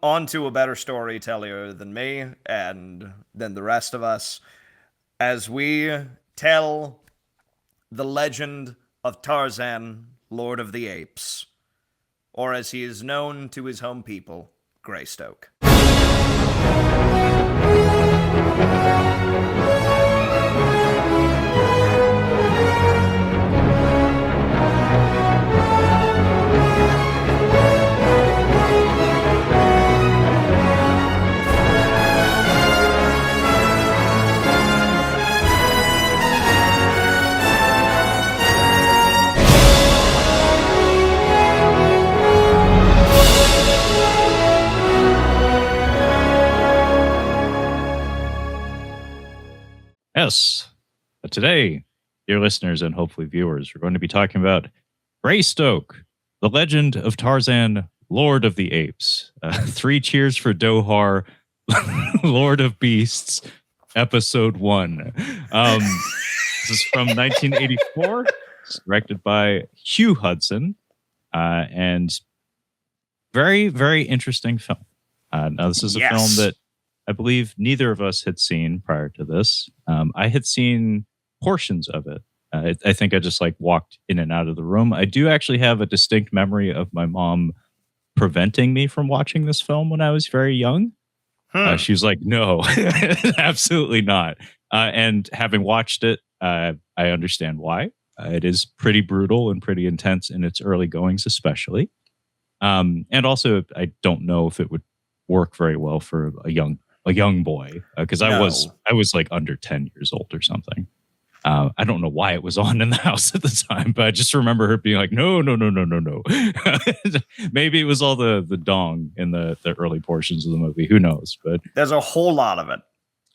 onto a better storyteller than me and than the rest of us as we tell the legend of Tarzan, Lord of the Apes, or as he is known to his home people, Greystoke. Yes. But today, dear listeners and hopefully viewers, we're going to be talking about Greystoke, the Legend of Tarzan, Lord of the Apes. 3 cheers for Dohar, Lord of Beasts, Episode 1. This is from 1984. It's directed by Hugh Hudson. And very, very interesting film. Now, this is a film that I believe neither of us had seen prior to this. I had seen portions of it. I think I just walked in and out of the room. I do actually have a distinct memory of my mom preventing me from watching this film when I was very young. She was like, no, absolutely not. And having watched it, I understand why. It is pretty brutal and pretty intense in its early goings, especially. And also, I don't know if it would work very well for a young boy, because I was under 10 years old or something. I don't know why it was on in the house at the time, but I just remember her being like, no. Maybe it was all the dong in the early portions of the movie. Who knows? But there's a whole lot of it.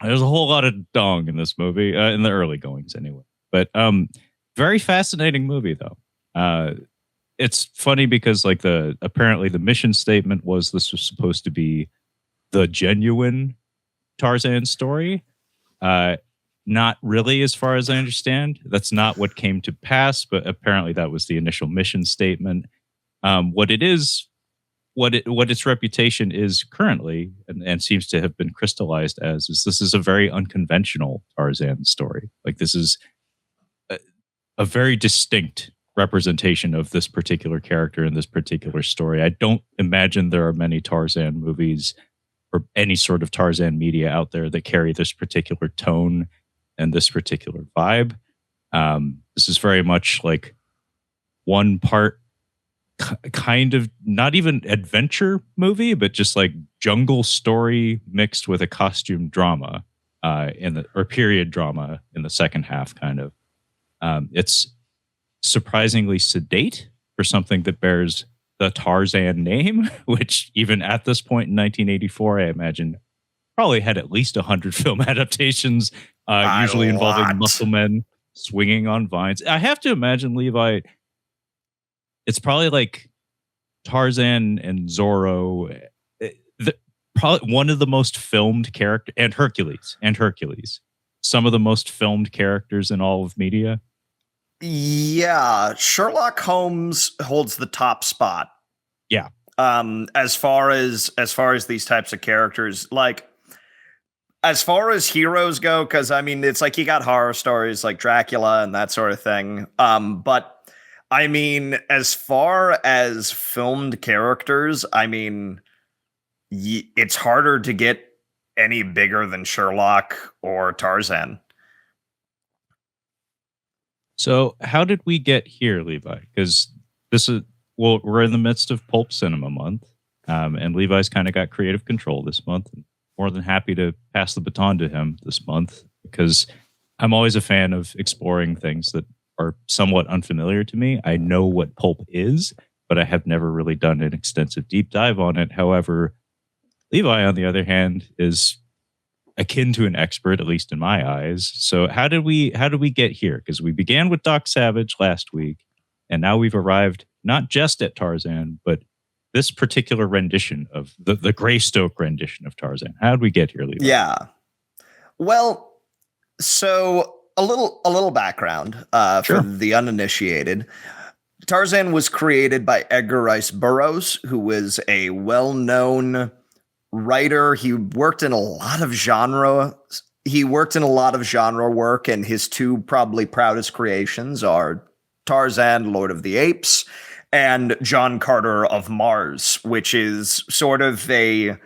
There's a whole lot of dong in this movie, in the early goings anyway. But very fascinating movie, though. It's funny because apparently the mission statement was this was supposed to be the genuine Tarzan story. Not really, as far as I understand. That's not what came to pass, but apparently that was the initial mission statement. What its reputation is currently, and seems to have been crystallized as, is this is a very unconventional Tarzan story. This is a very distinct representation of this particular character in this particular story. I don't imagine there are many Tarzan movies or any sort of Tarzan media out there that carry this particular tone and this particular vibe. This is very much one part kind of not even adventure movie, but just jungle story mixed with a costume drama or period drama in the second half, kind of. It's surprisingly sedate for something that bears the Tarzan name, which even at this point in 1984, I imagine probably had at least 100 film adaptations, usually involving muscle men swinging on vines. I have to imagine, Levi, it's probably like Tarzan and Zorro, probably one of the most filmed characters, and Hercules, some of the most filmed characters in all of media. Yeah, Sherlock Holmes holds the top spot. Yeah. As far as these types of characters, as far as heroes go, because I mean, it's you got horror stories like Dracula and that sort of thing. But I mean, as far as filmed characters, I mean, it's harder to get any bigger than Sherlock or Tarzan. So how did we get here, Levi? Because we're in the midst of Pulp Cinema Month, and Levi's kind of got creative control this month. And more than happy to pass the baton to him this month, because I'm always a fan of exploring things that are somewhat unfamiliar to me. I know what Pulp is, but I have never really done an extensive deep dive on it. However, Levi, on the other hand, is akin to an expert, at least in my eyes. So how did we get here? Because we began with Doc Savage last week, and now we've arrived not just at Tarzan, but this particular rendition of the Greystoke rendition of Tarzan. How did we get here, Levi? Yeah. Well, so a little background for the uninitiated. Tarzan was created by Edgar Rice Burroughs, who was a well-known writer. He worked in a lot of genre. He worked in a lot of genre work, and his two probably proudest creations are Tarzan, Lord of the Apes, and John Carter of Mars, which is sort of a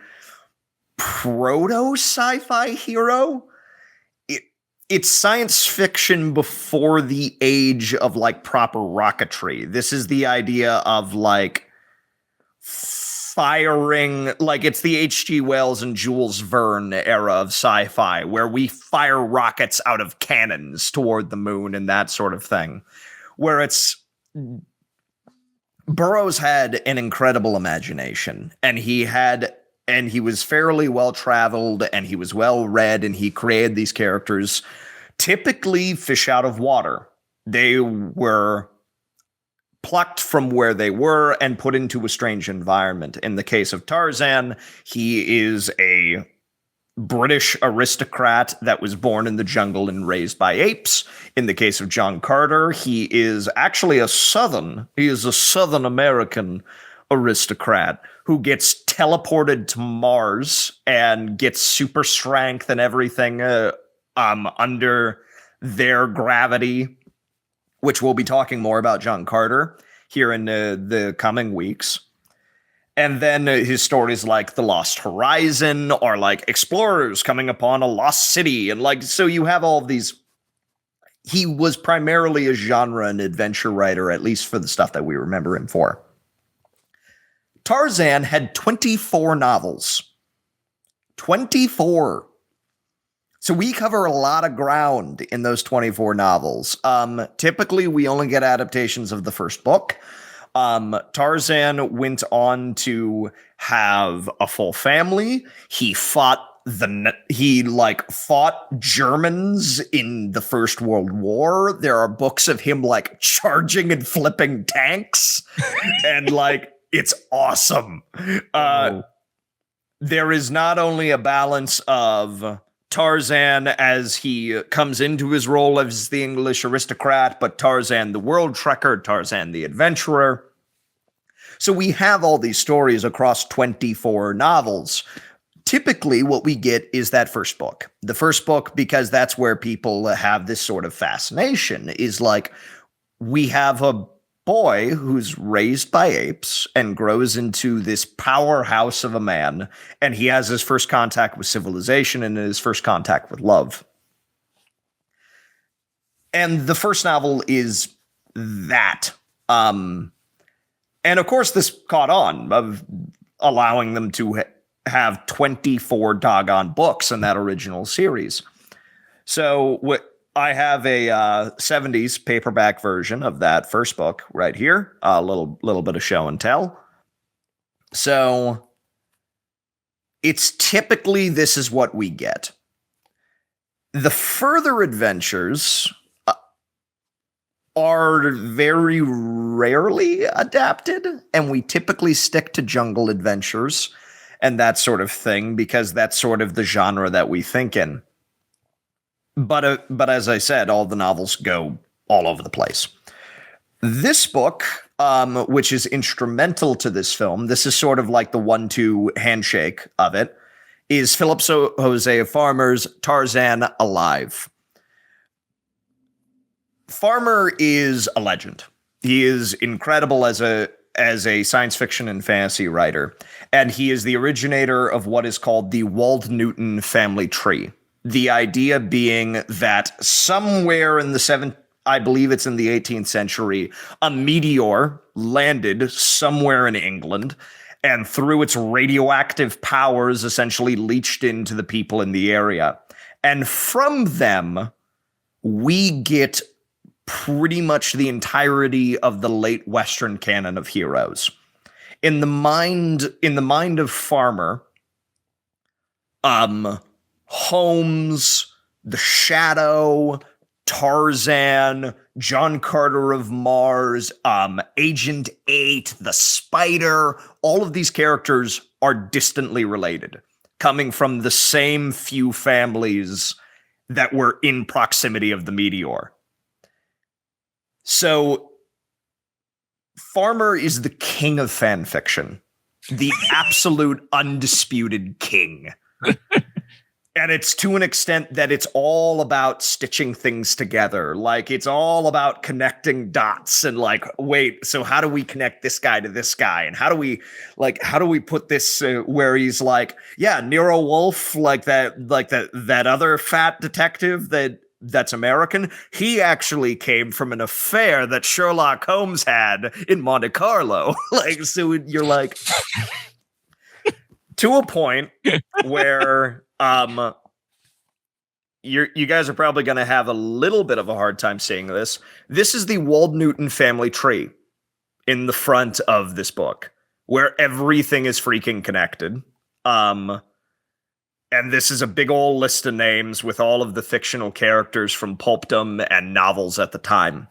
proto-sci-fi hero. It's science fiction before the age of like proper rocketry. This is the idea of like firing, like it's the H.G. Wells and Jules Verne era of sci-fi, where we fire rockets out of cannons toward the moon and that sort of thing. Where it's Burroughs had an incredible imagination, and he was fairly well traveled, and he was well read, and he created these characters typically fish out of water. They were plucked from where they were and put into a strange environment. In the case of Tarzan, he is a British aristocrat that was born in the jungle and raised by apes. In the case of John Carter, he is actually a Southern American aristocrat who gets teleported to Mars and gets super strength and everything under their gravity, which we'll be talking more about John Carter here in the coming weeks. And then his stories like The Lost Horizon are like explorers coming upon a lost city. And like, so you have all of these. He was primarily a genre and adventure writer, at least for the stuff that we remember him for. Tarzan had 24 novels. 24. So we cover a lot of ground in those 24 novels. Typically, we only get adaptations of the first book. Tarzan went on to have a full family. He fought Germans in the First World War. There are books of him like charging and flipping tanks, and like it's awesome. There is not only a balance of Tarzan as he comes into his role as the English aristocrat, but Tarzan the world trekker, Tarzan the adventurer. So we have all these stories across 24 novels. Typically, what we get is that first book. The first book, because that's where people have this sort of fascination, is like, we have a boy who's raised by apes and grows into this powerhouse of a man, and he has his first contact with civilization and his first contact with love. And the first novel is that. And of course, this caught on, of allowing them to have 24 doggone books in that original series. So I have a 70s paperback version of that first book right here. A little bit of show and tell. So it's typically, this is what we get. The further adventures are very rarely adapted, and we typically stick to jungle adventures and that sort of thing, because that's sort of the genre that we think in. But as I said, all the novels go all over the place. This book, which is instrumental to this film, this is sort of like the 1-2 handshake of it, is Philip Hosea Farmer's Tarzan Alive. Farmer is a legend. He is incredible as a science fiction and fantasy writer, and he is the originator of what is called the Wald Newton family tree. The idea being that somewhere in I believe it's in the 18th century, a meteor landed somewhere in England, and through its radioactive powers essentially leached into the people in the area. And from them, we get pretty much the entirety of the late Western canon of heroes. In the mind of Farmer, Holmes, The Shadow, Tarzan, John Carter of Mars, Agent 8, The Spider, all of these characters are distantly related, coming from the same few families that were in proximity of the meteor. So Farmer is the king of fan fiction. the absolute undisputed king. And it's to an extent that it's all about stitching things together. Like, it's all about connecting dots and like, wait, so how do we connect this guy to this guy? And how do we put this where he's like, yeah, Nero Wolfe, that other fat detective that's American. He actually came from an affair that Sherlock Holmes had in Monte Carlo. Like, so you're like, to a point where you guys are probably going to have a little bit of a hard time seeing this. This is the Wald Newton family tree in the front of this book, where everything is freaking connected. And this is a big old list of names with all of the fictional characters from pulpdom and novels at the time.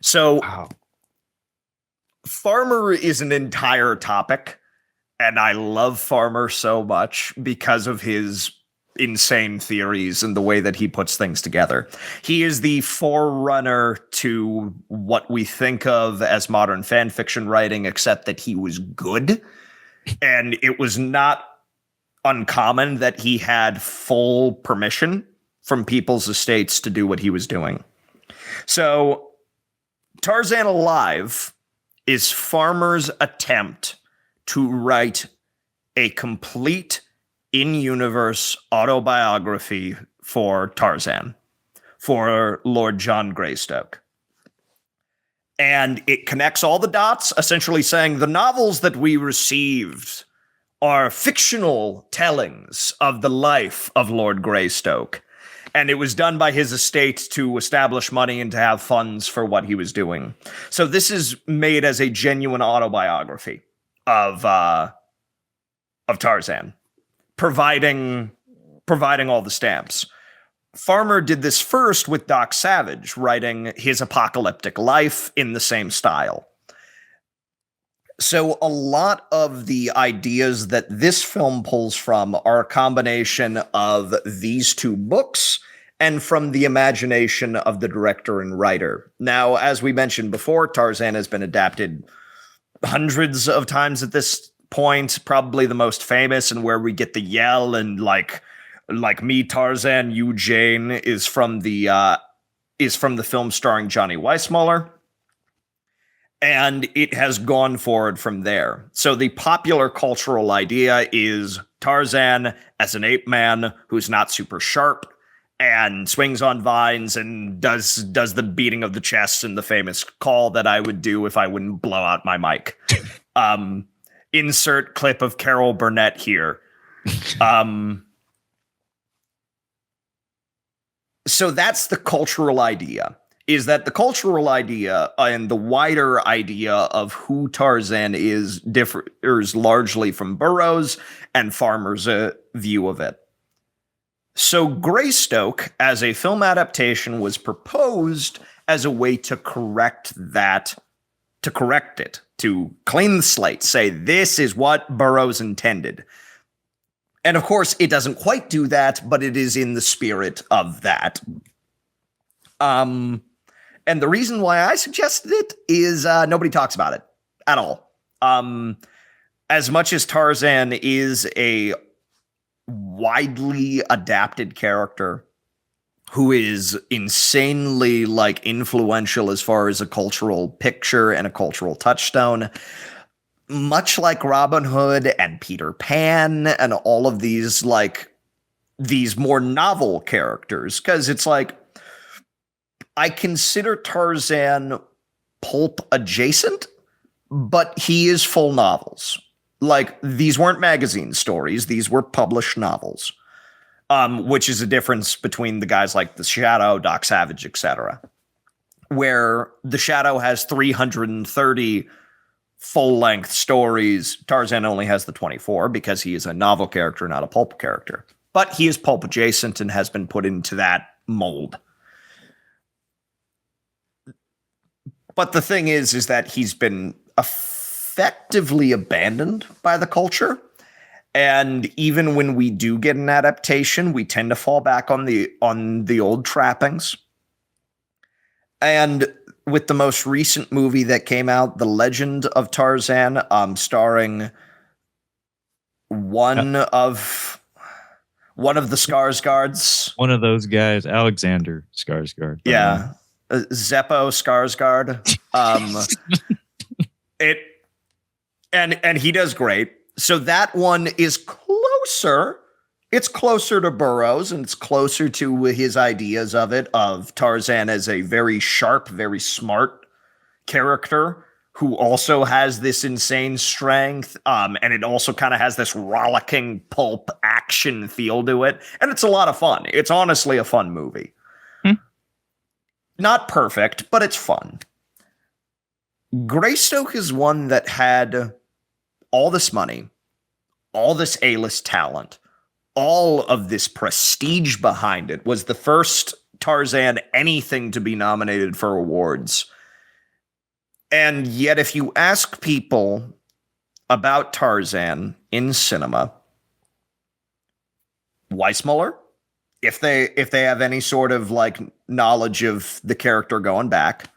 So, wow. Farmer is an entire topic, and I love Farmer so much because of his insane theories and the way that he puts things together. He is the forerunner to what we think of as modern fan fiction writing, except that he was good. And it was not uncommon that he had full permission from people's estates to do what he was doing. So Tarzan Alive is Farmer's attempt to write a complete in-universe autobiography for Tarzan, for Lord John Greystoke. And it connects all the dots, essentially saying the novels that we received are fictional tellings of the life of Lord Greystoke. And it was done by his estate to establish money and to have funds for what he was doing. So this is made as a genuine autobiography of Tarzan, providing all the stamps. Farmer did this first with Doc Savage, writing his apocalyptic life in the same style. So a lot of the ideas that this film pulls from are a combination of these two books and from the imagination of the director and writer. Now, as we mentioned before, Tarzan has been adapted hundreds of times at this point. Probably the most famous and where we get the yell and like me Tarzan, you Jane is from the film starring Johnny Weissmuller. And it has gone forward from there. So the popular cultural idea is Tarzan as an ape man who's not super sharp and swings on vines and does the beating of the chest and the famous call that I would do if I wouldn't blow out my mic. Insert clip of Carol Burnett here. So that's the cultural idea. Is that the cultural idea and the wider idea of who Tarzan is differs largely from Burroughs and Farmer's view of it. So Greystoke, as a film adaptation, was proposed as a way to correct it, to clean the slate, say this is what Burroughs intended. And of course, it doesn't quite do that, but it is in the spirit of that. And the reason why I suggested it is nobody talks about it at all. As much as Tarzan is a widely adapted character who is insanely influential as far as a cultural picture and a cultural touchstone, much like Robin Hood and Peter Pan and all of these more novel characters, because it's like, I consider Tarzan pulp adjacent, but he is full novels. These weren't magazine stories. These were published novels, which is a difference between the guys like The Shadow, Doc Savage, etc., where The Shadow has 330 full-length stories. Tarzan only has the 24 because he is a novel character, not a pulp character. But he is pulp adjacent and has been put into that mold. But the thing is that he's been effectively abandoned by the culture. And even when we do get an adaptation, we tend to fall back on the old trappings. And with the most recent movie that came out, The Legend of Tarzan, starring one of the Skarsgårds. One of those guys, Alexander Skarsgård. Yeah. Zeppo Skarsgård. And he does great. So that one is closer. It's closer to Burroughs, and it's closer to his ideas of Tarzan as a very sharp, very smart character who also has this insane strength. And it also kind of has this rollicking pulp action feel to it. And it's a lot of fun. It's honestly a fun movie. Not perfect, but it's fun. Greystoke is one that had all this money, all this A-list talent, all of this prestige behind it. Was the first Tarzan anything to be nominated for awards. And yet, if you ask people about Tarzan in cinema, Weissmuller, if they have any sort of like knowledge of the character going back,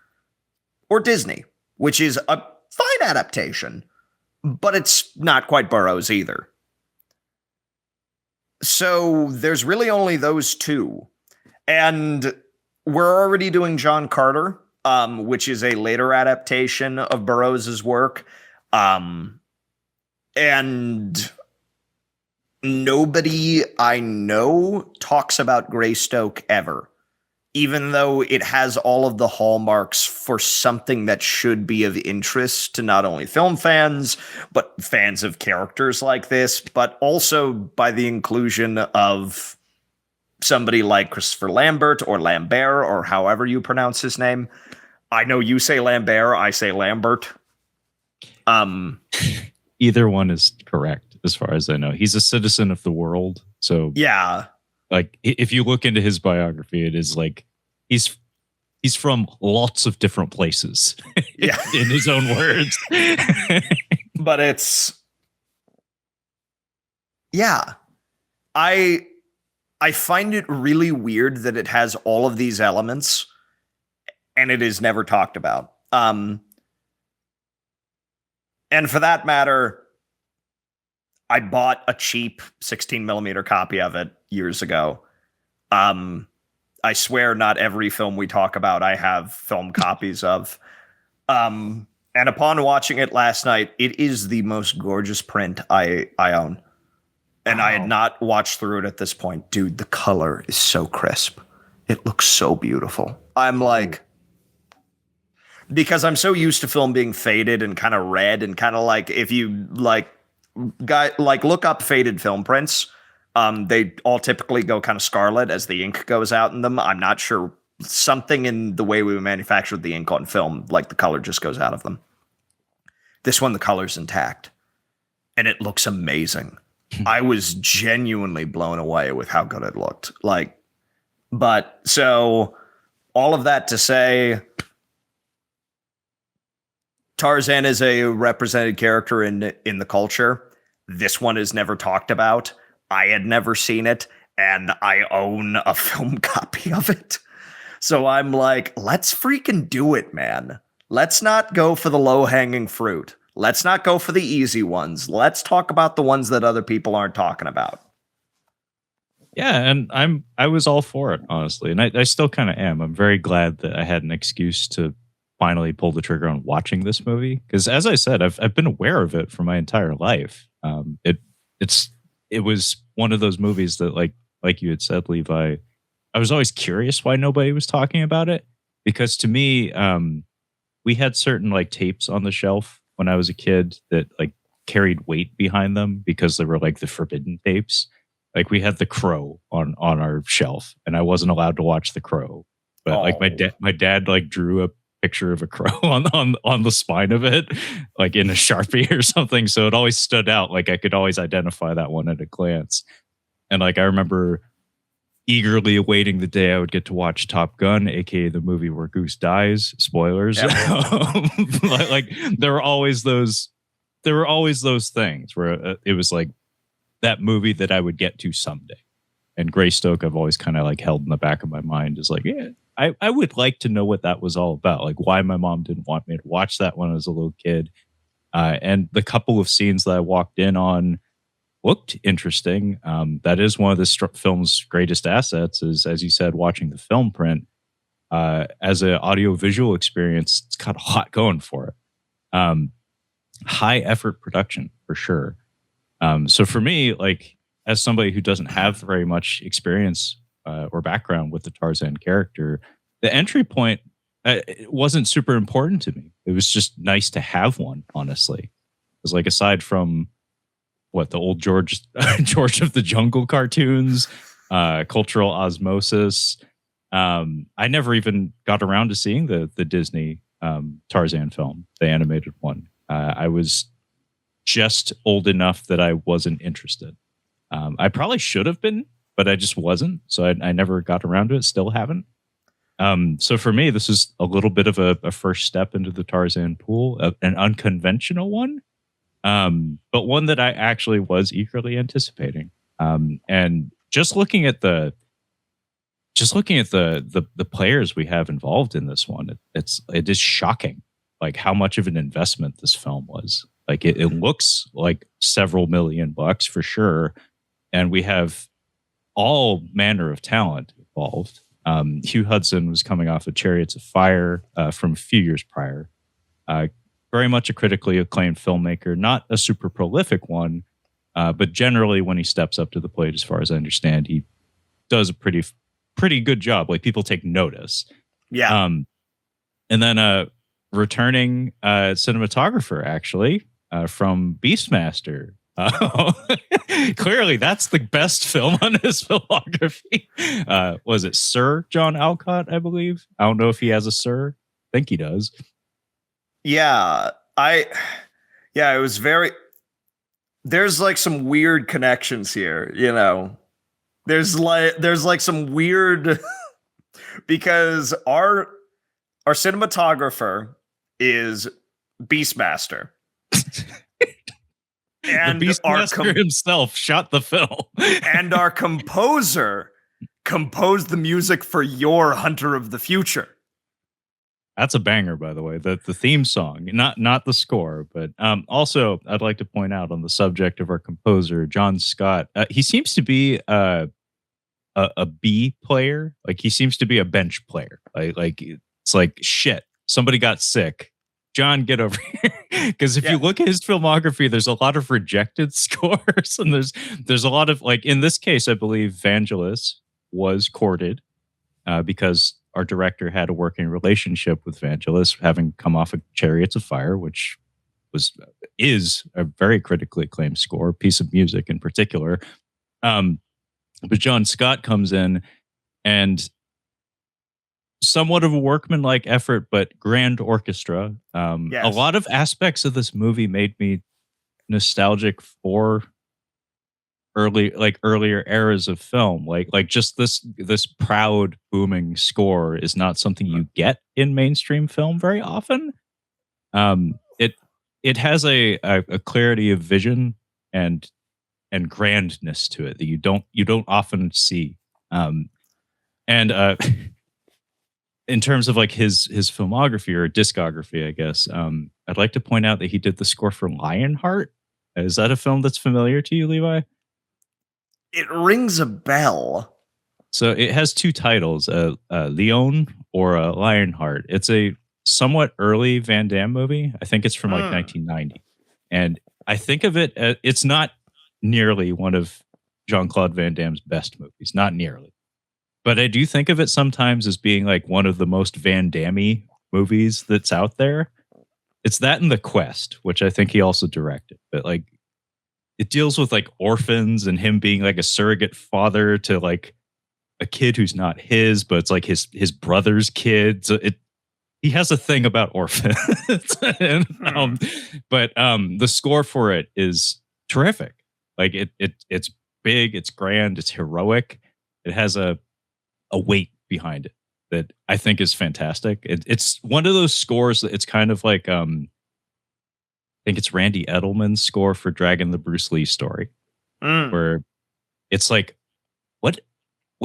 or Disney, which is a fine adaptation, but it's not quite Burroughs either. So there's really only those two. And we're already doing John Carter, which is a later adaptation of Burroughs's work. And nobody I know talks about Greystoke ever, even though it has all of the hallmarks for something that should be of interest to not only film fans, but fans of characters like this, but also by the inclusion of somebody like Christopher Lambert or Lambert, or however you pronounce his name. I know you say Lambert, I say Lambert. Either one is correct, as far as I know. He's a citizen of the world. So yeah. Like, if you look into his biography, it is like he's from lots of different places. Yeah. In his own words. But it's, yeah. I find it really weird that it has all of these elements and it is never talked about. And for that matter, I bought a cheap 16 millimeter copy of it years ago. I swear not every film we talk about I have film copies of. And upon watching it last night, it is the most gorgeous print I own. And wow. I had not watched through it at this point. Dude, the color is so crisp. It looks so beautiful. I'm like, because I'm so used to film being faded and kind of red and kind of like, if you like look up faded film prints, they all typically go kind of scarlet as the ink goes out in them. I'm not sure, something in the way we manufactured the ink on film, like the color just goes out of them. This one, the color's intact and it looks amazing. I was genuinely blown away with how good it looked. Like, but so all of that to say, Tarzan is a represented character in the culture. This one is never talked about. I had never seen it, and I own a film copy of it. So I'm like, let's freaking do it, man. Let's not go for the low-hanging fruit. Let's not go for the easy ones. Let's talk about the ones that other people aren't talking about. Yeah, and I was all for it, honestly. And I still kind of am. I'm very glad that I had an excuse to finally pull the trigger on watching this movie. Because as I said, I've been aware of it for my entire life. It was one of those movies that, like you had said, Levi, I was always curious why nobody was talking about it. Because to me, we had certain like tapes on the shelf when I was a kid that like carried weight behind them because they were like the forbidden tapes. Like we had The Crow on our shelf, and I wasn't allowed to watch The Crow. But like my dad like drew a picture of a crow on the spine of it, like in a Sharpie or something. So it always stood out. Like I could always identify that one at a glance. And like I remember eagerly awaiting the day I would get to watch Top Gun, aka the movie where Goose dies. Spoilers. Yeah. like there were always those things where it was like that movie that I would get to someday. And Greystoke, I've always kind of like held in the back of my mind is like, yeah, I would like to know what that was all about. Like why my mom didn't want me to watch that when I was a little kid. And the couple of scenes that I walked in on looked interesting. That is one of this film's greatest assets is, as you said, watching the film print. As an audio-visual experience, it's got a lot going for it. High effort production, for sure. So for me, like, as somebody who doesn't have very much experience or background with the Tarzan character, the entry point it wasn't super important to me. It was just nice to have one, honestly. It was like, aside from the old George of the Jungle cartoons, cultural osmosis, I never even got around to seeing the Disney Tarzan film, the animated one. I was just old enough that I wasn't interested. I probably should have been, but I just wasn't. So I never got around to it. Still haven't. So for me, this is a little bit of a first step into the Tarzan pool, an unconventional one, but one that I actually was eagerly anticipating. And just looking at the players we have involved in this one, it is shocking, like, how much of an investment this film was. Like, it looks like several $million for sure, and we have all manner of talent involved. Hugh Hudson was coming off of Chariots of Fire from a few years prior. Very much a critically acclaimed filmmaker, not a super prolific one, but generally when he steps up to the plate, as far as I understand, he does a pretty good job. Like, people take notice. Yeah. And then returning cinematographer, actually, from Beastmaster. Clearly, that's the best film on his filmography. Was it Sir John Alcott, I believe? I don't know if he has a Sir. I think he does. Yeah, it was very. There's like some weird connections here, you know. There's like some weird because our cinematographer is Beastmaster. And the Beastmaster himself shot the film. And our composer composed the music for your Hunter of the Future. That's a banger, by the way. The theme song, not the score, but also I'd like to point out, on the subject of our composer, John Scott, he seems to be a B player. Like, he seems to be a bench player. Like it's like, shit, somebody got sick. John, get over here. Because if you look at his filmography, there's a lot of rejected scores, and there's a lot of, like, in this case, I believe Vangelis was courted because our director had a working relationship with Vangelis, having come off of Chariots of Fire, which is a very critically acclaimed score, piece of music in particular. But John Scott comes in, and somewhat of a workmanlike effort, but grand orchestra. A lot of aspects of this movie made me nostalgic for earlier eras of film. Like just this proud, booming score is not something you get in mainstream film very often. It has a clarity of vision and grandness to it that you don't often see. In terms of, like, his filmography or discography, I guess, I'd like to point out that he did the score for Lionheart. Is that a film that's familiar to you, Levi? It rings a bell. So it has two titles, Leon or Lionheart. It's a somewhat early Van Damme movie. I think it's from like 1990. And I think of it, it's not nearly one of Jean-Claude Van Damme's best movies. Not nearly. But I do think of it sometimes as being like one of the most Van Damme movies that's out there. It's that and The Quest, which I think he also directed. But, like, it deals with, like, orphans and him being like a surrogate father to, like, a kid who's not his, but it's like his brother's kid. So he has a thing about orphans. But the score for it is terrific. Like, it's big, it's grand, it's heroic. It has a weight behind it that I think is fantastic. It's one of those scores that it's kind of like, I think it's Randy Edelman's score for Dragon the Bruce Lee story, where it's like, what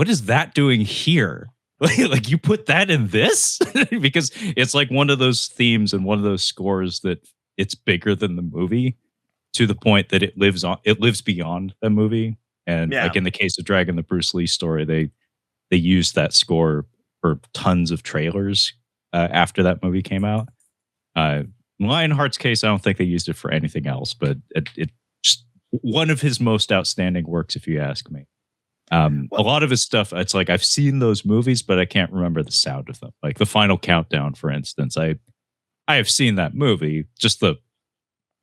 is that doing here? Like, you put that in this? Because it's like one of those themes and one of those scores that it's bigger than the movie. to the point that it lives beyond the movie. And like in the case of Dragon, the Bruce Lee story, they used that score for tons of trailers after that movie came out. Lionheart's case, I don't think they used it for anything else, but it just one of his most outstanding works, if you ask me. A lot of his stuff, it's like I've seen those movies, but I can't remember the sound of them. Like The Final Countdown, for instance, I have seen that movie. Just the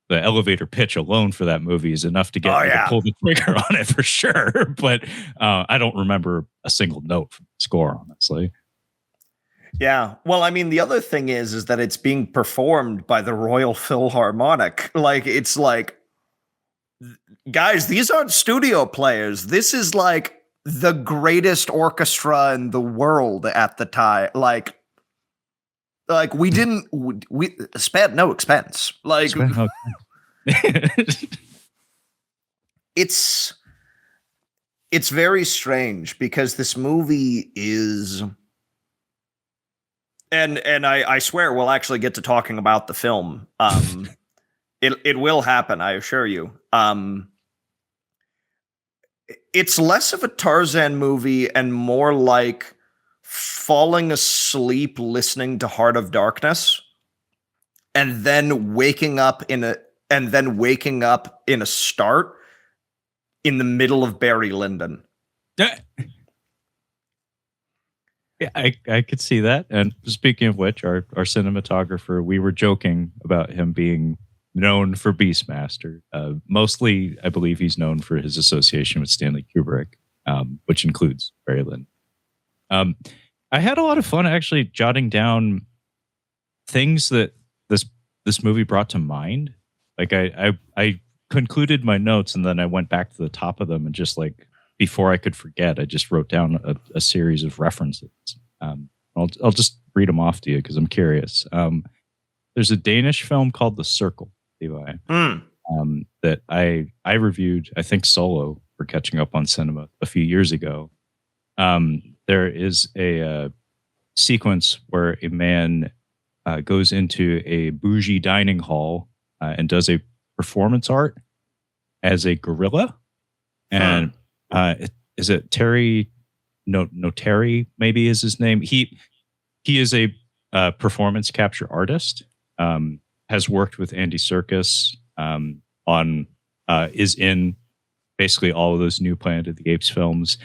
elevator pitch alone for that movie is enough to get me to pull the trigger on it for sure. But I don't remember a single note from the score, honestly. Yeah. Well, I mean, the other thing is that it's being performed by the Royal Philharmonic. Like, it's like, guys, these aren't studio players. This is like the greatest orchestra in the world at the time. Like we spent no expense. Like, it's very strange because this movie is. And I swear we'll actually get to talking about the film. It will happen, I assure you. It's less of a Tarzan movie and more like falling asleep listening to Heart of Darkness, and then waking up in a start in the middle of Barry Lyndon. Yeah, I could see that. And speaking of which, our cinematographer, we were joking about him being known for Beastmaster. Mostly, I believe he's known for his association with Stanley Kubrick, which includes Barry Lyndon. I had a lot of fun actually jotting down things that this movie brought to mind. Like I concluded my notes and then I went back to the top of them and just like, before I could forget, I just wrote down a series of references. I'll just read them off to you because I'm curious. There's a Danish film called The Circle, Levi, that I reviewed, I think solo for Catching Up on Cinema a few years ago. There is a sequence where a man goes into a bougie dining hall and does a performance art as a gorilla. And is it Terry Notary maybe is his name? He is a performance capture artist, has worked with Andy Serkis is in basically all of those new Planet of the Apes films,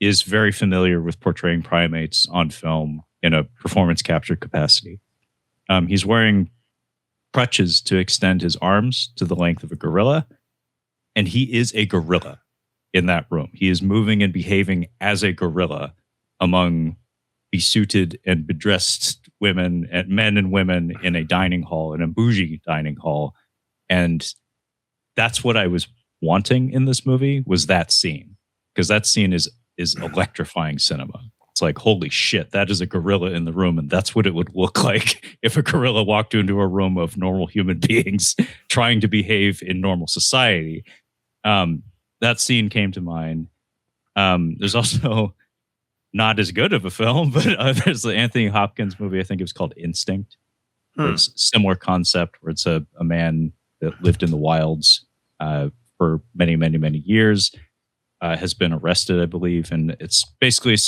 is very familiar with portraying primates on film in a performance capture capacity. He's wearing crutches to extend his arms to the length of a gorilla, and he is a gorilla in that room. He is moving and behaving as a gorilla among besuited and bedressed women and men and women in a dining hall, in a bougie dining hall. And that's what I was wanting in this movie, was that scene. Because that scene is electrifying cinema. It's like, holy shit, that is a gorilla in the room. And that's what it would look like if a gorilla walked into a room of normal human beings trying to behave in normal society. That scene came to mind. There's also not as good of a film, but there's the Anthony Hopkins movie. I think it was called Instinct. It's a similar concept where it's a man that lived in the wilds for many, many, many years, has been arrested, I believe. And it's basically,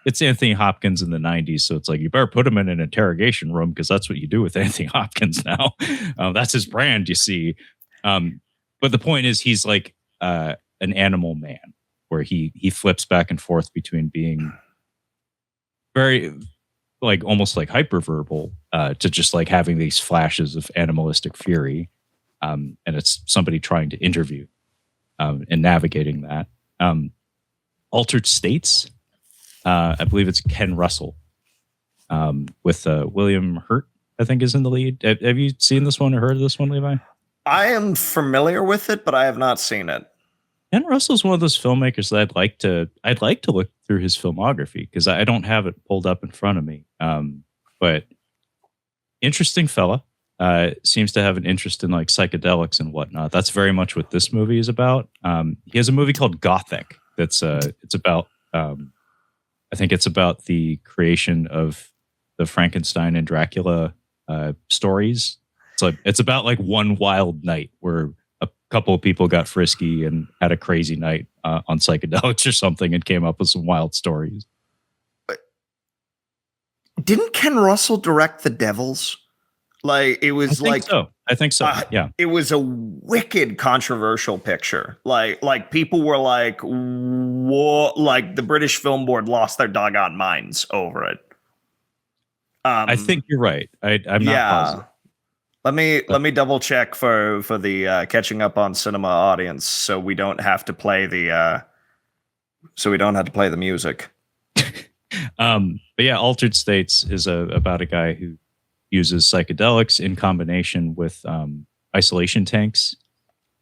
it's Anthony Hopkins in the 90s. So it's like, you better put him in an interrogation room because that's what you do with Anthony Hopkins now. That's his brand, you see. But the point is, he's like an animal man, where he flips back and forth between being very, like, almost like hyperverbal to just like having these flashes of animalistic fury. And it's somebody trying to interview and navigating that. Altered States, I believe it's Ken Russell with William Hurt, I think, is in the lead. Have you seen this one or heard of this one, Levi? I am familiar with it, but I have not seen it. Ken Russell's one of those filmmakers that I'd like to look through his filmography, because I don't have it pulled up in front of me. But interesting fella. Seems to have an interest in like psychedelics and whatnot. That's very much what this movie is about. He has a movie called Gothic. It's about I think it's about the creation of the Frankenstein and Dracula stories. It's about like one wild night where couple of people got frisky and had a crazy night on psychedelics or something and came up with some wild stories. Didn't Ken Russell direct The Devils? Like it was I think so. Yeah. It was a wicked controversial picture. Like people were like, "Whoa!" Like the British Film Board lost their doggone minds over it. I think you're right. I'm not positive. Let me double check for the Catching Up on Cinema audience, so we don't have to play the music. But yeah, Altered States is about a guy who uses psychedelics in combination with isolation tanks,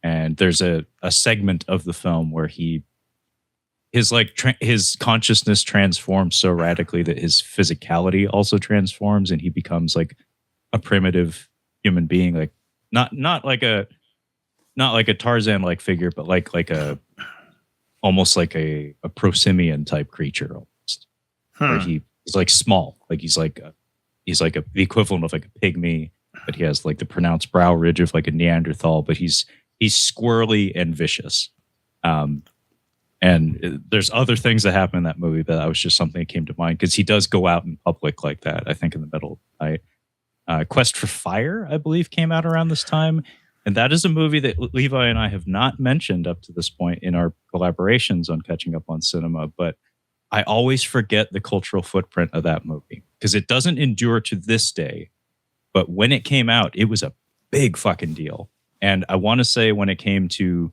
and there's a segment of the film where his consciousness transforms so radically that his physicality also transforms, and he becomes like a primitive human being, like not like a Tarzan like figure, but like a almost like a prosimian type creature almost. Where he's like small, like he's like the equivalent of like a pygmy, but he has like the pronounced brow ridge of like a Neanderthal, but he's squirrely and vicious. And there's other things that happen in that movie, but that was just something that came to mind because he does go out in public like that. I think in the middle of the night. Quest for Fire, I believe, came out around this time, and that is a movie that Levi and I have not mentioned up to this point in our collaborations on Catching Up on Cinema, but I always forget the cultural footprint of that movie because it doesn't endure to this day. But when it came out, it was a big fucking deal. And I want to say when it came to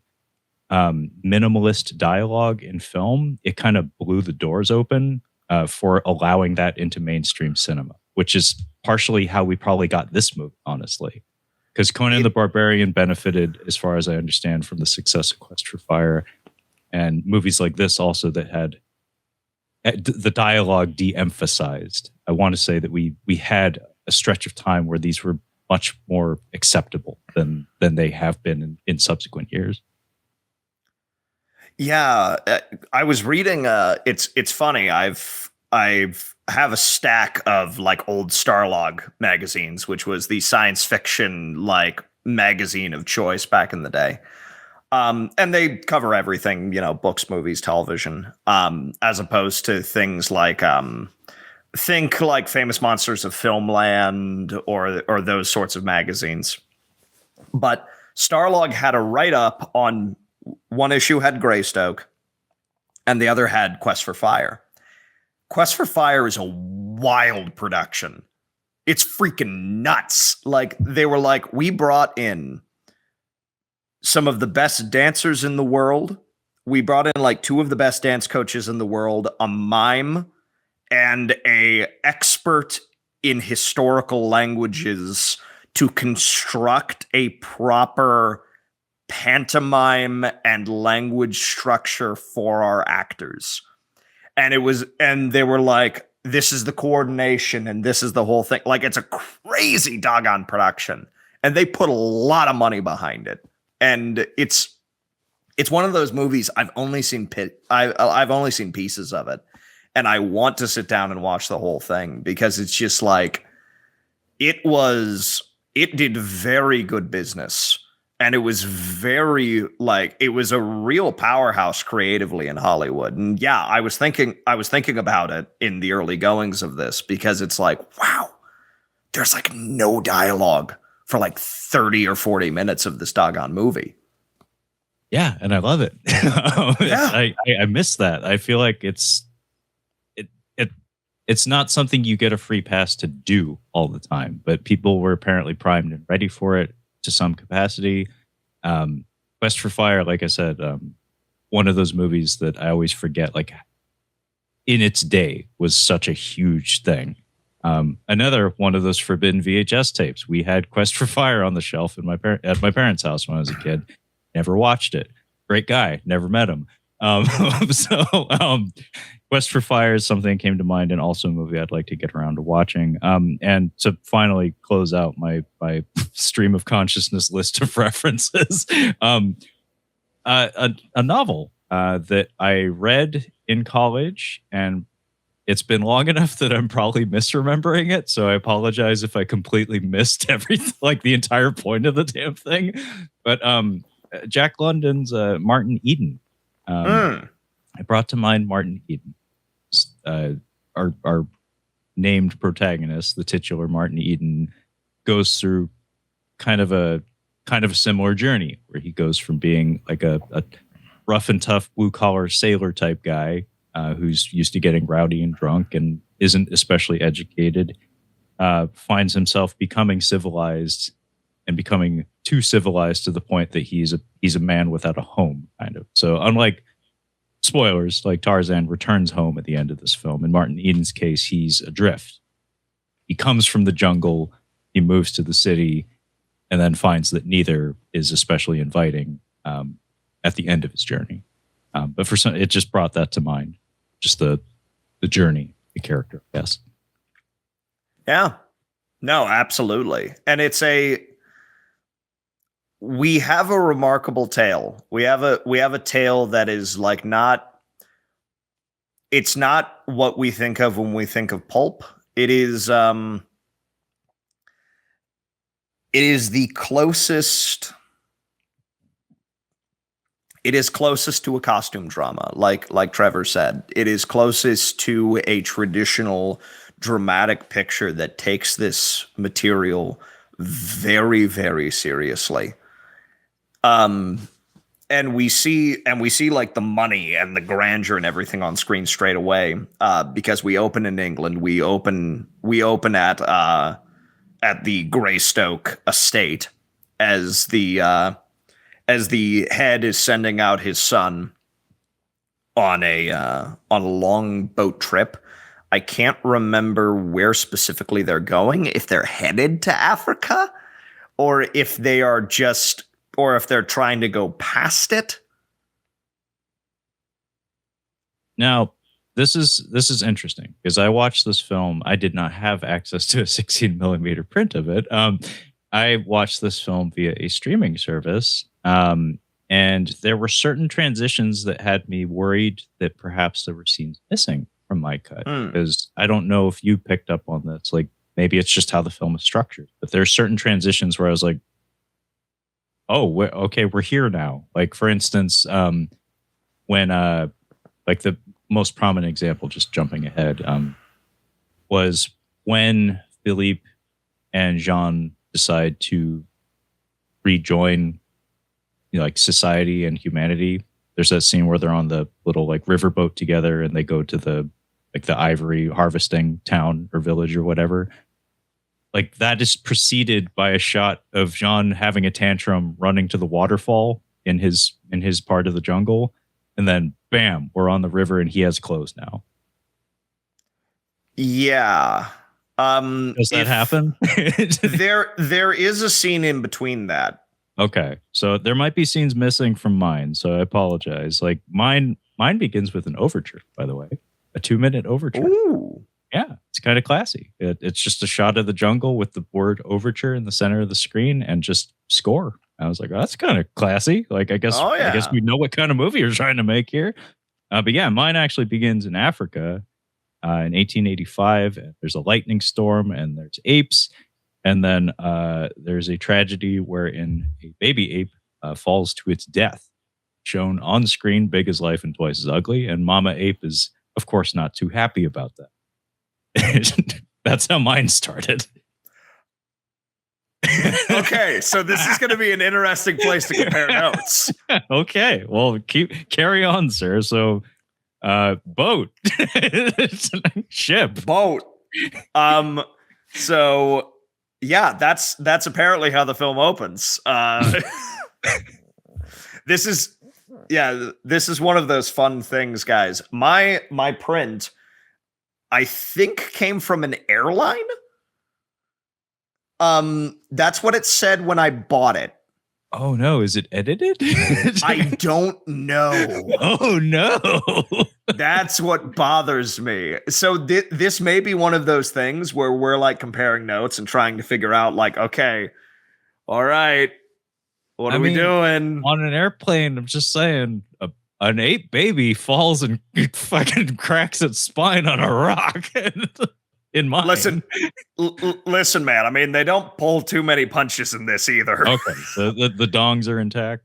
minimalist dialogue in film, it kind of blew the doors open for allowing that into mainstream cinema, which is partially how we probably got this movie, honestly. Because Conan the Barbarian benefited, as far as I understand, from the success of Quest for Fire. And movies like this also that had the dialogue de-emphasized. I want to say that we had a stretch of time where these were much more acceptable than they have been in subsequent years. Yeah, I was reading. It's funny. I've have a stack of like old Starlog magazines, which was the science fiction like magazine of choice back in the day. And they cover everything, books, movies, television, as opposed to things like think like Famous Monsters of Filmland or those sorts of magazines. But Starlog had a write-up on one issue had Greystoke, and the other had Quest for Fire. Quest for Fire is a wild production. It's freaking nuts. Like, they were like, we brought in some of the best dancers in the world. We brought in like two of the best dance coaches in the world, a mime, and a expert in historical languages to construct a proper pantomime and language structure for our actors. And they were like, this is the coordination and this is the whole thing. Like, it's a crazy doggone production. And they put a lot of money behind it. And it's one of those movies I've only seen pieces of it, and I want to sit down and watch the whole thing because it's just like it did very good business, and it was it was a real powerhouse creatively in Hollywood. And yeah, I was thinking about it in the early goings of this because it's like, wow, there's like no dialogue for like 30 or 40 minutes of this doggone movie. Yeah, and I love it. Yeah. I miss that. I feel like it's not something you get a free pass to do all the time, but people were apparently primed and ready for it to some capacity. Quest for Fire, like I said, one of those movies that I always forget, like in its day, was such a huge thing. Another one of those forbidden VHS tapes. We had Quest for Fire on the shelf at my parents' house when I was a kid. Never watched it. Great guy. Never met him. Quest for Fire is something that came to mind, and also a movie I'd like to get around to watching. And to finally close out my stream of consciousness list of references, a novel that I read in college, and it's been long enough that I'm probably misremembering it. So I apologize if I completely missed everything, like the entire point of the damn thing. But Jack London's Martin Eden. I brought to mind Martin Eden, our named protagonist, the titular Martin Eden, goes through kind of a similar journey where he goes from being like a rough and tough blue collar sailor type guy who's used to getting rowdy and drunk and isn't especially educated, finds himself becoming civilized and becoming too civilized to the point that he's a man without a home, kind of. So unlike spoilers, like Tarzan returns home at the end of this film. In Martin Eden's case, he's adrift. He comes from the jungle, he moves to the city, and then finds that neither is especially inviting at the end of his journey. But for some, it just brought that to mind, just the journey, the character. Yes. Yeah. No, absolutely. And we have a remarkable tale. We have a tale that is like it's not what we think of when we think of Pulp. It is the closest. It is closest to a costume drama, like Trevor said. It is closest to a traditional dramatic picture that takes this material very, very seriously. And we see like the money and the grandeur and everything on screen straight away. Because we open in England, we open at the Greystoke estate as the head is sending out his son on a long boat trip. I can't remember where specifically they're going, if they're headed to Africa or if they are just, or if they're trying to go past it. Now, this is interesting because I watched this film. I did not have access to a 16 millimeter print of it. I watched this film via a streaming service, and there were certain transitions that had me worried that perhaps there were scenes missing from my cut, because I don't know if you picked up on this. Like, maybe it's just how the film is structured, but there's certain transitions where I was like, oh, okay, we're here now. Like, for instance, when like the most prominent example, just jumping ahead, was when Philippe and Jean decide to rejoin, like, society and humanity. There's that scene where they're on the little like riverboat together and they go to the ivory harvesting town or village or whatever. Like, that is preceded by a shot of Jean having a tantrum, running to the waterfall in his part of the jungle, and then bam, we're on the river and he has clothes now. Yeah. Does that happen? There is a scene in between that. Okay, so there might be scenes missing from mine, so I apologize. Like, mine begins with an overture, by the way, a 2-minute overture. Ooh. Yeah, it's kind of classy. It's just a shot of the jungle with the word overture in the center of the screen and just score. I was like, oh, that's kind of classy. Like, I guess we know what kind of movie you're trying to make here. But yeah, mine actually begins in Africa in 1885. There's a lightning storm and there's apes. And then there's a tragedy wherein a baby ape falls to its death, shown on screen, big as life and twice as ugly. And Mama Ape is, of course, not too happy about that. That's how mine started. Okay, so this is going to be an interesting place to compare notes. Okay, well, carry on, sir. So, boat, ship, boat. So, yeah, that's apparently how the film opens. This is one of those fun things, guys. My print, I think, came from an airline. That's what it said when I bought it. Oh no, is it edited? I don't know. Oh no. That's what bothers me. So this may be one of those things where we're like comparing notes and trying to figure out, like, okay, all right, what are we doing? On an airplane, I'm just saying, an ape baby falls and fucking cracks its spine on a rock. In mine. Listen, man. I mean, they don't pull too many punches in this either. Okay, so the dongs are intact.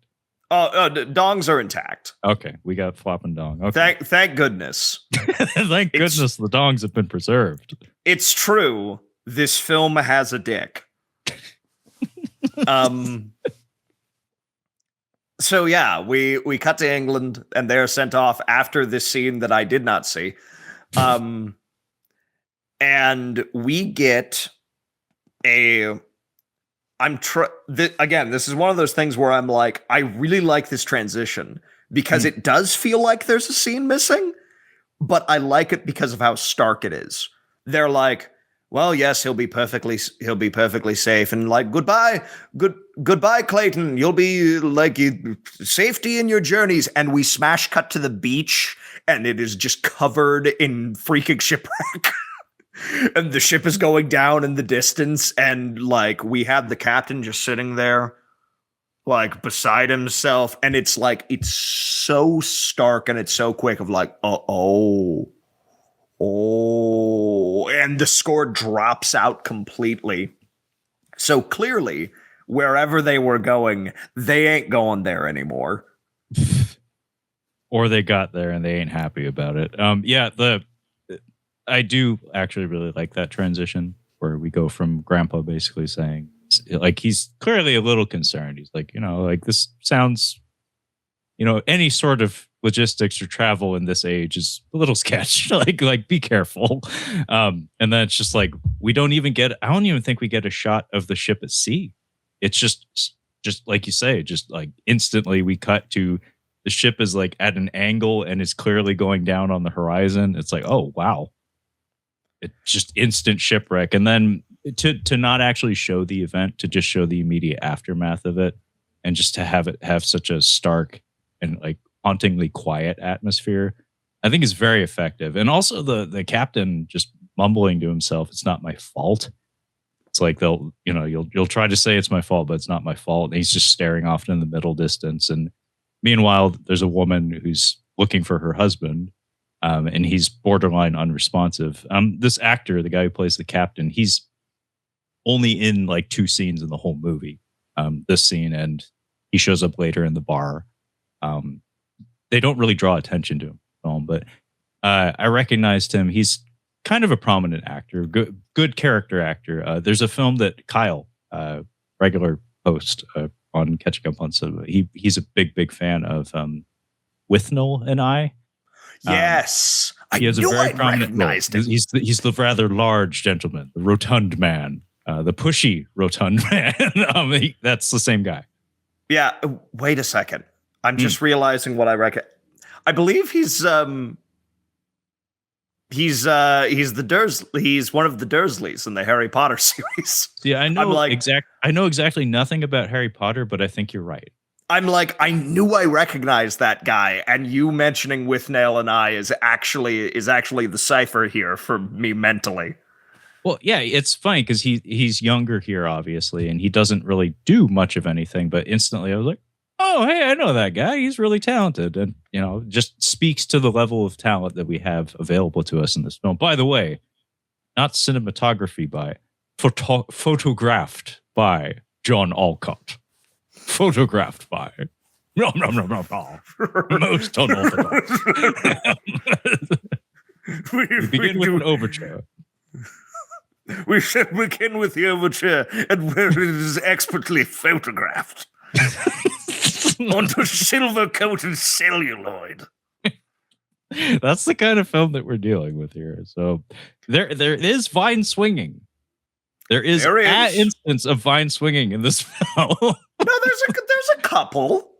Dongs are intact. Okay, we got Flop and Dong. Okay. Thank goodness. Thank goodness the dongs have been preserved. It's true. This film has a dick. So yeah, we cut to England and they're sent off after this scene that I did not see. And we get again, this is one of those things where I'm like, I really like this transition because it does feel like there's a scene missing, but I like it because of how stark it is. They're like, well, yes, he'll be perfectly safe, and like, goodbye, Clayton. You'll be like safety in your journeys. And we smash cut to the beach, and it is just covered in freaking shipwreck. And the ship is going down in the distance, and like we have the captain just sitting there, like beside himself, and it's like it's so stark and it's so quick of like, oh, and the score drops out completely. So clearly, wherever they were going, they ain't going there anymore. Or they got there and they ain't happy about it. I do actually really like that transition where we go from Grandpa basically saying, like, he's clearly a little concerned. He's like, like this sounds, any sort of logistics or travel in this age is a little sketch. like be careful. And then it's just like I don't even think we get a shot of the ship at sea. It's just like you say, just like instantly we cut to the ship is like at an angle and is clearly going down on the horizon. It's like, oh wow. It's just instant shipwreck. And then to not actually show the event, to just show the immediate aftermath of it, and just to have it have such a stark and like hauntingly quiet atmosphere, I think is very effective. And also the captain just mumbling to himself, "It's not my fault." It's like you'll try to say it's my fault, but it's not my fault. And he's just staring off in the middle distance. And meanwhile, there's a woman who's looking for her husband, and he's borderline unresponsive. This actor, the guy who plays the captain, he's only in like 2 scenes in the whole movie. This scene, and he shows up later in the bar. They don't really draw attention to him, but I recognized him. He's kind of a prominent actor, good character actor. There's a film that Kyle, regular host on Catching Up on Cinema, he's a big fan of Withnell and I. Yes, he has a very prominent role. He's the rather large gentleman, the rotund man, the pushy rotund man. That's the same guy. Yeah. Wait a second. I'm just realizing what I reckon. I believe he's one of the Dursleys in the Harry Potter series. Yeah, I know exactly nothing about Harry Potter, but I think you're right. I'm like, I knew I recognized that guy, and you mentioning Withnell and I is actually the cipher here for me mentally. Well, yeah, it's funny because he's younger here, obviously, and he doesn't really do much of anything. But instantly, I was like, "Oh, hey, I know that guy. He's really talented," and just speaks to the level of talent that we have available to us in this film. By the way, not cinematography by, photographed by John Alcott. Photographed by most unorthodox. We begin with an overture. We should begin with the overture, and where it is expertly photographed onto silver-coated celluloid. That's the kind of film that we're dealing with here. So there is vine swinging. There is an instance of vine swinging in this film. No, there's a couple.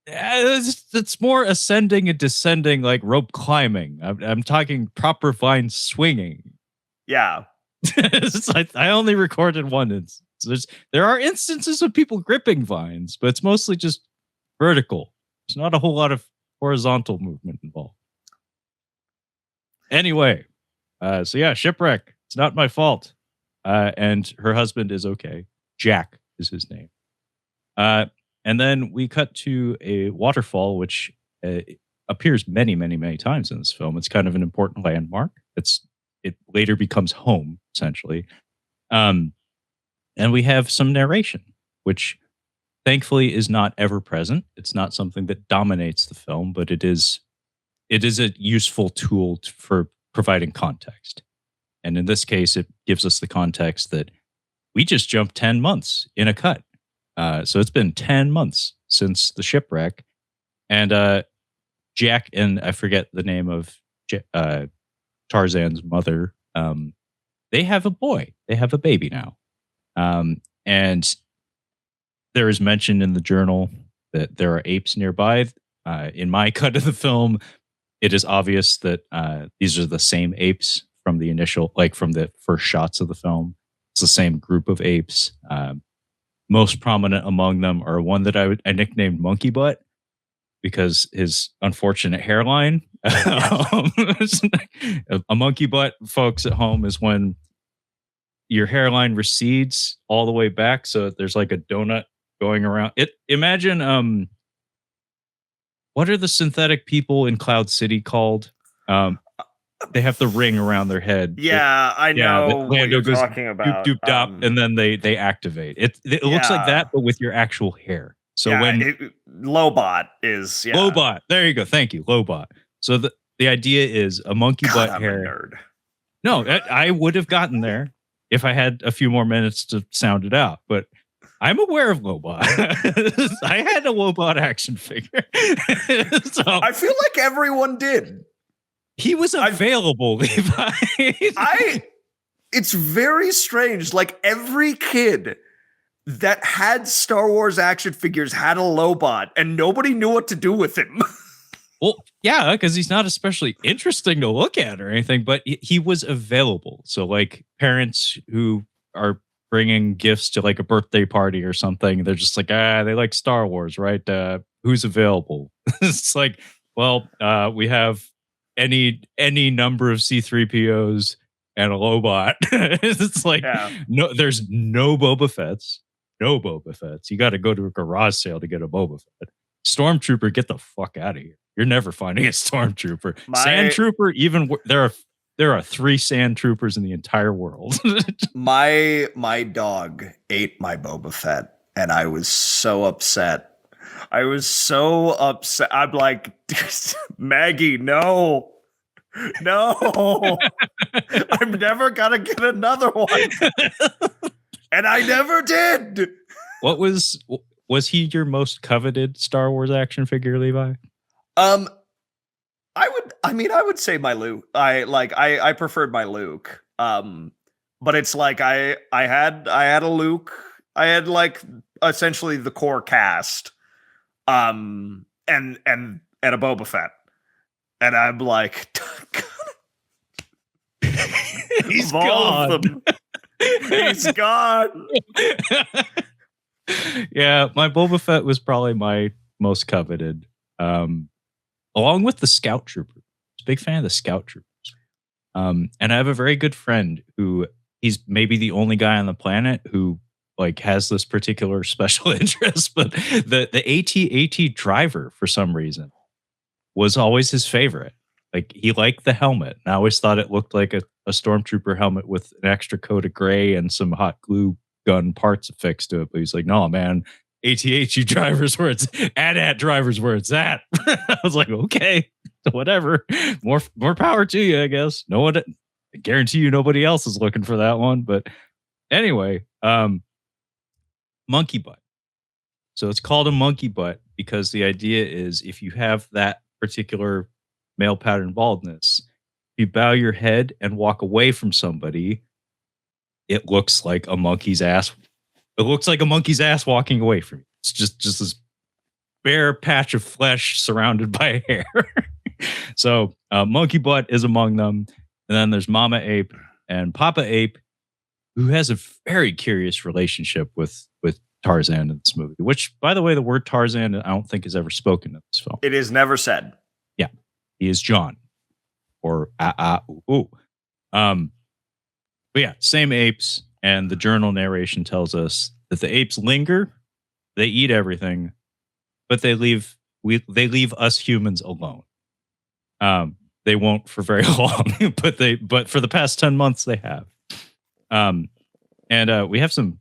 Yeah, it's more ascending and descending, like rope climbing. I'm talking proper vine swinging. Yeah. I only recorded one instance. There are instances of people gripping vines, but it's mostly just vertical. There's not a whole lot of horizontal movement involved. Anyway, so yeah, shipwreck. It's not my fault. And her husband is okay. Jack is his name. And then we cut to a waterfall, which appears many, many, many times in this film. It's kind of an important landmark. It later becomes home, essentially. And we have some narration, which thankfully is not ever present. It's not something that dominates the film, but it is a useful tool for providing context. And in this case, it gives us the context that we just jumped 10 months in a cut. So it's been 10 months since the shipwreck. And Jack, and I forget the name of Tarzan's mother, they have a boy. They have a baby now. And there is mention in the journal that there are apes nearby. In my cut of the film, it is obvious that these are the same apes from the initial, like from the first shots of the film. It's the same group of apes. Most prominent among them are one that I nicknamed Monkey Butt because his unfortunate hairline. A monkey butt, folks at home, is when your hairline recedes all the way back, so there's like a donut going around it. Imagine what are the synthetic people in Cloud City called? They have the ring around their head. Yeah, I know what you're talking about. Doop, doop, dop, and then they activate. It looks like that, but with your actual hair. So when Lobot is Lobot, there you go. Thank you, Lobot. So the idea is a monkey butt hair. Nerd. No, I would have gotten there if I had a few more minutes to sound it out. But I'm aware of Lobot. I had a Lobot action figure. So I feel like everyone did. He was available, Levi. It's very strange. Like every kid that had Star Wars action figures had a Lobot, and nobody knew what to do with him. Well, yeah, because he's not especially interesting to look at or anything, but he was available. So, like, parents who are bringing gifts to like a birthday party or something, they're just like, they like Star Wars, right? Who's available? It's like, well, we have any number of C-3POs and a Lobot. It's like, no, there's no Boba Fett's. No Boba Fett's. You got to go to a garage sale to get a Boba Fett. Stormtrooper, get the fuck out of here. You're never finding a Stormtrooper. Sand Trooper, even there are 3 Sand Troopers in the entire world. My dog ate my Boba Fett, and I was so upset. I'm like, Maggie, no. I'm never gonna get another one. And I never did. What was he your most coveted Star Wars action figure, Levi? I would say my Luke. I preferred my Luke. But it's like I had a Luke. I had like essentially the core cast. And a Boba Fett. And I'm like, he's gone. He's gone. Yeah, my Boba Fett was probably my most coveted. Along with the Scout Troopers. I was a big fan of the Scout Troopers. And I have a very good friend who he's maybe the only guy on the planet who like has this particular special interest, but the AT-AT driver for some reason was always his favorite. Like he liked the helmet. And I always thought it looked like a Stormtrooper helmet with an extra coat of gray and some hot glue gun parts affixed to it. But he's like, no, man, AT-AT drivers where it's AT-AT drivers where it's at. I was like, okay, whatever. More power to you, I guess. No one, I guarantee you nobody else is looking for that one. But anyway, monkey butt. So it's called a monkey butt because the idea is if you have that particular male pattern baldness, if you bow your head and walk away from somebody, it looks like a monkey's ass. It looks like a monkey's ass walking away from you. It's just this bare patch of flesh surrounded by hair. So monkey butt is among them. And then there's Mama Ape and Papa Ape, who has a very curious relationship with Tarzan in this movie, which, by the way, the word Tarzan, I don't think is ever spoken in this film. It is never said. Yeah. He is John. Or ooh. But yeah, same apes. And the journal narration tells us that the apes linger, they eat everything, but they leave us humans alone. They won't for very long, but for the past 10 months they have. And we have some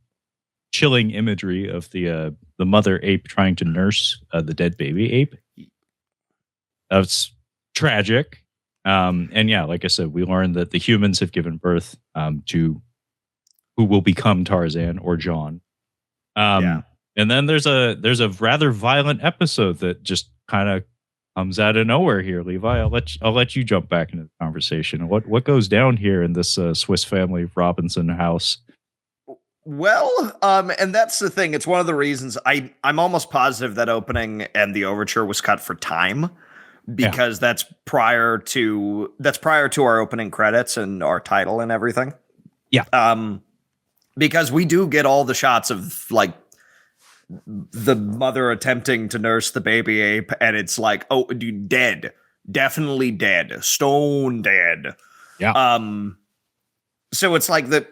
chilling imagery of the mother ape trying to nurse the dead baby ape. That's tragic. And yeah, like I said, we learned that the humans have given birth to who will become Tarzan or John. Yeah. And then there's a rather violent episode that just kind of comes out of nowhere here, Levi. I'll let you jump back into the conversation. What goes down here in this Swiss Family Robinson house? Well, and that's the thing. It's one of the reasons I'm almost positive that opening and the overture was cut for time, because that's prior to our opening credits and our title and everything. Yeah. Because we do get all the shots of like the mother attempting to nurse the baby ape, and it's like, oh, dude, dead, definitely dead, stone dead. Yeah. So it's like that.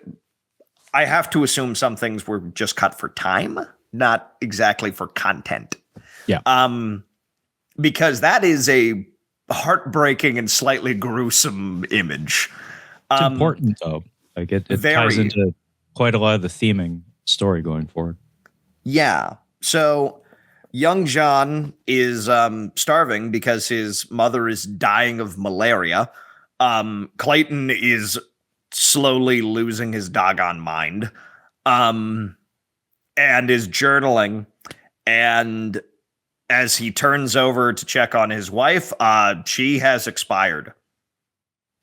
I have to assume some things were just cut for time, not exactly for content. Yeah. Because that is a heartbreaking and slightly gruesome image. It's important though. Like it ties into quite a lot of the theming story going forward. Yeah. So young John is starving because his mother is dying of malaria. Clayton is slowly losing his doggone mind, and is journaling. And as he turns over to check on his wife, she has expired.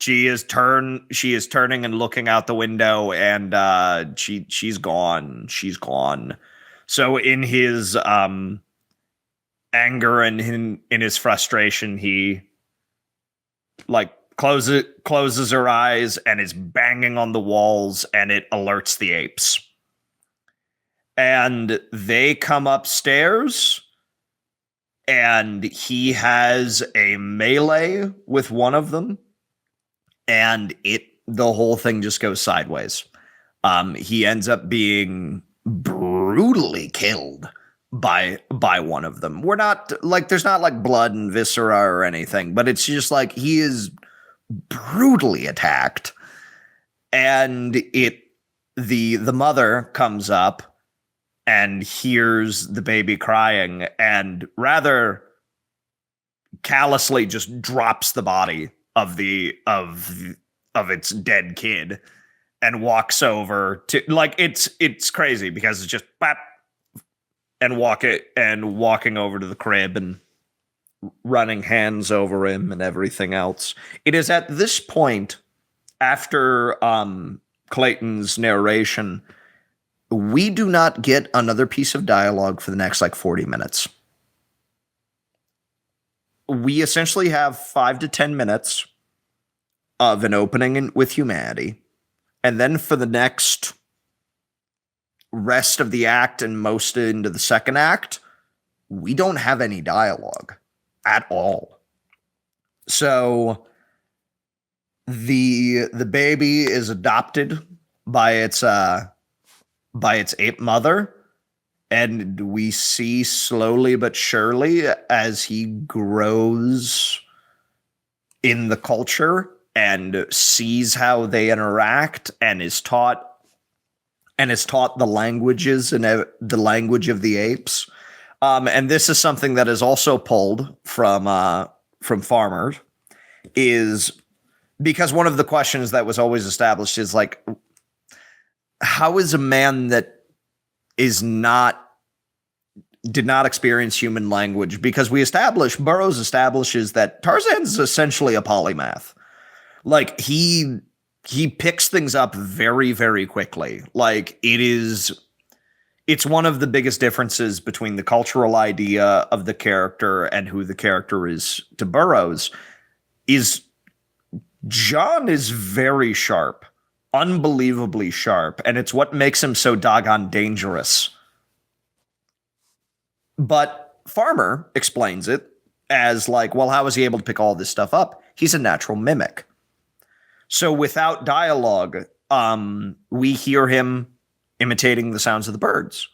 She is turning and looking out the window, and she's gone. She's gone. So in his anger and in his frustration, he like closes her eyes and is banging on the walls, and it alerts the apes. And they come upstairs, and he has a melee with one of them, and the whole thing just goes sideways. He ends up being brutally killed by one of them. We're not like, there's not like blood and viscera or anything, but it's just like he is brutally attacked. And the mother comes up and hears the baby crying, and rather callously just drops the body of its dead kid and walks over to, like, it's crazy because it's just bap, and walking over to the crib and running hands over him and everything else. It is at this point, after Clayton's narration, we do not get another piece of dialogue for the next like 40 minutes. We essentially have 5 to 10 minutes of an opening with humanity. And then for the next rest of the act and most into the second act, we don't have any dialogue at all. So the baby is adopted by its ape mother, and we see slowly but surely as he grows in the culture and sees how they interact, and is taught the languages and the language of the apes. And this is something that is also pulled from Farmer, is because one of the questions that was always established is like, how is a man that did not experience human language? Because Burroughs establishes that Tarzan's essentially a polymath. Like he picks things up very, very quickly. Like it's one of the biggest differences between the cultural idea of the character and who the character is to Burroughs, is John is very sharp, unbelievably sharp, and it's what makes him so doggone dangerous. But Farmer explains it as like, well, how was he able to pick all this stuff up? He's a natural mimic. So without dialogue, we hear him imitating the sounds of the birds.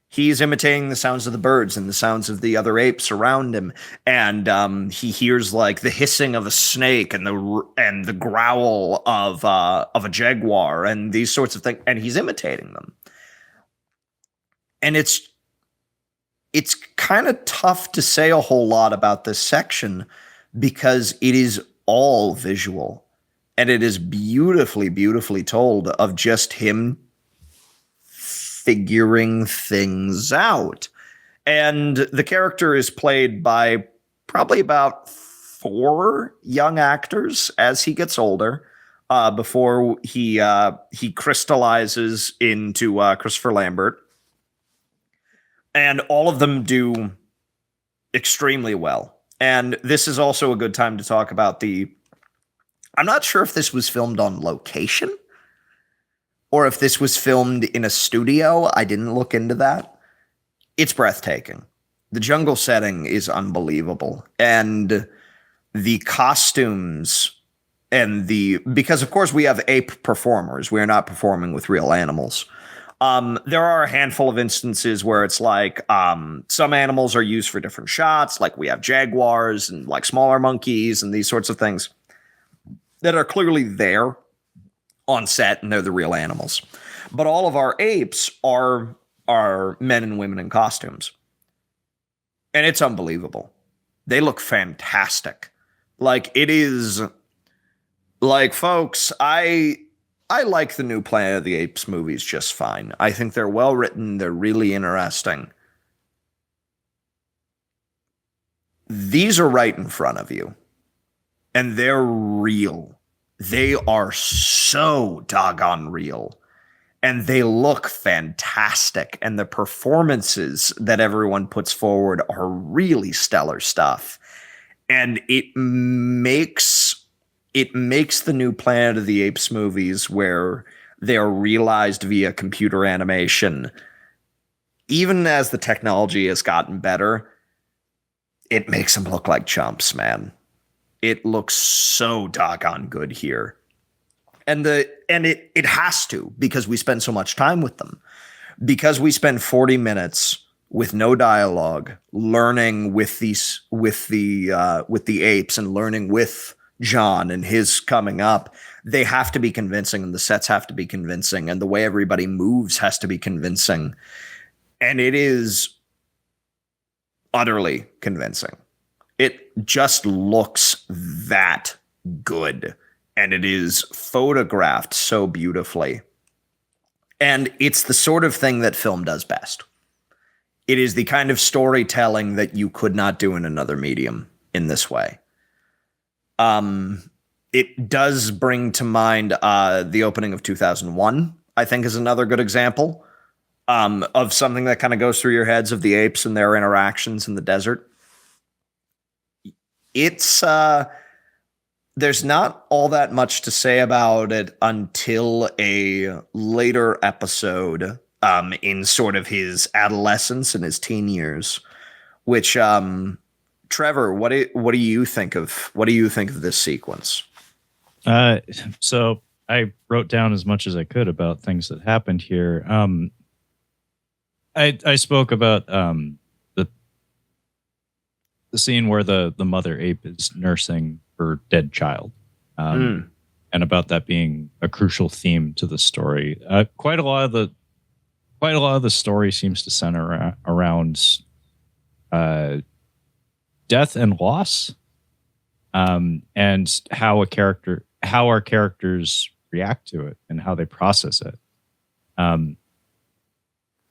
He's imitating the sounds of the birds and the sounds of the other apes around him, and he hears like the hissing of a snake and the growl of a jaguar and these sorts of things, and he's imitating them. And it's kind of tough to say a whole lot about this section because it is all visual and it is beautifully, beautifully told of just him figuring things out. And the character is played by probably about 4 young actors as he gets older, before he crystallizes into Christopher Lambert. And all of them do extremely well. And this is also a good time to talk about I'm not sure if this was filmed on location or if this was filmed in a studio. I didn't look into that. It's breathtaking. The jungle setting is unbelievable. And the costumes because of course we have ape performers. We are not performing with real animals. There are a handful of instances where it's like some animals are used for different shots. Like we have jaguars and like smaller monkeys and these sorts of things that are clearly there on set and they're the real animals. But all of our apes are men and women in costumes. And it's unbelievable. They look fantastic. Like it is like, folks, I like the new Planet of the Apes movies just fine. I think they're well written. They're really interesting. These are right in front of you. And they're real. They are so doggone real. And they look fantastic. And the performances that everyone puts forward are really stellar stuff. And it makes the new Planet of the Apes movies where they're realized via computer animation. Even as the technology has gotten better, it makes them look like chumps, man. It looks so doggone good here. And it has to, because we spend so much time with them. Because we spend 40 minutes with no dialogue, learning with the apes and learning with John and his coming up, they have to be convincing and the sets have to be convincing and the way everybody moves has to be convincing. And it is utterly convincing. It just looks that good. And it is photographed so beautifully. And it's the sort of thing that film does best. It is the kind of storytelling that you could not do in another medium in this way. It does bring to mind the opening of 2001, I think is another good example of something that kind of goes through your heads of the apes and their interactions in the desert. It's there's not all that much to say about it until a later episode in sort of his adolescence and his teen years, which Trevor, what do you think of this sequence? So I wrote down as much as I could about things that happened here. I spoke about the scene where the mother ape is nursing her dead child, and about that being a crucial theme to the story. Quite a lot of the story seems to center around death and loss, and how our characters react to it and how they process it.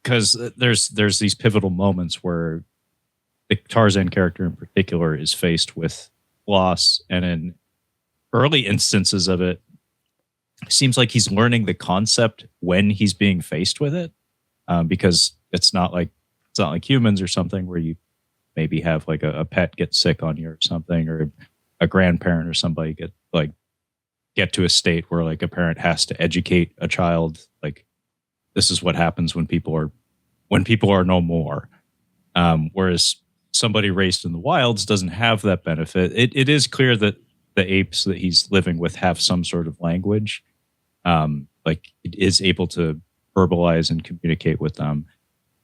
Because there's these pivotal moments where the Tarzan character in particular is faced with loss, and in early instances of it, seems like he's learning the concept when he's being faced with it, because it's not like humans or something where you maybe have like a pet get sick on you or something, or a grandparent or somebody get to a state where like a parent has to educate a child, like this is what happens when people are no more. Whereas somebody raised in the wilds doesn't have that benefit. It is clear that the apes that he's living with have some sort of language, like it is able to verbalize and communicate with them.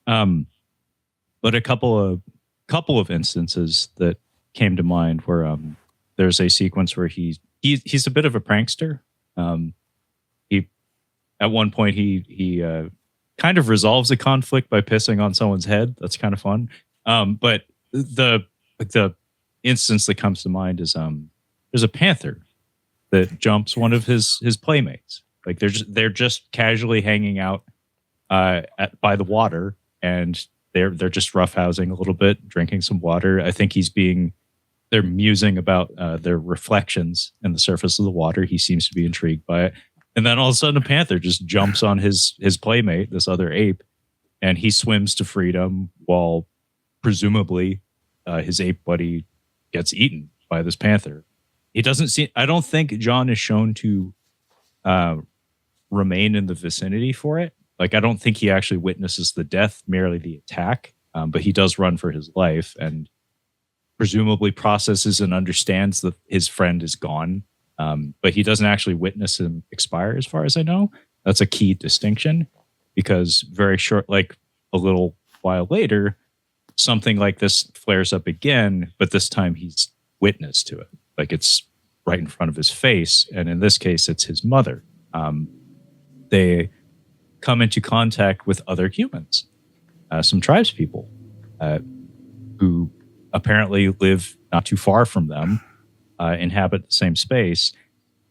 But a couple of instances that came to mind where there's a sequence where he's a bit of a prankster. He at one point he kind of resolves a conflict by pissing on someone's head. That's kind of fun. But the instance that comes to mind is there's a panther that jumps one of his playmates. Like they're just casually hanging out by the water, and they're just roughhousing a little bit, drinking some water. I think they're musing about their reflections in the surface of the water. He seems to be intrigued by it. And then all of a sudden a panther just jumps on his playmate, this other ape, and he swims to freedom while presumably his ape buddy gets eaten by this panther. I don't think John is shown to remain in the vicinity for it. Like, I don't think he actually witnesses the death, merely the attack. But he does run for his life and presumably processes and understands that his friend is gone. But he doesn't actually witness him expire, as far as I know. That's a key distinction, because like a little while later, something like this flares up again, but this time he's witness to it. Like, it's right in front of his face. And in this case, it's his mother. They come into contact with other humans, some tribes people who apparently live not too far from them, inhabit the same space.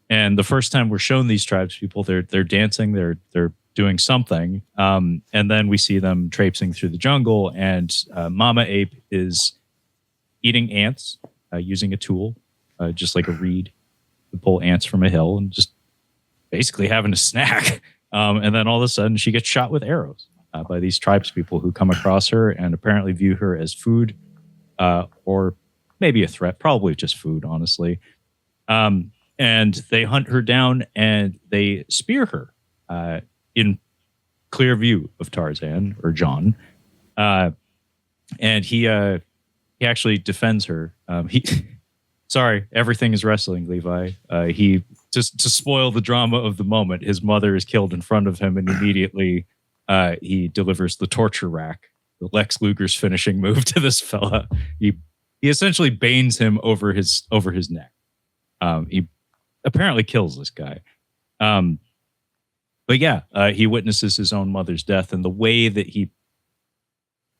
And the first time we're shown these tribes people, they're dancing, they're doing something. And then we see them traipsing through the jungle, and Mama Ape is eating ants using a tool, just like a reed, to pull ants from a hill, and just basically having a snack. And then all of a sudden she gets shot with arrows by these tribes people who come across her and apparently view her as food, or maybe a threat, probably just food, honestly. And they hunt her down and they spear her in clear view of Tarzan, or John. And he actually defends her. Sorry, everything is wrestling, Levi. He just to spoil the drama of the moment, his mother is killed in front of him, and immediately he delivers the torture rack, the Lex Luger's finishing move to this fella. He essentially banes him over his neck. He apparently kills this guy. But yeah, he witnesses his own mother's death, and the way that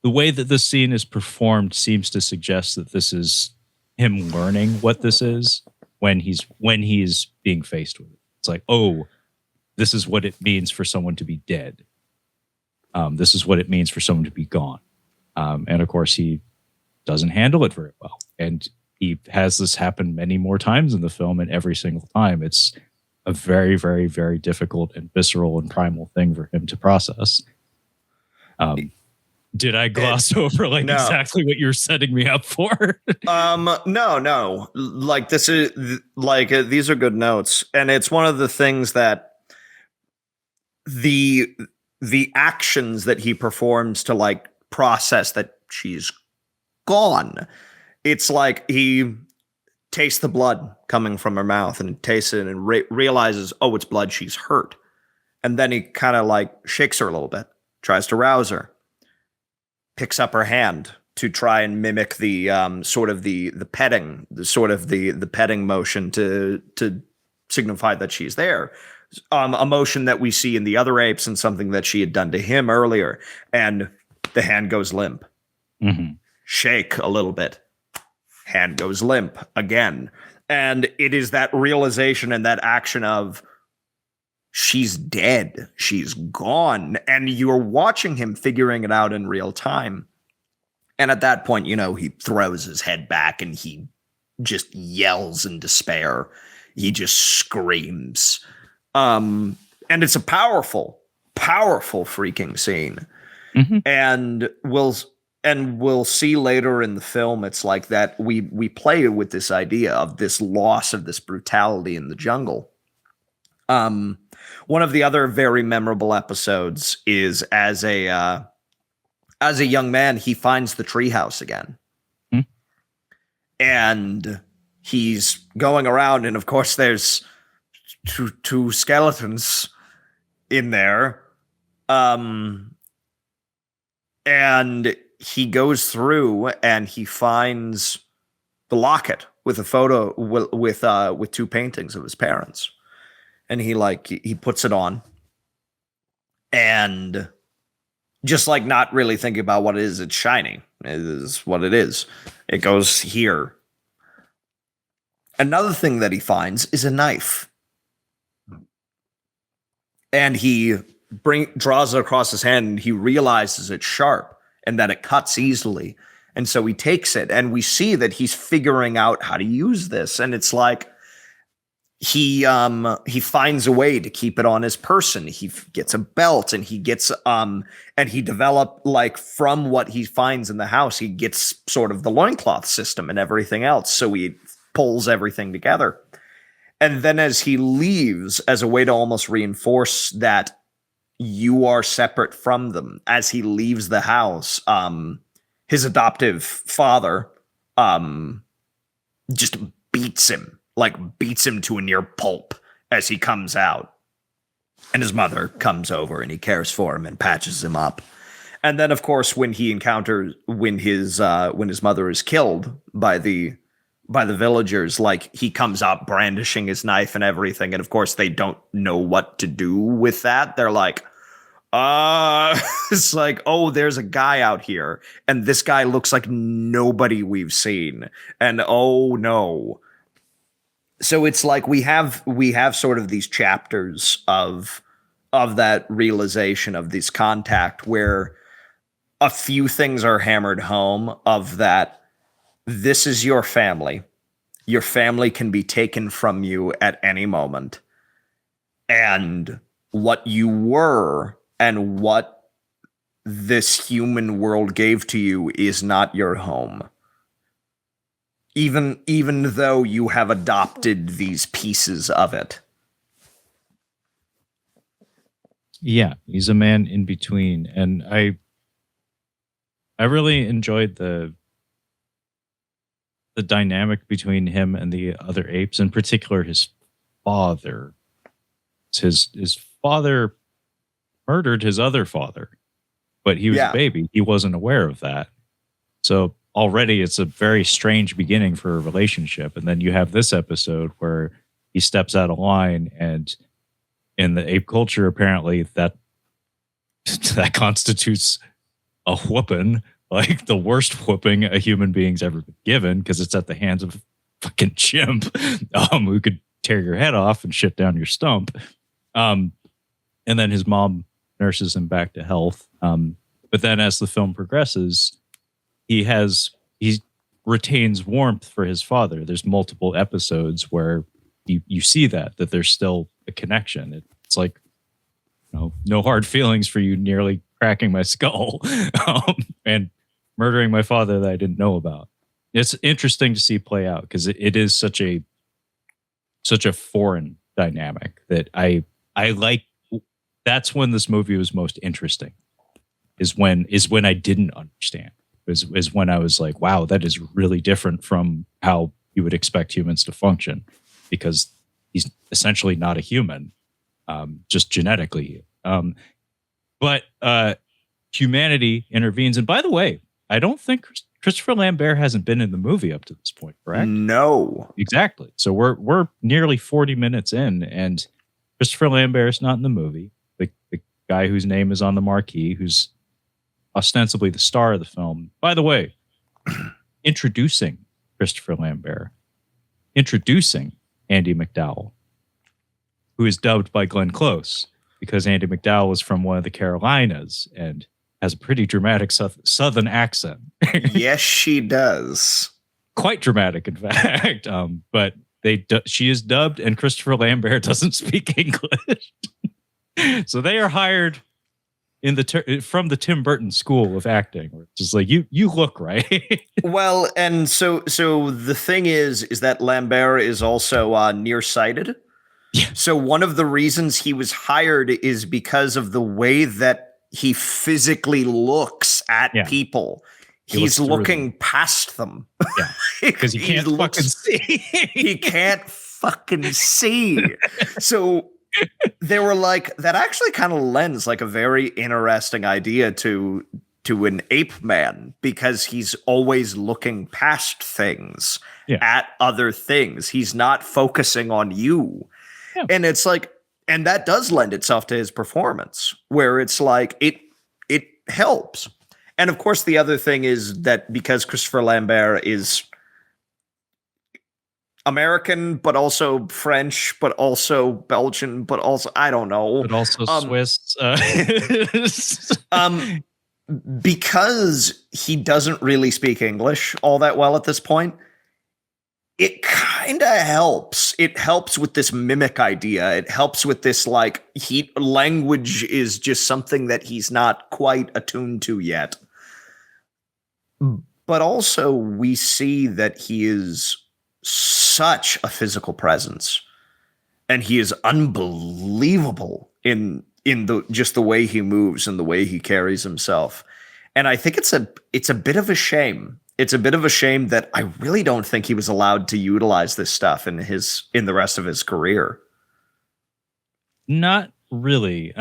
this scene is performed seems to suggest that this is him learning what this is when he's being faced with it. It's like, oh, this is what it means for someone to be dead. This is what it means for someone to be gone. And of course, he doesn't handle it very well. And he has this happen many more times in the film, and every single time it's a very, very, very difficult and visceral and primal thing for him to process. Did I gloss over exactly what you're setting me up for? No. Like, this is these are good notes, and it's one of the things that the actions that he performs to like process that she's gone. It's like he tastes the blood coming from her mouth and tastes it and realizes, oh, it's blood. She's hurt, and then he kind of like shakes her a little bit, tries to rouse her. Picks up her hand to try and mimic the sort of the petting, the petting motion to signify that she's there. A motion that we see in the other apes and something that she had done to him earlier. And the hand goes limp. Mm-hmm. Shake a little bit. Hand goes limp again. And it is that realization and that action of, she's dead. She's gone. And you're watching him figuring it out in real time. And at that point, he throws his head back and he just yells in despair. He just screams. And it's a powerful, powerful freaking scene. Mm-hmm. And we'll see later in the film, it's like that we play with this idea of this loss of this brutality in the jungle. One of the other very memorable episodes is as a young man, he finds the treehouse again. Hmm. And he's going around, and of course there's two skeletons in there. And he goes through and he finds the locket with a photo with two paintings of his parents. And he puts it on, and just like not really thinking about what it is. It's shiny. It is what it is. It goes here. Another thing that he finds is a knife. And he draws it across his hand, and he realizes it's sharp and that it cuts easily. And so he takes it, and we see that he's figuring out how to use this. And it's like he finds a way to keep it on his person. He gets a belt, and he gets and he developed, like, from what he finds in the house, he gets sort of the loincloth system and everything else. So he pulls everything together. And then as he leaves, as a way to almost reinforce that you are separate from them, as he leaves the house, his adoptive father just beats him to a near pulp as he comes out. And his mother comes over, and he cares for him and patches him up. And then, of course, when his mother is killed by the villagers, like, he comes out brandishing his knife and everything. And of course, they don't know what to do with that. They're like, it's like, oh, there's a guy out here, and this guy looks like nobody we've seen. And oh no. So it's like we have sort of these chapters of that realization of this contact, where a few things are hammered home of that. This is your family. Your family can be taken from you at any moment. And what you were and what this human world gave to you is not your home. Even though you have adopted these pieces of it. Yeah, he's a man in between. And I really enjoyed the dynamic between him and the other apes, in particular his father. His father murdered his other father, but he was a baby. He wasn't aware of that. So already it's a very strange beginning for a relationship. And then you have this episode where he steps out of line, and in the ape culture, apparently that constitutes a whooping. Like the worst whooping a human being's ever been given, because it's at the hands of a fucking chimp who could tear your head off and shit down your stump. And then his mom nurses him back to health. But then as the film progresses, he retains warmth for his father. There's multiple episodes where you see that there's still a connection. It's like, no hard feelings for you nearly cracking my skull. And murdering my father that I didn't know about. It's interesting to see play out, because it is such a foreign dynamic that I like. That's when this movie was most interesting. Is when I didn't understand. Is when I was like, wow, that is really different from how you would expect humans to function, because he's essentially not a human, just genetically. But humanity intervenes, and by the way, I don't think Christopher Lambert hasn't been in the movie up to this point, correct? No. Exactly. So we're nearly 40 minutes in, and Christopher Lambert's not in the movie. The guy whose name is on the marquee, who's ostensibly the star of the film. By the way, introducing Christopher Lambert, introducing Andy McDowell, who is dubbed by Glenn Close, because Andy McDowell was from one of the Carolinas and has a pretty dramatic southern accent. Yes, she does. Quite dramatic, in fact. But she is dubbed, and Christopher Lambert doesn't speak English. So they are hired from the Tim Burton school of acting. Where it's just like, you look right. Well, and so the thing is that Lambert is also nearsighted. Yeah. So one of the reasons he was hired is because of the way that he physically looks at people. He's looking past them. Yeah, because he can't fucking see. He can't fucking see. So they were like, that actually kind of lends like a very interesting idea to an ape man, because he's always looking past things, at other things. He's not focusing on you. Yeah. And it's like, and that does lend itself to his performance, where it's like helps. And of course, the other thing is that because Christopher Lambert is American, but also French, but also Belgian, but also I don't know, but also Swiss. Because he doesn't really speak English all that well at this point, it kind of helps. It helps with this mimic idea. It helps with this, like, language is just something that he's not quite attuned to yet. But also, we see that he is such a physical presence, and he is unbelievable in the way he moves and the way he carries himself. And I think it's a bit of a shame. It's a bit of a shame that I really don't think he was allowed to utilize this stuff in the rest of his career. Not really.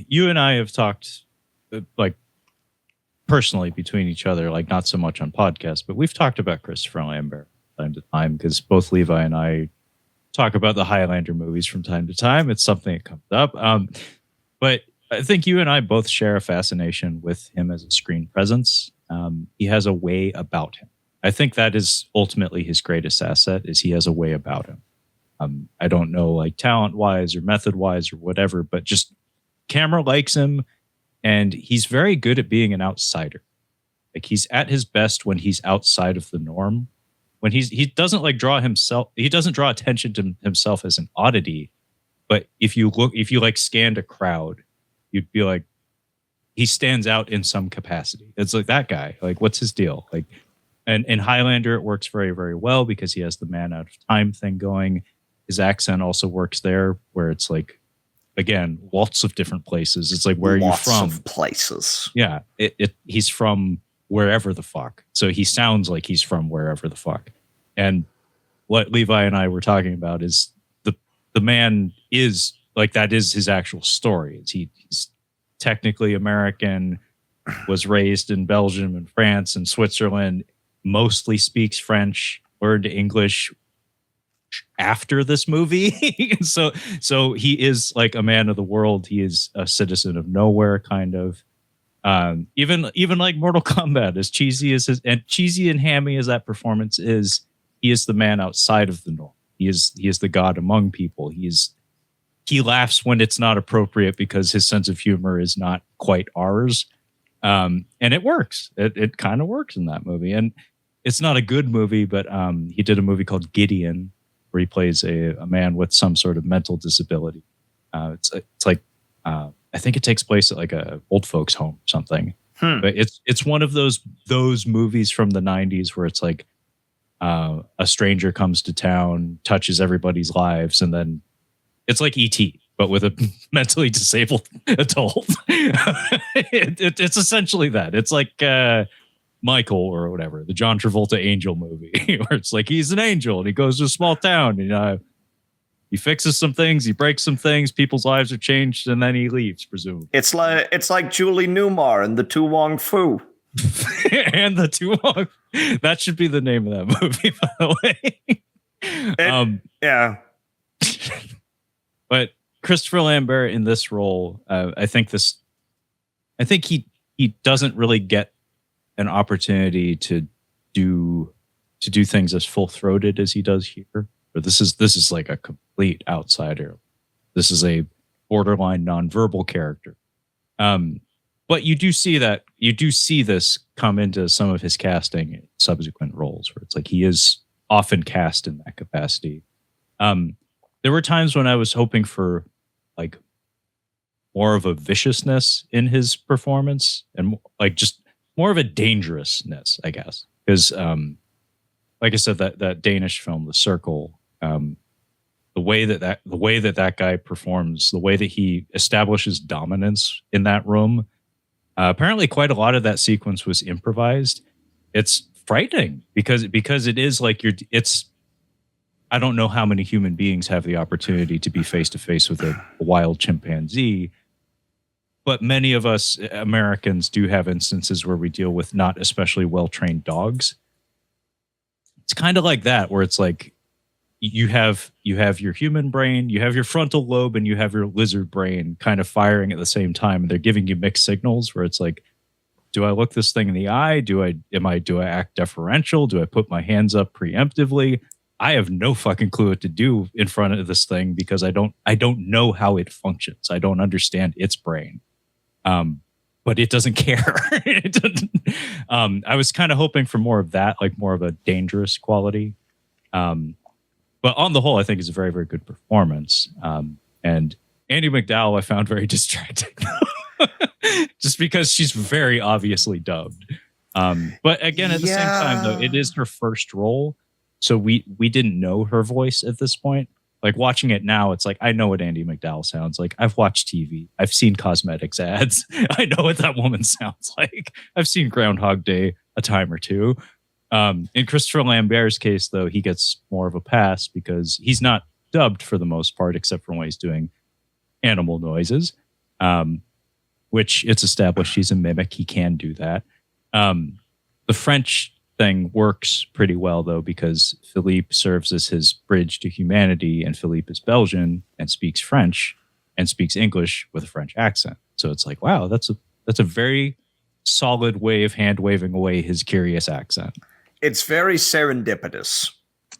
You and I have talked like personally between each other, like not so much on podcasts, but we've talked about Christopher Lambert from time to time because both Levi and I talk about the Highlander movies from time to time. It's something that comes up. But I think you and I both share a fascination with him as a screen presence. He has a way about him. I think that is ultimately his greatest asset, is he has a way about him. I don't know, like talent-wise or method-wise or whatever, but just camera likes him, and he's very good at being an outsider. Like, he's at his best when he's outside of the norm. When he doesn't like draw himself, he doesn't draw attention to himself as an oddity. But if you like scanned a crowd, you'd be like, he stands out in some capacity. It's like that guy. Like, what's his deal? Like, and in Highlander, it works very, very well because he has the man out of time thing going. His accent also works there, where it's like, again, lots of different places. It's like, where are you from? Lots of places. Yeah, he's from wherever the fuck. So he sounds like he's from wherever the fuck. And what Levi and I were talking about is the man is like, that is his actual story. He's technically American, was raised in Belgium and France and Switzerland, mostly speaks French, learned English after this movie. so he is like a man of the world. He is a citizen of nowhere, kind of. Even like Mortal Kombat, as cheesy as cheesy and hammy as that performance is, he is the man outside of the norm. He is the god among people. He laughs when it's not appropriate because his sense of humor is not quite ours. And it works. It kind of works in that movie. And it's not a good movie, but he did a movie called Gideon, where he plays a man with some sort of mental disability. It's like, I think it takes place at like a old folks home or something. But it's one of those movies from the 90s where it's like a stranger comes to town, touches everybody's lives, and then it's like E.T., but with a mentally disabled adult. It's essentially that. It's like Michael or whatever, the John Travolta angel movie, where it's like he's an angel and he goes to a small town and he fixes some things, he breaks some things, people's lives are changed, and then he leaves, presumably. It's like Julie Newmar and the Tu Wong Fu. And the Tu Wong. That should be the name of that movie, by the way. Yeah. But Christopher Lambert in this role, I think he doesn't really get an opportunity to do things as full-throated as he does here. But this is like a complete outsider. This is a borderline nonverbal character. But you do see this come into some of his casting in subsequent roles, where it's like he is often cast in that capacity. There were times when I was hoping for like more of a viciousness in his performance, and like just more of a dangerousness, I guess. Because like I said, that Danish film, The Circle, the way that guy performs, the way that he establishes dominance in that room, apparently quite a lot of that sequence was improvised. It's frightening because it is like I don't know how many human beings have the opportunity to be face to face with a wild chimpanzee, but many of us Americans do have instances where we deal with not especially well-trained dogs. It's kind of like that, where it's like you have your human brain, you have your frontal lobe, and you have your lizard brain kind of firing at the same time, and they're giving you mixed signals, where it's like do I look this thing in the eye? Do I act deferential? Do I put my hands up preemptively? I have no fucking clue what to do in front of this thing because I don't know how it functions. I don't understand its brain. But it doesn't care. It doesn't, I was kind of hoping for more of that, like more of a dangerous quality. But on the whole, I think it's a very, very good performance. And Andie MacDowell I found very distracting. Just because she's very obviously dubbed. But again, at the same time, though, it is her first role. So we didn't know her voice at this point. Like watching it now, it's like, I know what Andie MacDowell sounds like. I've watched TV. I've seen cosmetics ads. I know what that woman sounds like. I've seen Groundhog Day a time or two. In Christopher Lambert's case, though, he gets more of a pass because he's not dubbed for the most part, except for when he's doing animal noises, which it's established he's a mimic. He can do that. The French thing works pretty well, though, because Philippe serves as his bridge to humanity, and Philippe is Belgian and speaks French and speaks English with a French accent. So it's like, wow, that's a very solid way of hand waving away his curious accent. It's very serendipitous.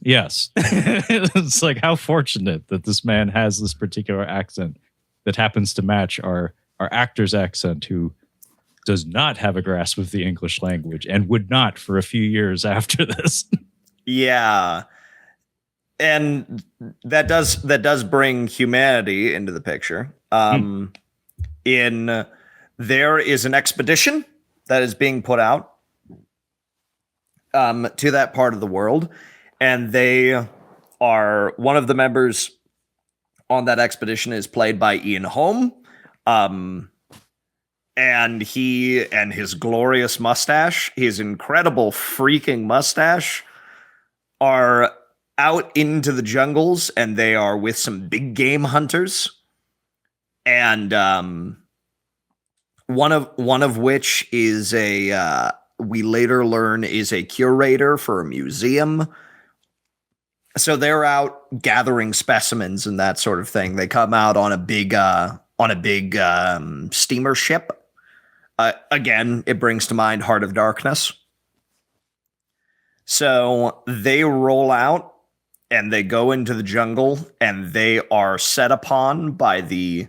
Yes. It's like, how fortunate that this man has this particular accent that happens to match our actor's accent, who does not have a grasp of the English language and would not for a few years after this. Yeah. And that does bring humanity into the picture. There is an expedition that is being put out to that part of the world, and they are, one of the members on that expedition is played by Ian Holm. And he and his glorious mustache, his incredible freaking mustache, are out into the jungles, and they are with some big game hunters. And one of which is we later learn is a curator for a museum. So they're out gathering specimens and that sort of thing. They come out on a big steamer ship. Again, it brings to mind Heart of Darkness. So they roll out and they go into the jungle, and they are set upon by the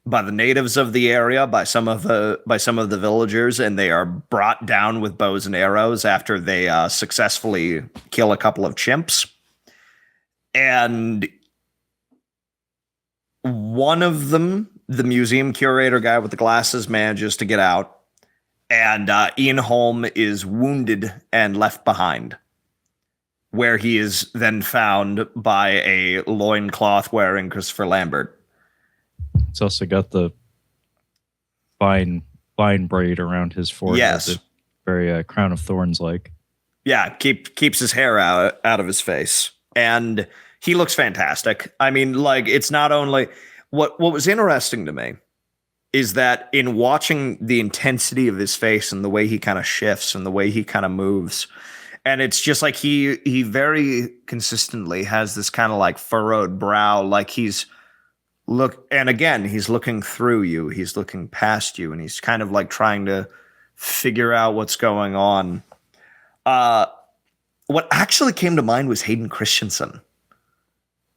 natives of the area, by some of the villagers, and they are brought down with bows and arrows after they successfully kill a couple of chimps. And one of them, the museum curator guy with the glasses, manages to get out, and Ian Holm is wounded and left behind, where he is then found by a loincloth wearing Christopher Lambert. It's also got the vine braid around his forehead. Yes. Very Crown of Thorns like. Yeah, keeps his hair out of his face. And he looks fantastic. I mean, like, it's not only... What was interesting to me is that in watching the intensity of his face and the way he kind of shifts and the way he kind of moves, and it's just like he very consistently has this kind of like furrowed brow, like he's looking through you, he's looking past you, and he's kind of like trying to figure out what's going on. What actually came to mind was Hayden Christensen.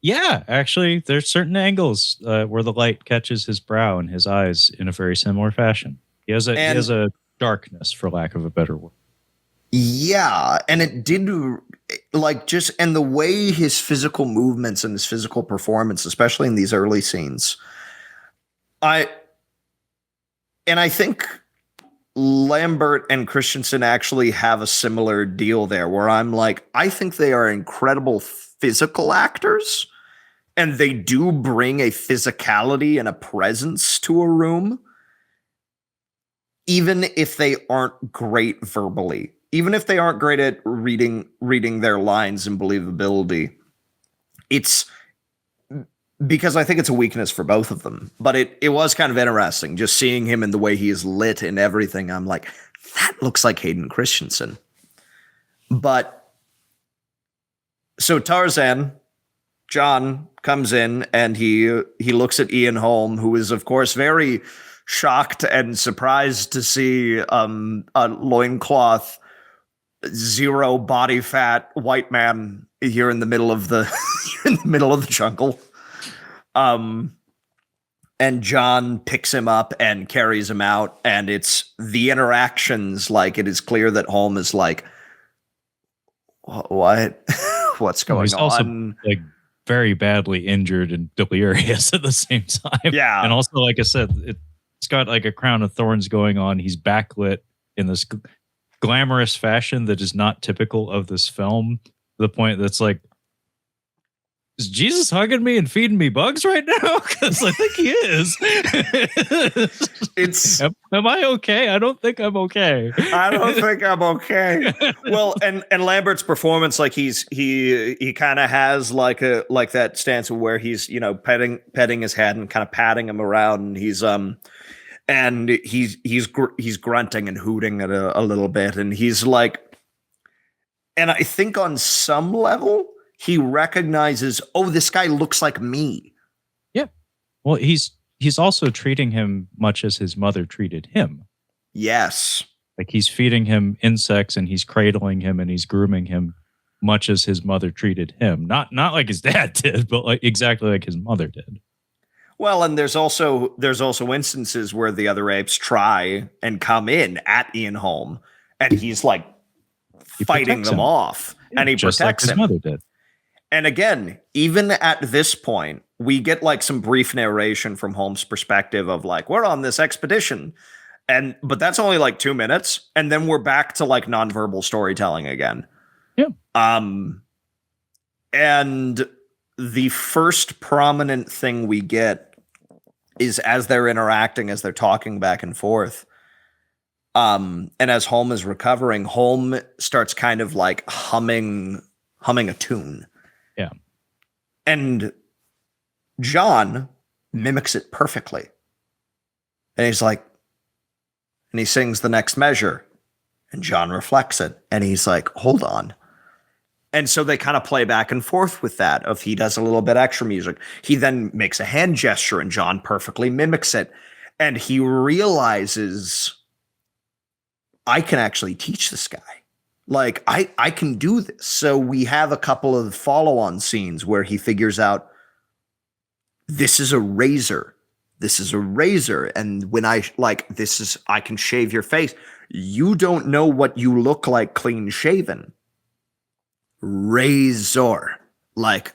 Yeah, actually, there's certain angles where the light catches his brow and his eyes in a very similar fashion. He has a darkness, for lack of a better word. Yeah, and it did, like, just, and the way his physical movements and his physical performance, especially in these early scenes, I think Lambert and Christensen actually have a similar deal there, where I'm like, I think they are incredible physical actors, and they do bring a physicality and a presence to a room, even if they aren't great verbally, even if they aren't great at reading their lines and believability. It's because I think it's a weakness for both of them. But it was kind of interesting just seeing him and the way he is lit and everything. I'm like, that looks like Hayden Christensen. But so Tarzan, John, comes in, and he looks at Ian Holm, who is, of course, very shocked and surprised to see a loincloth, zero body fat white man here in the middle of the jungle. And John picks him up and carries him out, and it's the interactions. Like, it is clear that Holm is like, what? What's going he's on? Also, like, very badly injured and delirious at the same time. Yeah. And also, like I said, it's got like a crown of thorns going on. He's backlit in this glamorous fashion that is not typical of this film, to the point that's like, is Jesus hugging me and feeding me bugs right now? Because I think he is. Am I okay? I don't think I'm okay. I don't think I'm okay. Well, and Lambert's performance, like he kind of has like that stance where he's, you know, petting his head and kind of patting him around, and he's grunting and hooting at a little bit, and he's like, and I think on some level he recognizes, oh, this guy looks like me. Yeah. Well, he's also treating him much as his mother treated him. Yes. Like, he's feeding him insects and he's cradling him and he's grooming him much as his mother treated him. Not like his dad did, but like exactly like his mother did. Well, and there's also instances where the other apes try and come in at Ian Holm, and he's like fighting them off, and he just protects like his him. mother did. And again, even at this point, we get like some brief narration from Holmes' perspective of like, we're on this expedition. But that's only like 2 minutes. And then we're back to like nonverbal storytelling again. Yeah. And the first prominent thing we get is as they're interacting, as they're talking back and forth. And as Holm is recovering, Holm starts kind of like humming a tune. Yeah. And John mimics it perfectly. And he's like, and he sings the next measure, and John reflects it, and he's like, hold on. And so they kind of play back and forth with that, of he does a little bit extra music. He then makes a hand gesture, and John perfectly mimics it. And he realizes, I can actually teach this guy. Like, I can do this. So we have a couple of follow-on scenes where he figures out, this is a razor. This is a razor. And when I can shave your face. You don't know what you look like clean shaven. Razor. Like,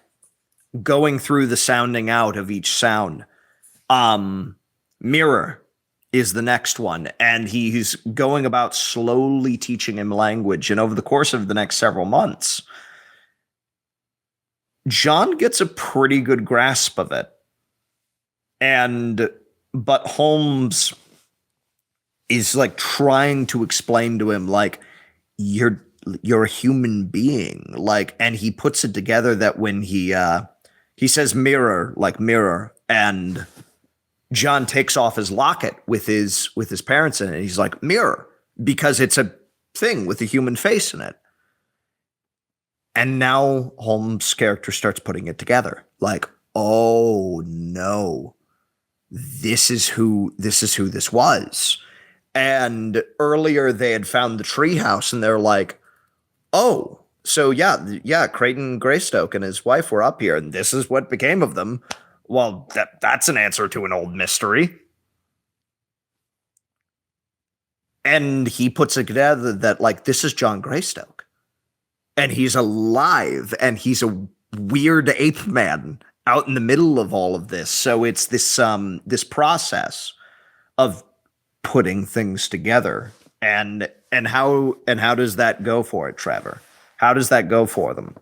going through the sounding out of each sound. Mirror is the next one, and he's going about slowly teaching him language. And over the course of the next several months, John gets a pretty good grasp of it. But Holmes is like trying to explain to him, like, you're a human being. Like, and he puts it together that when he says mirror, like mirror, and John takes off his locket with his parents in it. He's like, mirror, because it's a thing with a human face in it. And now Holmes' character starts putting it together. Like, oh no, this is who this was. And earlier they had found the treehouse, and they're like, oh, so yeah, Creighton Greystoke and his wife were up here, and this is what became of them. Well, that's an answer to an old mystery. And he puts it together that, like, this is John Greystoke. And he's alive, and he's a weird ape man out in the middle of all of this. So it's this process of putting things together. And how does that go for it, Trevor? How does that go for them?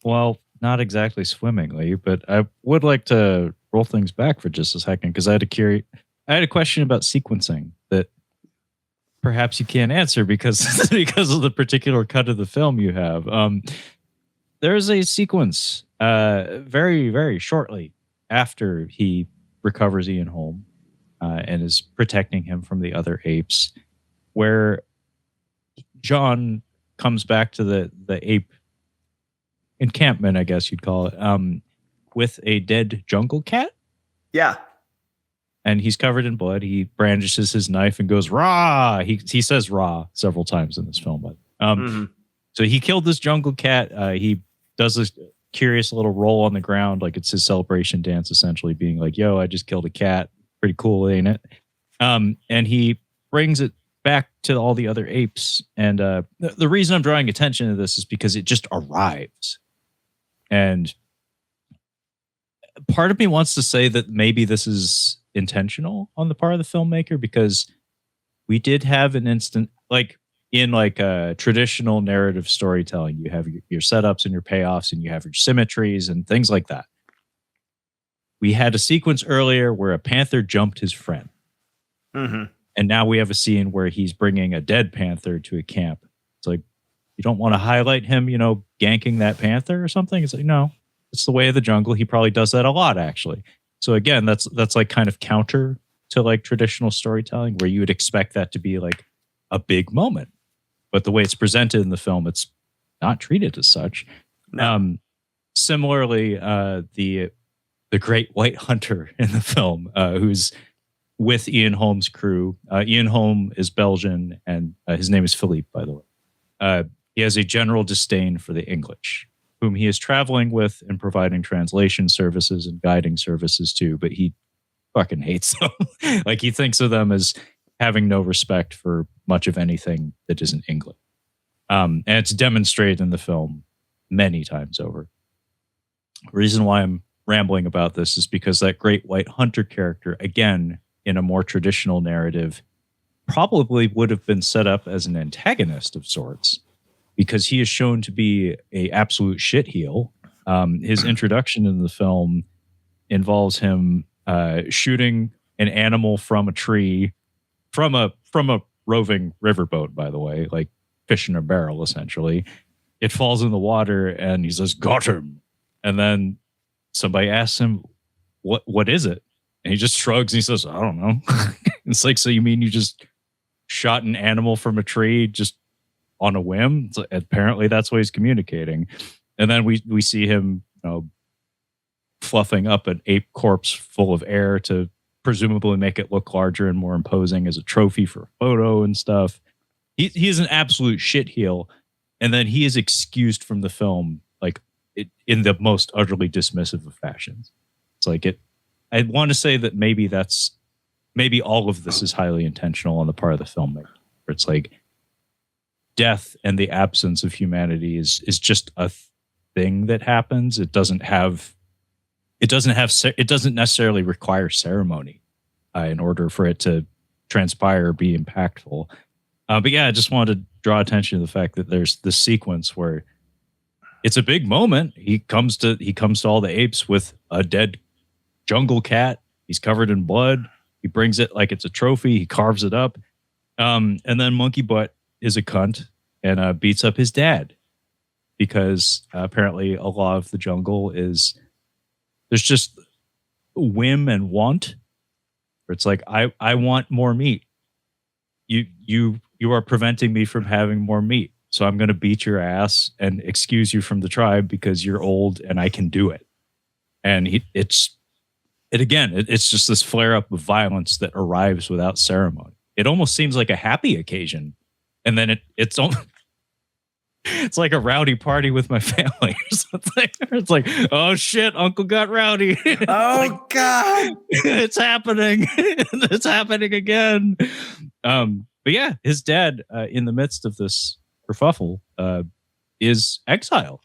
Well, not exactly swimmingly, but I would like to roll things back for just a second, because I had a question about sequencing that perhaps you can't answer because of the particular cut of the film you have. There's a sequence very, very shortly after he recovers Ian Holm and is protecting him from the other apes, where John comes back to the ape encampment, I guess you'd call it, with a dead jungle cat. Yeah. and he's covered in blood. He brandishes his knife and goes "rah." He says "rah" several times in this film, but so he killed this jungle cat. He does this curious little roll on the ground, like it's his celebration dance, essentially being like, "Yo, I just killed a cat. Pretty cool, ain't it?" And he brings it back to all the other apes. And the reason I'm drawing attention to this is because it just arrives. And part of me wants to say that maybe this is intentional on the part of the filmmaker, because we did have an instant, like in like a traditional narrative storytelling, you have your setups and your payoffs and you have your symmetries and things like that. We had a sequence earlier where a panther jumped his friend. And now we have a scene where he's bringing a dead panther to a camp. It's like, you don't want to highlight him, ganking that panther or something? It's like, no, it's the way of the jungle. He probably does that a lot, actually. So again, that's like kind of counter to like traditional storytelling, where you would expect that to be like a big moment. But the way it's presented in the film, it's not treated as such. No. Similarly, the great white hunter in the film, who's with Ian Holm's crew. Ian Holm is Belgian, and his name is Philippe, by the way. He has a general disdain for the English, whom he is traveling with and providing translation services and guiding services to, but he fucking hates them. Like, he thinks of them as having no respect for much of anything that isn't English. And it's demonstrated in the film many times over. The reason why I'm rambling about this is because that great white hunter character, again, in a more traditional narrative, probably would have been set up as an antagonist of sorts, because he is shown to be a absolute shitheel. His introduction in the film involves him shooting an animal from a tree, from a roving riverboat, by the way, like fish in a barrel, essentially. It falls in the water, and he says, "Got him." And then somebody asks him, "What is it?" And he just shrugs and he says, "I don't know." It's like, so you mean you just shot an animal from a tree just on a whim? It's like, apparently that's what he's communicating. And then we see him, fluffing up an ape corpse full of air to presumably make it look larger and more imposing as a trophy for a photo and stuff. He is an absolute shitheel. And then he is excused from the film, like, in the most utterly dismissive of fashions. It's like I want to say that maybe all of this is highly intentional on the part of the filmmaker. Where it's like death and the absence of humanity is just a thing that happens. It doesn't necessarily require ceremony in order for it to transpire or be impactful. But yeah, I just wanted to draw attention to the fact that there's this sequence where it's a big moment. He comes to all the apes with a dead jungle cat. He's covered in blood. He brings it like it's a trophy. He carves it up. And then Monkey Butt is a cunt and beats up his dad, because apparently a law of the jungle is there's just whim and want. Where it's like, I want more meat. You are preventing me from having more meat. So I'm going to beat your ass and excuse you from the tribe because you're old and I can do it. And it's just this flare up of violence that arrives without ceremony. It almost seems like a happy occasion. And then it's like a rowdy party with my family or something. It's like, oh shit, Uncle got rowdy. Oh like, God, it's happening. It's happening again. But yeah, his dad, in the midst of this kerfuffle, is exiled.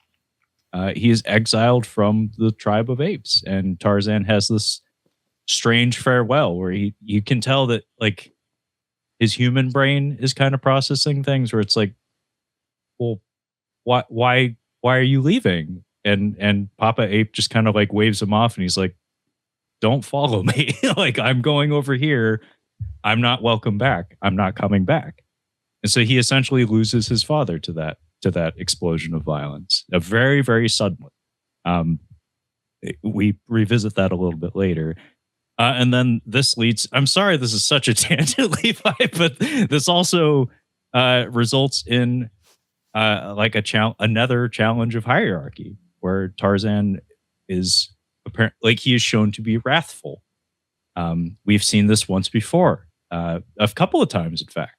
He is exiled from the tribe of apes, and Tarzan has this strange farewell where you can tell that like his human brain is kind of processing things, where it's like, well, why are you leaving? And Papa Ape just kind of like waves him off, and he's like, don't follow me. Like, I'm going over here. I'm not welcome back. I'm not coming back. And so he essentially loses his father to that explosion of violence, very, very suddenly. We revisit that a little bit later. And then this leads, I'm sorry, this is such a tangent, Levi, but this also results in like another challenge of hierarchy, where Tarzan is apparently, like, he is shown to be wrathful. We've seen this once before, a couple of times, in fact,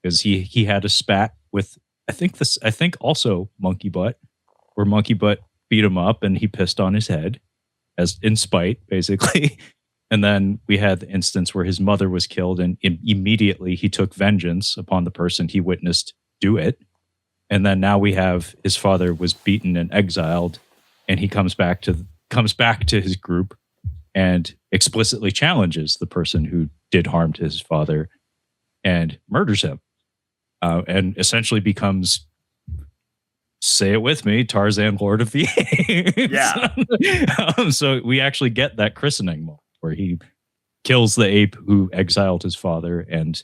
because he had a spat with I think also Monkey Butt, where Monkey Butt beat him up and he pissed on his head as in spite, basically. And then we had the instance where his mother was killed, and immediately he took vengeance upon the person he witnessed do it. And then now we have his father was beaten and exiled, and he comes back to his group and explicitly challenges the person who did harm to his father and murders him, and essentially becomes, say it with me, Tarzan, Lord of the Apes. Yeah. So we actually get that christening moment where he kills the ape who exiled his father and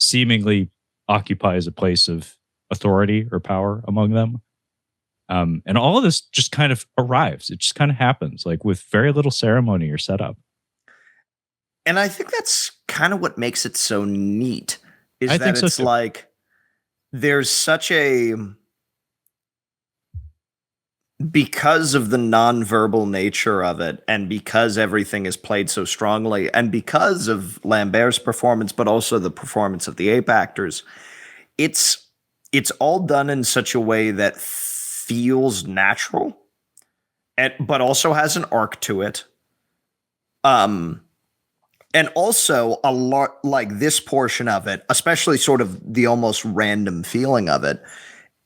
seemingly occupies a place of authority or power among them. And all of this just kind of arrives. It just kind of happens, like with very little ceremony or setup. And I think that's kind of what makes it so neat, is I that think so it's too. like there's such a, because of the nonverbal nature of it, and because everything is played so strongly, and because of Lambert's performance, but also the performance of the ape actors, it's all done in such a way that feels natural, but also has an arc to it. And also a lot like this portion of it, especially sort of the almost random feeling of it,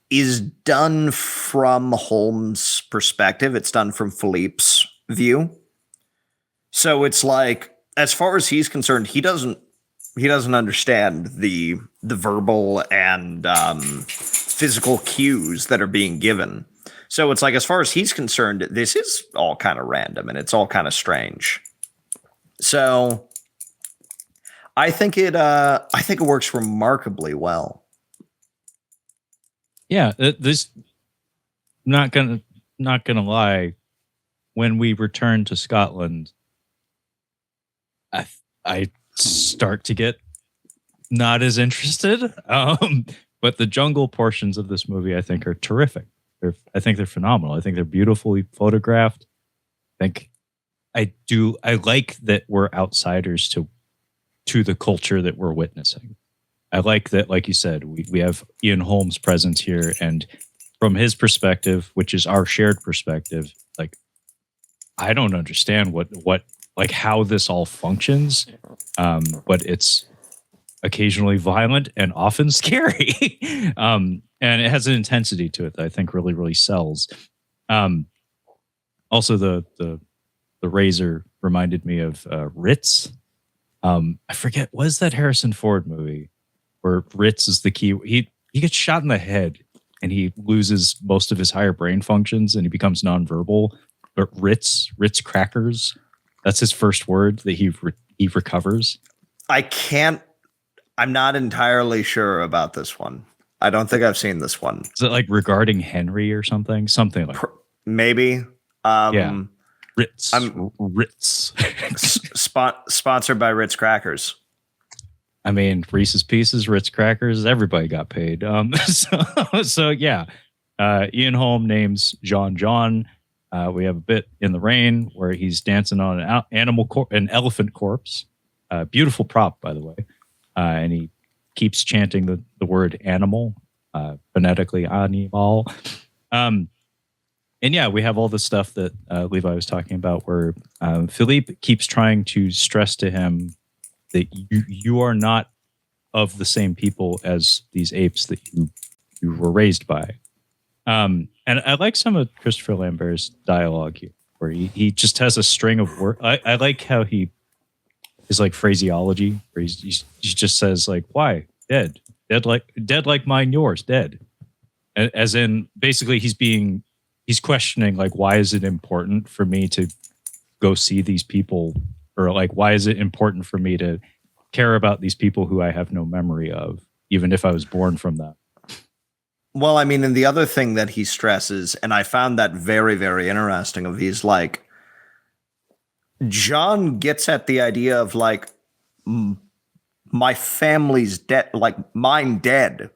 is done from Holmes' perspective. It's done from Philippe's view. So it's like, as far as he's concerned, he doesn't understand the verbal and physical cues that are being given. So it's like, as far as he's concerned, this is all kind of random and it's all kind of strange. So I think it works remarkably well. Yeah, this not gonna lie. When we return to Scotland, I start to get not as interested. But the jungle portions of this movie, I think, are terrific. I think they're phenomenal. I think they're beautifully photographed. I like that we're outsiders to the culture that we're witnessing. I like that, like you said, we have Ian Holmes' presence here, and from his perspective, which is our shared perspective, like I don't understand what like how this all functions, but it's occasionally violent and often scary, and it has an intensity to it that I think really, really sells. Also, the razor reminded me of Ritz. I forget, was that Harrison Ford movie where Ritz is the key? He gets shot in the head and he loses most of his higher brain functions and he becomes nonverbal. But Ritz crackers, that's his first word that he recovers. I'm not entirely sure about this one. I don't think I've seen this one. Is it like regarding Henry or something? Something like maybe. Yeah. Ritz. Sponsored by Ritz Crackers. I mean, Reese's Pieces, Ritz Crackers, everybody got paid. So yeah. Ian Holm names John. We have a bit in the rain where he's dancing on an elephant corpse. Beautiful prop, by the way. And he keeps chanting the word animal, phonetically animal. And yeah, we have all the stuff that Levi was talking about where Philippe keeps trying to stress to him that you are not of the same people as these apes that you were raised by. And I like some of Christopher Lambert's dialogue here, where he just has a string of words. I like how his like phraseology, where he just says like, "Why dead like mine, yours dead," as in basically he's questioning like, why is it important for me to go see these people, or like why is it important for me to care about these people who I have no memory of, even if I was born from them. Well, I mean, and the other thing that he stresses, and I found that very, very interesting, of he's like, John gets at the idea of like, my family's dead, like mine dead.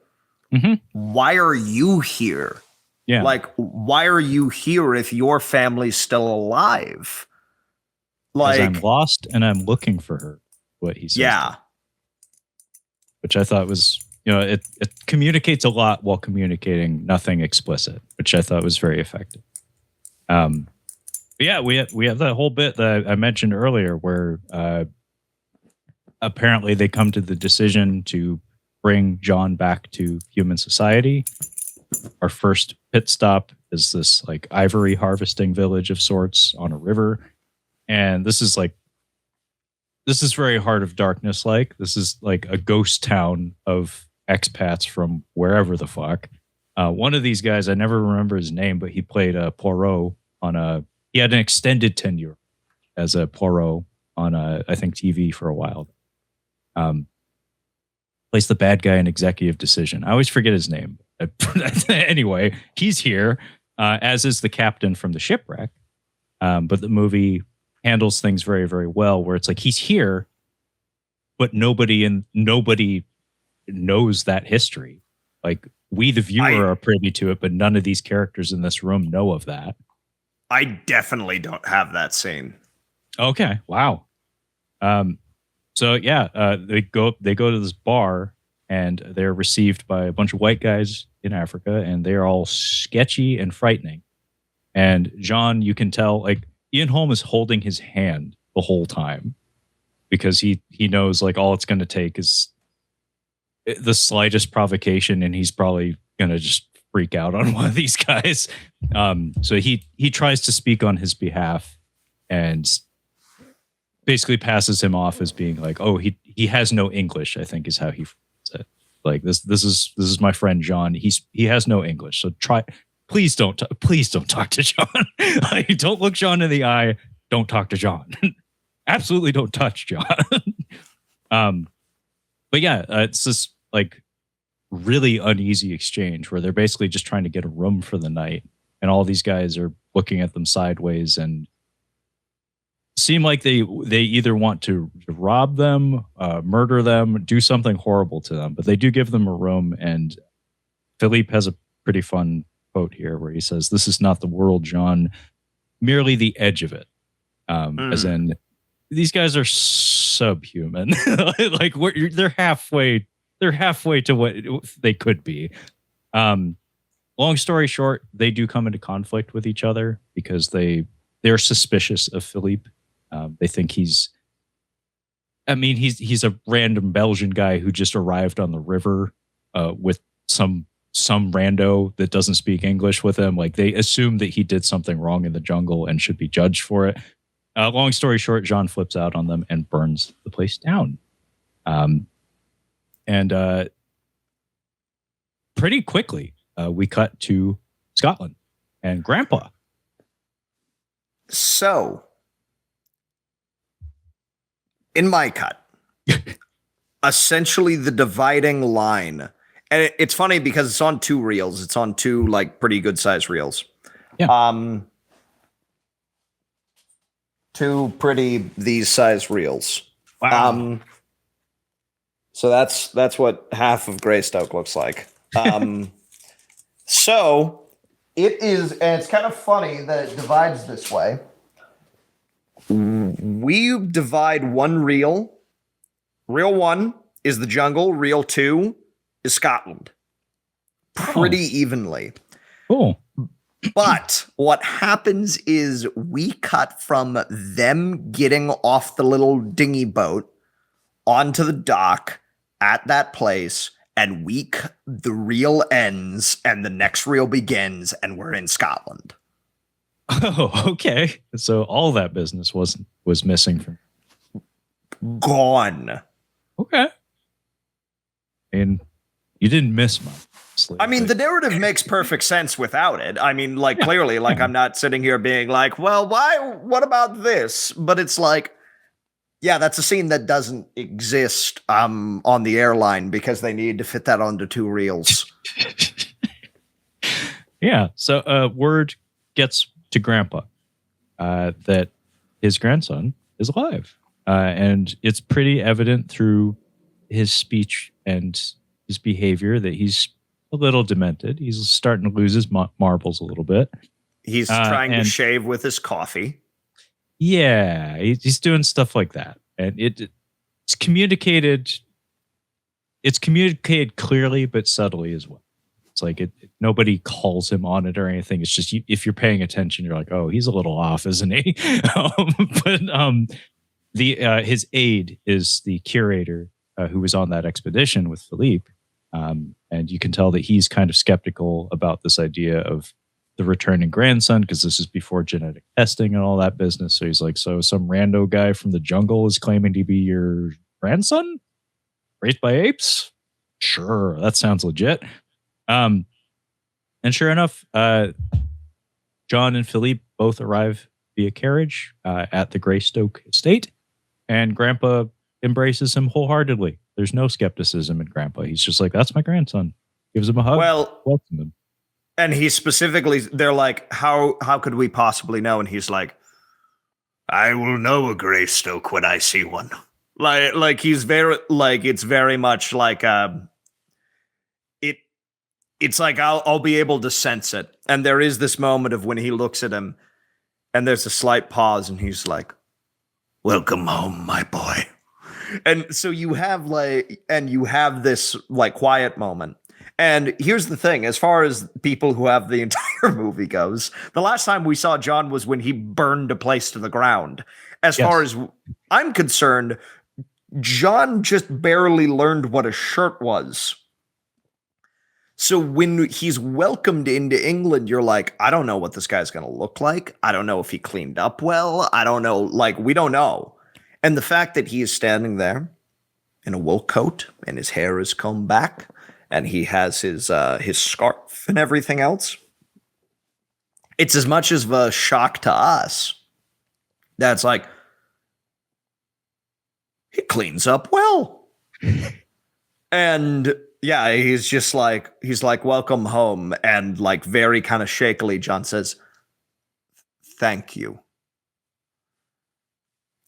Mm-hmm. Why are you here? Yeah. Like, why are you here if your family's still alive? As I'm Like, lost and I'm looking for her, what he says. yeah. Which I thought was, it communicates a lot while communicating nothing explicit, which I thought was very effective. But yeah, we have that whole bit that I mentioned earlier where apparently they come to the decision to bring John back to human society. Our first pit stop is this like ivory harvesting village of sorts on a river. And this is very Heart of Darkness like. This is like a ghost town of expats from wherever the fuck. One of these guys, I never remember his name, but he played Poirot he had an extended tenure as a Poirot on I think TV for a while. Plays the bad guy in Executive Decision. I always forget his name. Anyway, he's here, as is the captain from the shipwreck. But the movie handles things very, very well, where it's like he's here, but nobody knows that history. Like we, the viewer, are privy to it, but none of these characters in this room know of that. I definitely don't have that scene. Okay, wow. So yeah, they go to this bar and they're received by a bunch of white guys in Africa, and they are all sketchy and frightening. And John, you can tell, like Ian Holm is holding his hand the whole time because he knows like all it's going to take is the slightest provocation, and he's probably going to just freak out on one of these guys. So he tries to speak on his behalf and basically passes him off as being like, oh, he has no English, I think is how he phrased it. Like this is my friend John. He has no English, so please don't talk to John. Like, don't look John in the eye. Don't talk to John. Absolutely don't touch John. But yeah, it's this like really uneasy exchange where they're basically just trying to get a room for the night, and all these guys are looking at them sideways and seem like they either want to rob them, murder them, do something horrible to them, but they do give them a room. And Philippe has a pretty fun quote here where he says, "This is not the world, John, merely the edge of it." As in, these guys are subhuman. Like they're halfway to what they could be. Long story short, they do come into conflict with each other because they're suspicious of Philippe. They think he's a random Belgian guy who just arrived on the river with some rando that doesn't speak English with him. Like they assume that he did something wrong in the jungle and should be judged for it. Long story short, John flips out on them and burns the place down. And pretty quickly, we cut to Scotland and Grandpa. So, in my cut, essentially the dividing line, and it's funny because it's on two reels. It's on two like pretty good size reels. Yeah. Two pretty these size reels. Wow. So that's what half of Greystoke looks like. So it is, and it's kind of funny that it divides this way. We divide one reel. Reel 1 is the jungle. Reel 2 is Scotland. Pretty evenly. Cool. But what happens is we cut from them getting off the little dinghy boat onto the dock at that place, and the reel ends and the next reel begins, and we're in Scotland. Oh, okay. So all that business was missing from Gone. Okay. And you didn't miss much. I mean, the narrative makes perfect sense without it. I mean, like, clearly, like, I'm not sitting here being like, well, why? What about this? But it's like, yeah, that's a scene that doesn't exist on the airline because they need to fit that onto two reels. Yeah. So word gets to Grandpa that his grandson is alive. And it's pretty evident through his speech and his behavior that he's a little demented. He's starting to lose his marbles a little bit. He's trying to shave with his coffee. Yeah, he's doing stuff like that, and it's communicated. It's communicated clearly but subtly as well. It's like nobody calls him on it or anything. It's just if you're paying attention, you're like, oh, he's a little off, isn't he? But his aide is the curator who was on that expedition with Philippe, and you can tell that he's kind of skeptical about this idea of the returning grandson because this is before genetic testing and all that business. So he's like, so some rando guy from the jungle is claiming to be your grandson, raised by apes? Sure, that sounds legit. And sure enough, John and Philippe both arrive via carriage at the Greystoke estate, and Grandpa embraces him wholeheartedly. There's no skepticism in Grandpa. He's just like, that's my grandson. Gives him a hug. Well, welcome him. And he specifically, they're like, how could we possibly know? And he's like, I will know a Greystoke when I see one. Like he's very, like, it's very much like, it's like, I'll be able to sense it. And there is this moment of when he looks at him and there's a slight pause and he's like, welcome home, my boy. And so you have this like quiet moment. And here's the thing, as far as people who have the entire movie goes, the last time we saw John was when he burned a place to the ground. As far as I'm concerned, John just barely learned what a shirt was. So when he's welcomed into England, you're like, I don't know what this guy's going to look like. I don't know if he cleaned up well. I don't know. Like, we don't know. And the fact that he is standing there in a wool coat and his hair is combed back and he has his scarf and everything else, it's as much of a shock to us. That's like, he cleans up well. And yeah, he's like, welcome home. And like very kind of shakily, John says, thank you.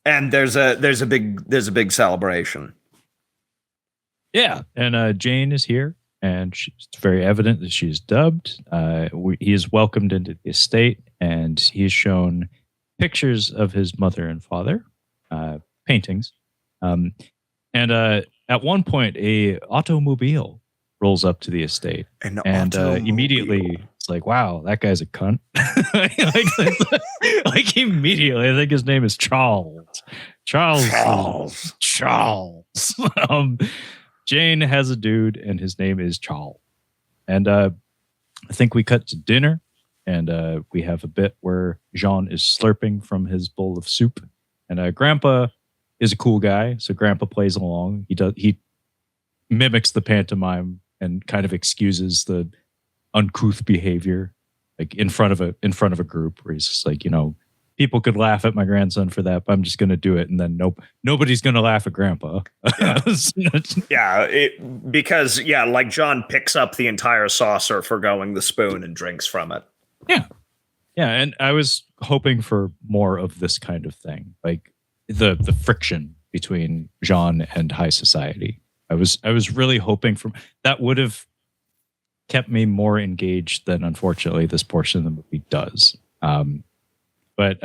And there's a big celebration. Yeah. And Jane is here, and it's very evident that she's dubbed. He is welcomed into the estate, and he is shown pictures of his mother and father, paintings. And at one point, a automobile rolls up to the estate, and immediately it's like, wow, that guy's a cunt. like immediately, I think his name is Charles. Charles. Jane has a dude, and his name is Charles. And I think we cut to dinner, and we have a bit where Jean is slurping from his bowl of soup, and Grandpa is a cool guy, so Grandpa plays along. He mimics the pantomime and kind of excuses the uncouth behavior, like in front of a group, where he's just like, people could laugh at my grandson for that, but I'm just going to do it, and then nobody's going to laugh at Grandpa. Yeah, because like John picks up the entire saucer for going the spoon and drinks from it. Yeah, and I was hoping for more of this kind of thing, like the friction between Jean and high society. I was really hoping for that. Would have kept me more engaged than, unfortunately, this portion of the movie does. But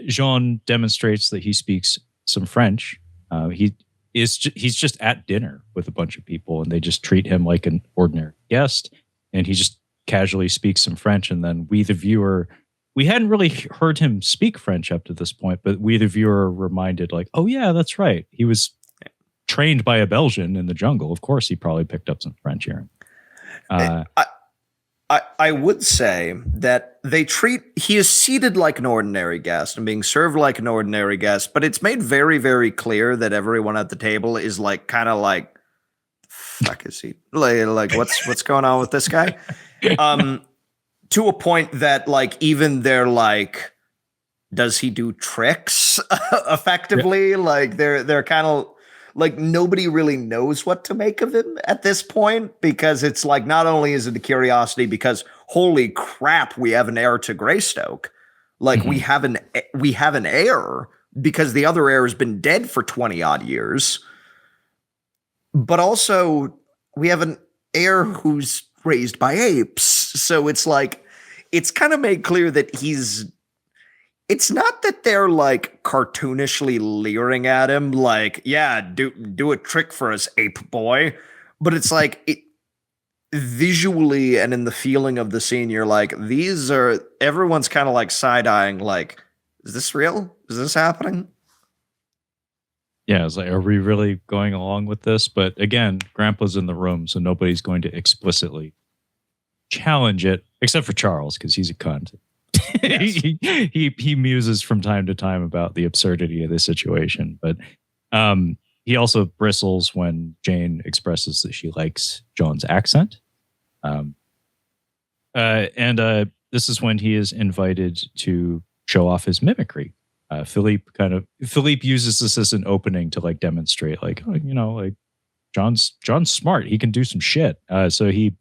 Jean demonstrates that he speaks some French. He's just at dinner with a bunch of people, and they just treat him like an ordinary guest, and he just casually speaks some French. And then we, the viewer, we hadn't really heard him speak French up to this point, but we, the viewer, are reminded, like, oh yeah, that's right. He was trained by a Belgian in the jungle. Of course, he probably picked up some French here. I would say that he is seated like an ordinary guest and being served like an ordinary guest, but it's made very, very clear that everyone at the table is like, kind of like, fuck is he? Like what's going on with this guy? To a point that like, even they're like, does he do tricks effectively? Yeah. Like they're kind of like, nobody really knows what to make of him at this point, because it's like, not only is it a curiosity because holy crap, we have an heir to Greystoke. Like we have an heir because the other heir has been dead for 20 odd years. But also we have an heir who's raised by apes. So it's like, it's kind of made clear that it's not that they're like cartoonishly leering at him, like, yeah, do a trick for us, ape boy. But it's like visually and in the feeling of the scene, you're like, everyone's kind of like side-eyeing, like, is this real? Is this happening? Yeah, it's like, are we really going along with this? But again, Grandpa's in the room, so nobody's going to explicitly challenge it, except for Charles, because he's a cunt. Yes. he muses from time to time about the absurdity of the situation, but he also bristles when Jane expresses that she likes John's accent. This is when he is invited to show off his mimicry. Philippe uses this as an opening to like demonstrate, like, oh, you know, like John's smart. He can do some shit. So he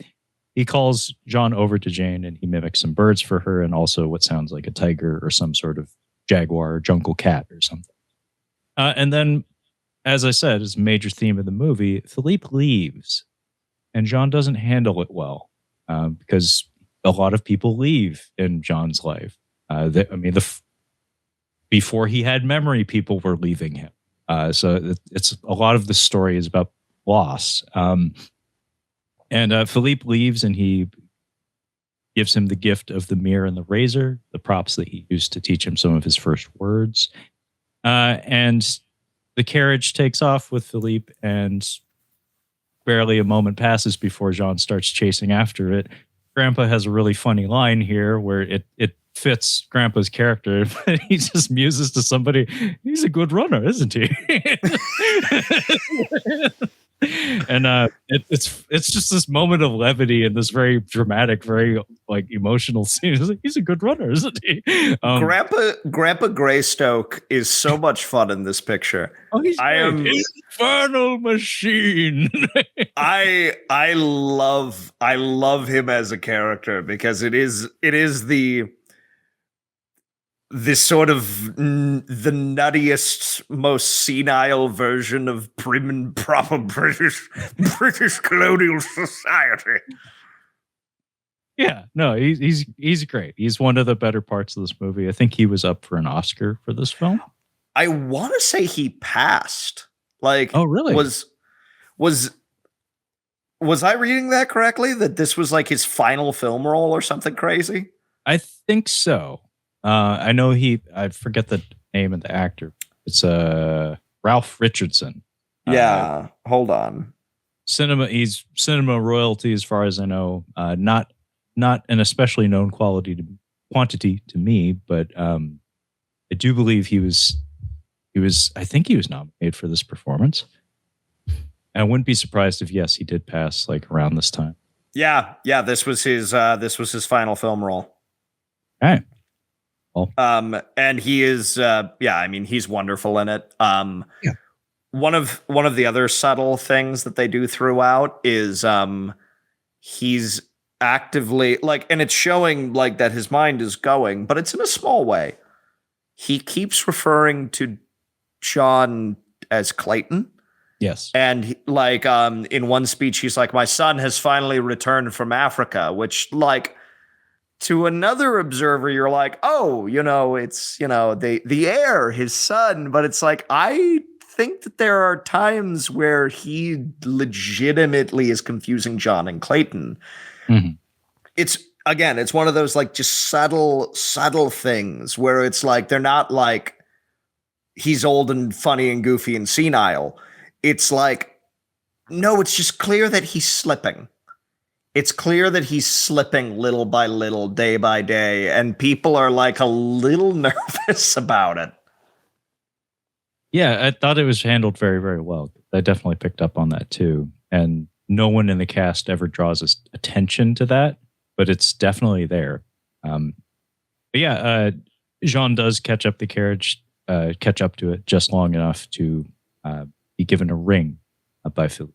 calls John over to Jane and he mimics some birds for her and also what sounds like a tiger or some sort of jaguar or jungle cat or something. And then, as I said, as a major theme of the movie, Philippe leaves and John doesn't handle it well because a lot of people leave in John's life. Before he had memory, people were leaving him. So it's a lot of the story is about loss. And Philippe leaves and he gives him the gift of the mirror and the razor, the props that he used to teach him some of his first words. And the carriage takes off with Philippe and barely a moment passes before Jean starts chasing after it. Grandpa has a really funny line here where it fits Grandpa's character, but he just muses to somebody, he's a good runner, isn't he? And it's just this moment of levity and this very dramatic, very like emotional scene. He's a good runner, isn't he? Grandpa Greystoke is so much fun in this picture. Oh, he's an infernal machine. I love him as a character because it is this sort of the nuttiest, most senile version of prim and proper British colonial society. Yeah, no, he's great. He's one of the better parts of this movie. I think he was up for an Oscar for this film. I want to say he passed. Like, oh, really? Was I reading that correctly? That this was like his final film role or something crazy? I think so. I know I forget the name of the actor. It's Ralph Richardson. Yeah, hold on. He's cinema royalty as far as I know. Not an especially known quantity to me, but I do believe he was I think he was nominated for this performance. I wouldn't be surprised if yes, he did pass like around this time. Yeah, this was his final film role. All right. And he is, he's wonderful in it. One of the other subtle things that they do throughout is, he's actively like, and it's showing like that his mind is going, but it's in a small way. He keeps referring to John as Clayton. Yes. And like, in one speech, he's like, my son has finally returned from Africa, which like, to another observer, you're like, oh, it's, the heir, his son. But it's like, I think that there are times where he legitimately is confusing John and Clayton. Mm-hmm. It's one of those like just subtle things where it's like, they're not like he's old and funny and goofy and senile. It's like, no, it's just clear that he's slipping. It's clear that he's slipping little by little, day by day, and people are like a little nervous about it. Yeah, I thought it was handled very, very well. I definitely picked up on that too. And no one in the cast ever draws attention to that, but it's definitely there. Jean does catch up to it just long enough to be given a ring by Philippe.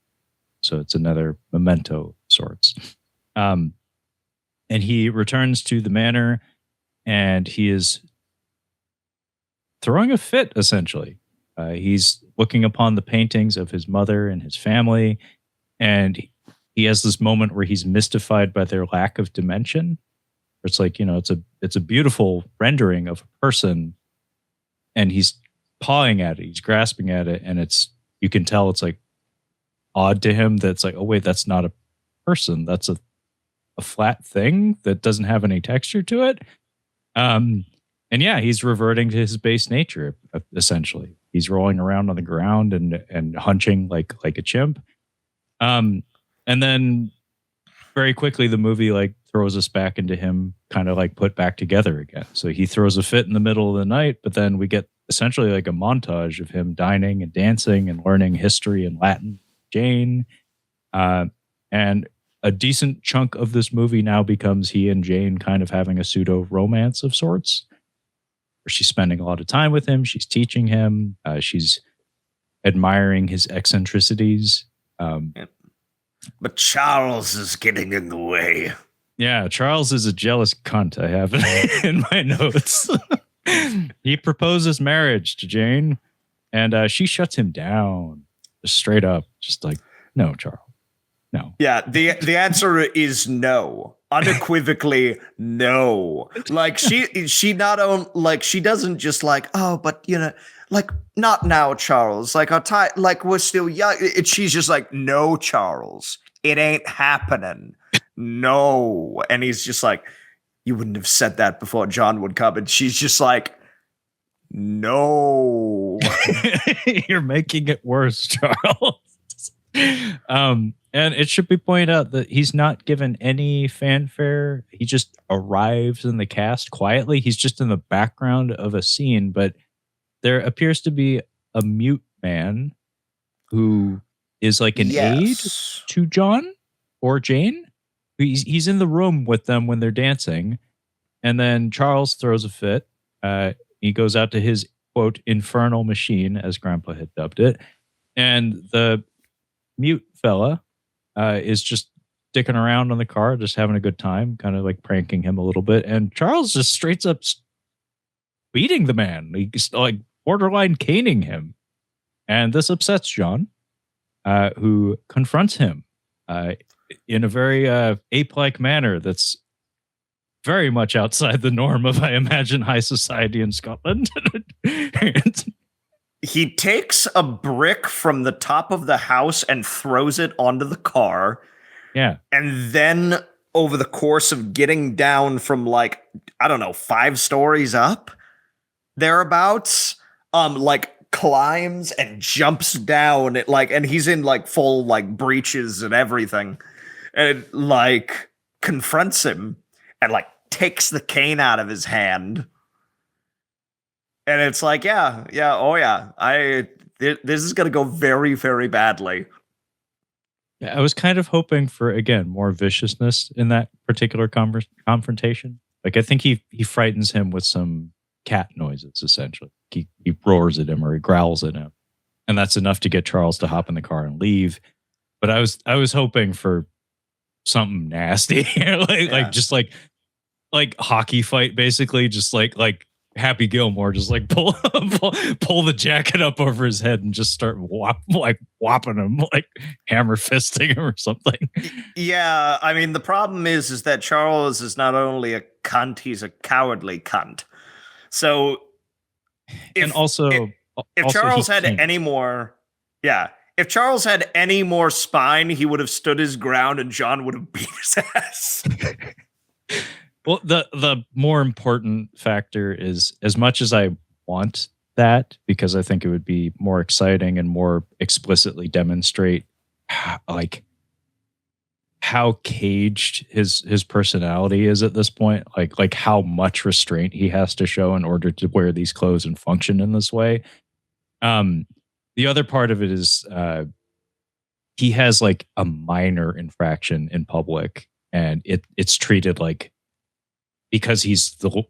So it's another memento of sorts. And he returns to the manor and he is throwing a fit, essentially. He's looking upon the paintings of his mother and his family, and he has this moment where he's mystified by their lack of dimension. It's like, it's a beautiful rendering of a person, and he's pawing at it, he's grasping at it, and you can tell it's like odd to him that's like, oh wait, that's not a person, that's a flat thing that doesn't have any texture to it. And yeah, he's reverting to his base nature, essentially. He's rolling around on the ground and hunching like a chimp. And then very quickly the movie like throws us back into him kind of like put back together again. So he throws a fit in the middle of the night, but then we get essentially like a montage of him dining and dancing and learning history and Latin, Jane. And a decent chunk of this movie now becomes he and Jane kind of having a pseudo romance of sorts, where she's spending a lot of time with him. She's teaching him. She's admiring his eccentricities. But Charles is getting in the way. Yeah, Charles is a jealous cunt. I have it in my notes. He proposes marriage to Jane, and she shuts him down just straight up. Just like, no, Charles. No. Yeah, the answer is no. Unequivocally no. Like she not only like she doesn't just like, oh, but like not now, Charles. Like our time, like we're still young. She's just like, no, Charles, it ain't happening. No. And he's just like, you wouldn't have said that before John would come. And she's just like, no. You're making it worse, Charles. And it should be pointed out that he's not given any fanfare. He just arrives in the cast quietly. He's just in the background of a scene, but there appears to be a mute man who is like an aide to John or Jane. He's in the room with them when they're dancing. And then Charles throws a fit. He goes out to his, quote, infernal machine, as Grandpa had dubbed it. And the mute fella is just sticking around on the car, just having a good time, kind of like pranking him a little bit. And Charles just straight up beating the man. He's like borderline caning him. And this upsets John, who confronts him in a very ape-like manner that's very much outside the norm of, I imagine, high society in Scotland. He takes a brick from the top of the house and throws it onto the car. Yeah. And then over the course of getting down from like, I don't know, 5 stories up, thereabouts, like climbs and jumps down. And he's in like full like breeches and everything. And it, like confronts him and like takes the cane out of his hand. And it's like, yeah, oh yeah, this is going to go very, very badly. Yeah, I was kind of hoping for, again, more viciousness in that particular confrontation. Like, I think he frightens him with some cat noises, essentially. He roars at him or he growls at him. And that's enough to get Charles to hop in the car and leave. But I was hoping for something nasty. Like just like hockey fight, basically, just like Happy Gilmore, just like pull the jacket up over his head and just start whopping him, like hammer fisting him or something. Yeah, I mean the problem is that Charles is not only a cunt, he's a cowardly cunt. So if Charles had any more, if Charles had any more spine, he would have stood his ground and John would have beat his ass. Well, the more important factor is, as much as I want that, because I think it would be more exciting and more explicitly demonstrate like how caged his personality is at this point, like how much restraint he has to show in order to wear these clothes and function in this way. The other part of it is he has like a minor infraction in public, and it's treated like, because he's the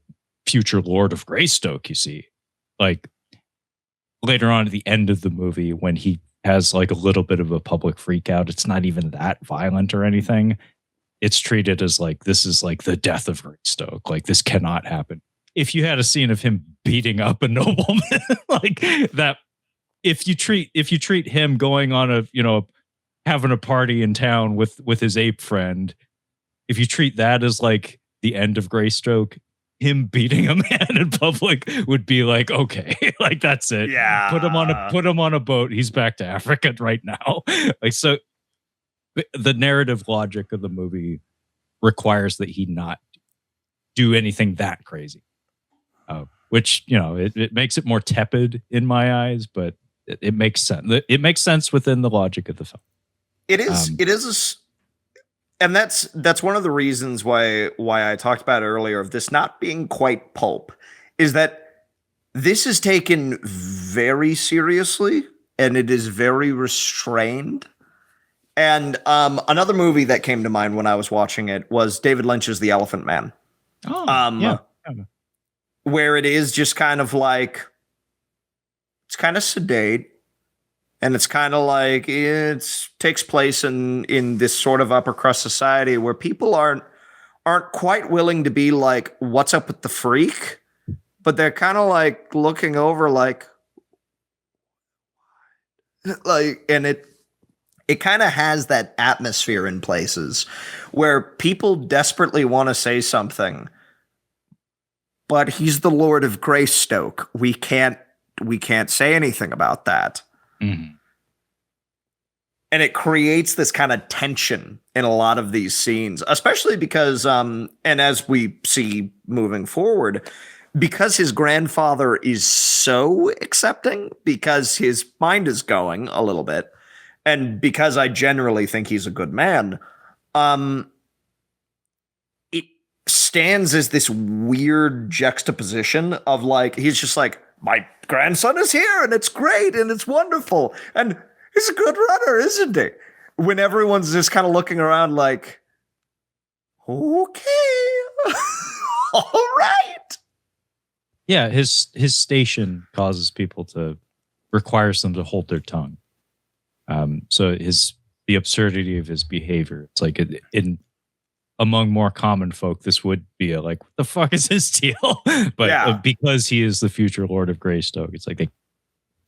future Lord of Greystoke, you see. Like, later on at the end of the movie, when he has like a little bit of a public freak out, it's not even that violent or anything. It's treated as like, this is like the death of Greystoke. Like, this cannot happen. If you had a scene of him beating up a nobleman, like that, if you treat him going on a, having a party in town with his ape friend, if you treat that as like the end of Greystoke, him beating a man in public would be like, okay, like that's it. Yeah. Put him on a boat. He's back to Africa right now. Like, so the narrative logic of the movie requires that he not do anything that crazy. Which, you know, it makes it more tepid in my eyes, but it makes sense. It makes sense within the logic of the film. It is and that's one of the reasons why I talked about earlier of this not being quite pulp, is that this is taken very seriously and it is very restrained. And another movie that came to mind when I was watching it was David Lynch's The Elephant Man. Yeah. Where it is just kind of like, it's kind of sedate. And it's kind of like it takes place in this sort of upper crust society where people aren't quite willing to be like, what's up with the freak? But they're kind of like looking over like, and it kind of has that atmosphere in places where people desperately want to say something, but he's the Lord of Greystoke. We can't say anything about that. Mm-hmm. And it creates this kind of tension in a lot of these scenes, especially because, and as we see moving forward, because his grandfather is so accepting, because his mind is going a little bit, and because I generally think he's a good man, it stands as this weird juxtaposition of like, he's just like, my grandson is here and it's great and it's wonderful. And he's a good runner, isn't he? When everyone's just kind of looking around like, okay, all right. Yeah, his station requires them to hold their tongue. So the absurdity of his behavior, it's like among more common folk, this would be like, what the fuck is his deal? But because he is the future Lord of Greystoke, it's like, they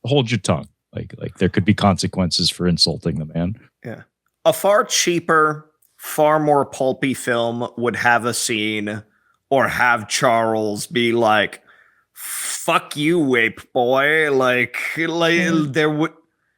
hold your tongue. Like there could be consequences for insulting the man. Yeah. A far cheaper, far more pulpy film would have a scene or have Charles be like, fuck you, ape boy. Like there would...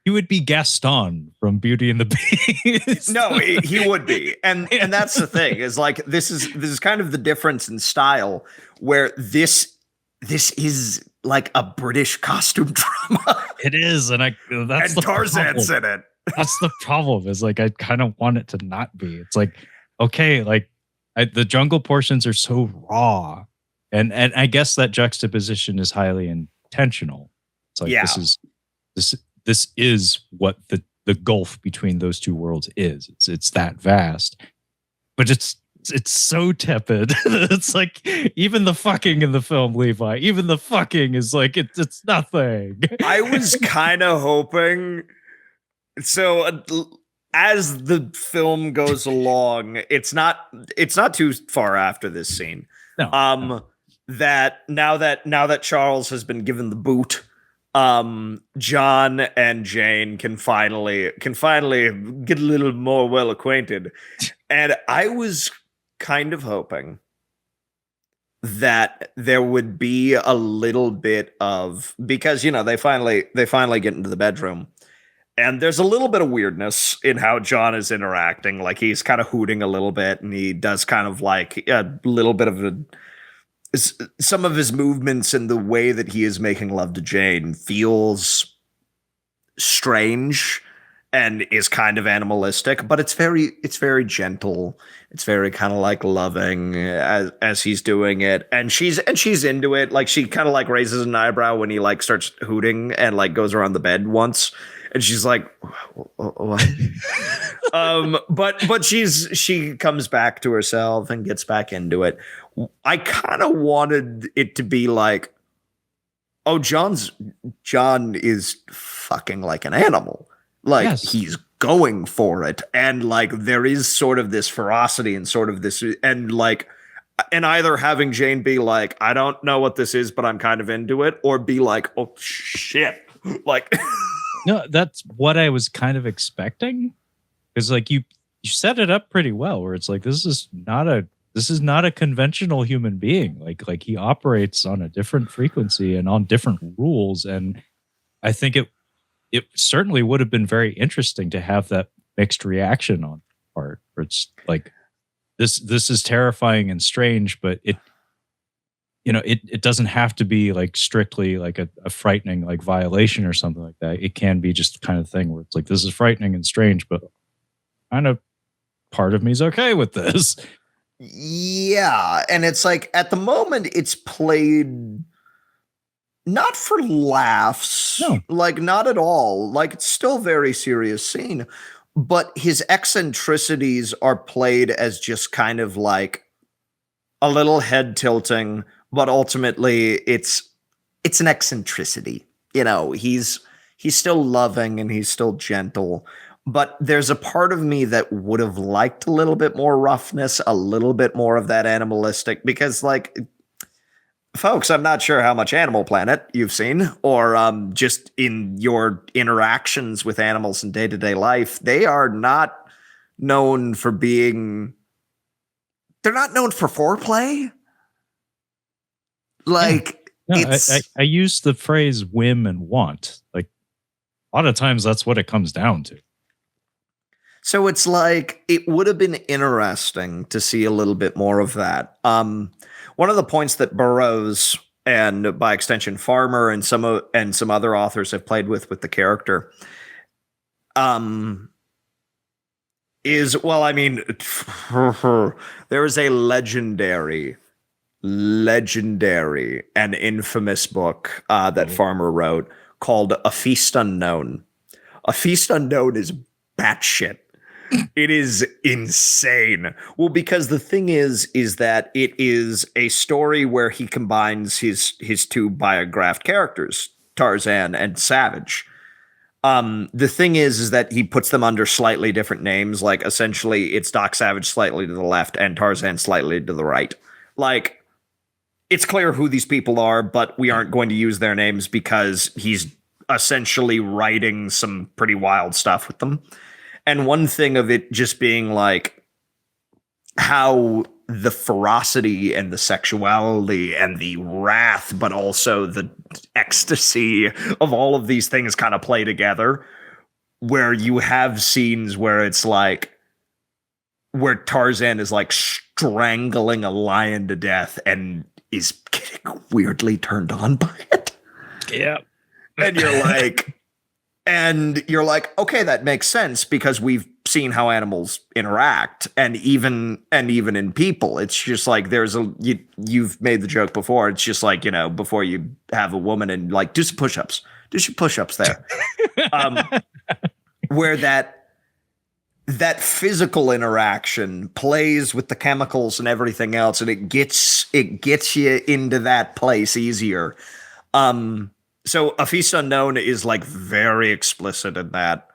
He would be Gaston from Beauty and the Beast. No, he would be. And that's the thing, is like, this is kind of the difference in style, where this is like a British costume drama. It is, and that's the Tarzan's problem. in it. That's the problem. Is like, I kind of want it to not be. It's like, okay, like the jungle portions are so raw, and I guess that juxtaposition is highly intentional. It's like, this is what the gulf between those two worlds is. It's that vast, but it's so tepid. It's like, even the fucking in the film, Levi, even the fucking is like, it's nothing. I was kind of hoping. So as the film goes along, it's not too far after this scene. No. That now that Charles has been given the boot, John and Jane can finally get a little more well acquainted. And I was kind of hoping that there would be a little bit of, because, you know, they finally get into the bedroom, and there's a little bit of weirdness in how John is interacting. Like, he's kind of hooting a little bit, and he does kind of like a little bit of some of his movements and the way that he is making love to Jane feels strange and is kind of animalistic, but it's very gentle. It's very kind of like loving as he's doing it. And she's into it. Like, she kind of like raises an eyebrow when he like starts hooting and like goes around the bed once. And she's like, what? But she comes back to herself and gets back into it. I kind of wanted it to be like, oh, John is fucking like an animal. Like, yes, he's going for it. And like, there is sort of this ferocity and sort of this, and like, and either having Jane be like, I don't know what this is, but I'm kind of into it, or be like, oh shit. Like, no, that's what I was kind of expecting. Because like, you set it up pretty well, where it's like, this is this is not a conventional human being. Like he operates on a different frequency and on different rules. And I think it certainly would have been very interesting to have that mixed reaction on part where it's like this is terrifying and strange, but it doesn't have to be like strictly like a frightening like violation or something like that. It can be just the kind of thing where it's like, this is frightening and strange, but kind of part of me is okay with this. Yeah, and it's like at the moment it's played not for laughs, No. like not at all. Like it's still very serious scene, but his eccentricities are played as just kind of like a little head tilting, but ultimately it's an eccentricity. You know, he's still loving and he's still gentle. But there's a part of me that would have liked a little bit more roughness, a little bit more of that animalistic, because, like, folks, I'm not sure how much Animal Planet you've seen, or just in your interactions with animals in day-to-day life. They are not known for being... They're not known for foreplay. Like, I use the phrase whim and want. Like, a lot of times that's what it comes down to. So it's like, it would have been interesting to see a little bit more of that. One of the points that Burroughs and by extension Farmer and some other authors have played with the character is, well, I mean, there is a legendary and infamous book that Farmer wrote called A Feast Unknown. A Feast Unknown is batshit. It is insane. Well, because the thing is that it is a story where he combines his two biographed characters, Tarzan and Savage. The thing is that he puts them under slightly different names. Like, essentially, it's Doc Savage slightly to the left and Tarzan slightly to the right. Like, it's clear who these people are, but we aren't going to use their names because he's essentially writing some pretty wild stuff with them. And one thing of it just being like how the ferocity and the sexuality and the wrath, but also the ecstasy of all of these things kind of play together, where you have scenes where it's like, where Tarzan is like strangling a lion to death and is getting weirdly turned on by it. Yeah. And you're like, okay, that makes sense because we've seen how animals interact, and even in people, it's just like you've made the joke before. It's just like, you know, before you have a woman and like do some push-ups there, where that physical interaction plays with the chemicals and everything else, and it gets you into that place easier. So A Feast Unknown is like very explicit in that,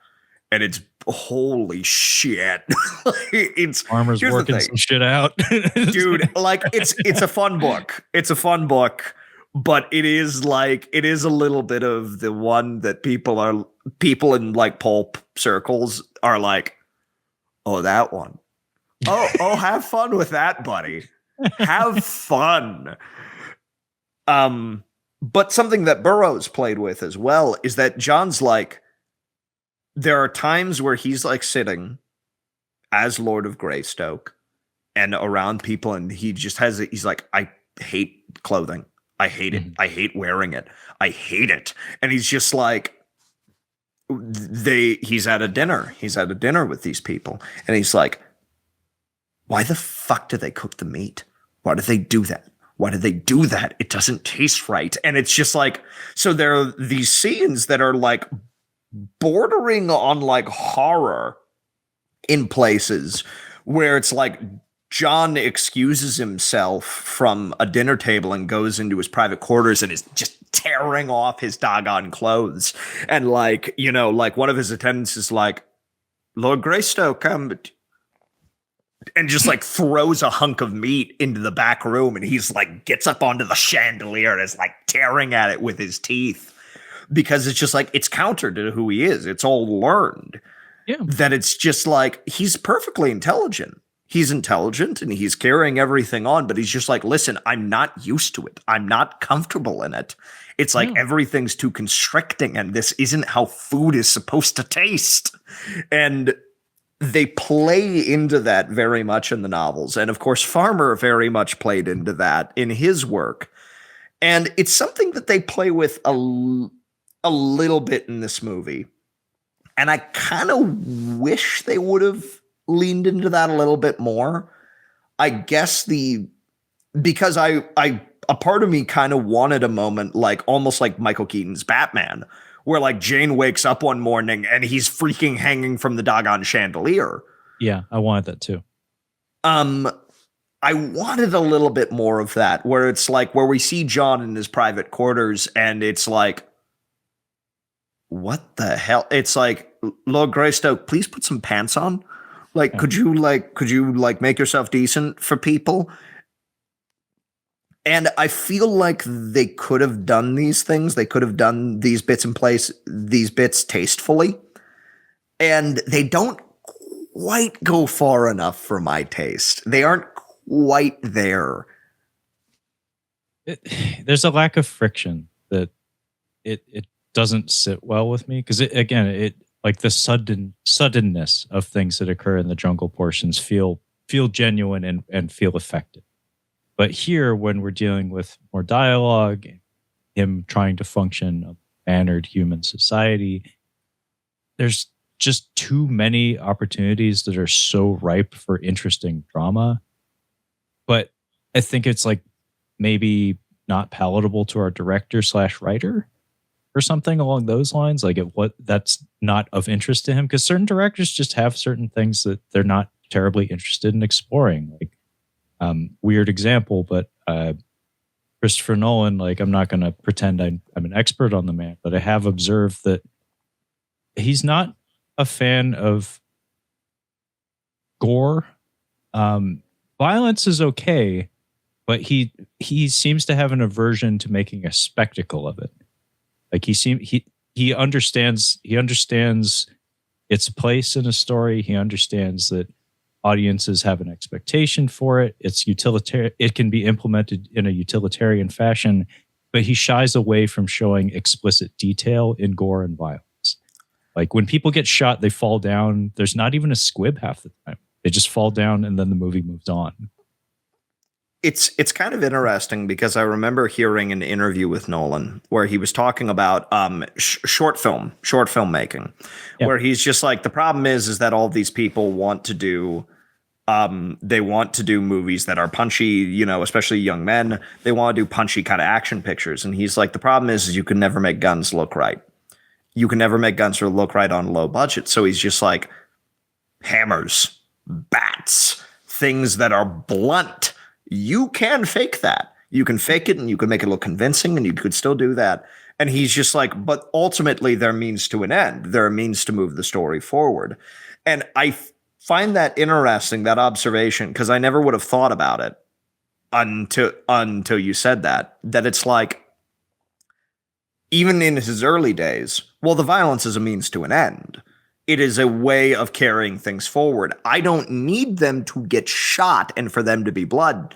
and it's holy shit. It's Farmer's working some shit out. Dude, like it's a fun book. It's a fun book, but it is a little bit of the one that people in like pulp circles are like, oh, that one. Oh, have fun with that, buddy. Have fun. But something that Burroughs played with as well is that John's like, there are times where he's like sitting as Lord of Greystoke and around people, and he just he's like, I hate clothing. I hate it. I hate wearing it. I hate it. And he's just like, he's at a dinner. He's at a dinner with these people. And he's like, why the fuck do they cook the meat? Why do they do that? Why do they do that? It doesn't taste right. And it's just like, so there are these scenes that are like bordering on like horror in places where it's like John excuses himself from a dinner table and goes into his private quarters and is just tearing off his doggone clothes. And like, you know, like one of his attendants is like, Lord Greystoke, and just like throws a hunk of meat into the back room, and he's like gets up onto the chandelier and is like tearing at it with his teeth, because it's just like, it's counter to who he is. It's all learned. Yeah. That it's just like, he's perfectly intelligent. he's intelligent and he's carrying everything on, but he's just like, listen, I'm not used to it. I'm not comfortable in it. It's like everything's too constricting, and this isn't how food is supposed to taste. And they play into that very much in the novels. And of course, Farmer very much played into that in his work. And it's something that they play with a little bit in this movie. And I kind of wish they would have leaned into that a little bit more. I guess because a part of me kind of wanted a moment like almost like Michael Keaton's Batman, where like Jane wakes up one morning and he's freaking hanging from the doggone chandelier. Yeah, I wanted that too. I wanted a little bit more of that, where it's like where we see John in his private quarters and it's like, what the hell? It's like, Lord Greystoke, please put some pants on. Like, could you make yourself decent for people? And I feel like they could have done these things. They could have done these bits tastefully. And they don't quite go far enough for my taste. They aren't quite there. There's a lack of friction that it doesn't sit well with me. Because it like the suddenness of things that occur in the jungle portions feel genuine and feel effective. But here, when we're dealing with more dialogue, him trying to function a mannered human society, there's just too many opportunities that are so ripe for interesting drama. But I think it's like maybe not palatable to our director/writer or something along those lines. Like that's not of interest to him, because certain directors just have certain things that they're not terribly interested in exploring. Like, weird example, but Christopher Nolan, like, I'm not going to pretend I'm an expert on the man, but I have observed that he's not a fan of gore. Violence is okay, but he seems to have an aversion to making a spectacle of it. Like he understands its place in a story. He understands that audiences have an expectation for it. It's utilitarian. It can be implemented in a utilitarian fashion, but he shies away from showing explicit detail in gore and violence. Like when people get shot, they fall down. There's not even a squib half the time. They just fall down and then the movie moves on. It's kind of interesting because I remember hearing an interview with Nolan where he was talking about short filmmaking, where he's just like, the problem is that all these people want to do they want to do movies that are punchy, you know, especially young men. They want to do punchy kind of action pictures. And he's like, the problem is you can never make guns look right. You can never make guns look right on low budget. So he's just like, hammers, bats, things that are blunt. You can fake that. You can fake it and you can make it look convincing and you could still do that. And he's just like, but ultimately they're means to an end. They're a means to move the story forward. And I find that interesting, that observation, because I never would have thought about it until you said that it's like, even in his early days, well, the violence is a means to an end. It is a way of carrying things forward. I don't need them to get shot and for them to be bloodied.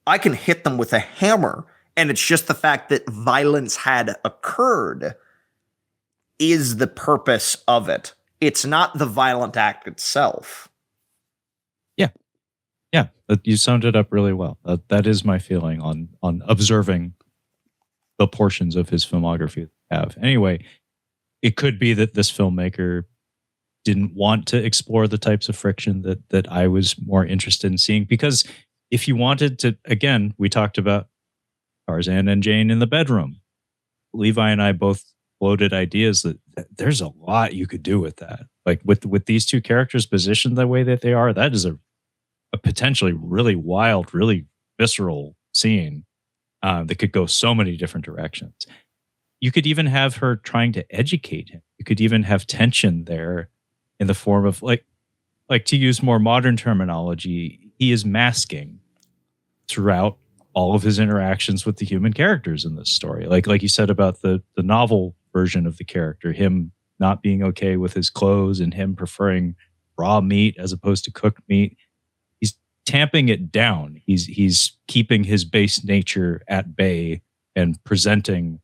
I can hit them with a hammer, and it's just the fact that violence had occurred is the purpose of it. It's not the violent act itself. Yeah, you summed it up really well. That is my feeling on observing the portions of his filmography that I have. Anyway, it could be that this filmmaker didn't want to explore the types of friction that I was more interested in seeing. Because if you wanted to, again, we talked about Tarzan and Jane in the bedroom. Levi and I both floated ideas that there's a lot you could do with that. Like with these two characters positioned the way that they are, that is a potentially really wild, really visceral scene that could go so many different directions. You could even have her trying to educate him. You could even have tension there in the form of like to use more modern terminology, he is masking throughout all of his interactions with the human characters in this story. Like you said about the novel version of the character, him not being okay with his clothes and him preferring raw meat as opposed to cooked meat. He's tamping it down. He's keeping his base nature at bay and presenting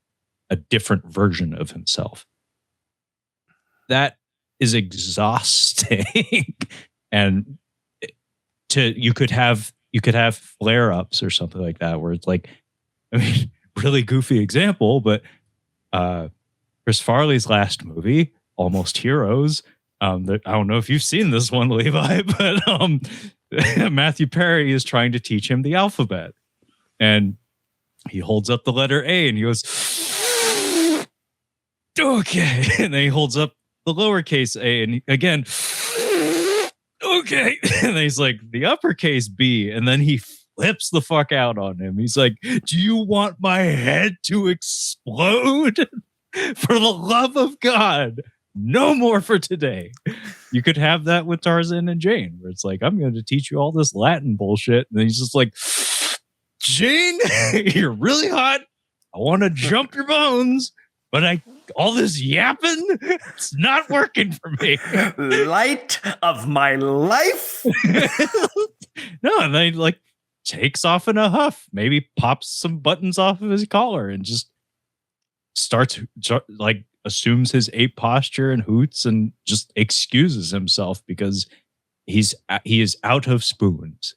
a different version of himself. That is exhausting. And you could have flare-ups or something like that where it's like, I mean, really goofy example, but Chris Farley's last movie, Almost Heroes. I don't know if you've seen this one, Levi, but Matthew Perry is trying to teach him the alphabet, and he holds up the letter A, and he goes, "Okay," and then he holds up the lowercase a, and again, "Okay," and then he's like, "The uppercase B," and then he flips the fuck out on him. He's like, "Do you want my head to explode? For the love of God, no more for today." You could have that with Tarzan and Jane, where it's like, I'm going to teach you all this Latin bullshit. And then he's just like, "Jane, you're really hot. I want to jump your bones, but all this yapping, it's not working for me." Light of my life. No, and then he like takes off in a huff, maybe pops some buttons off of his collar and just starts like assumes his ape posture and hoots and just excuses himself because he is out of spoons,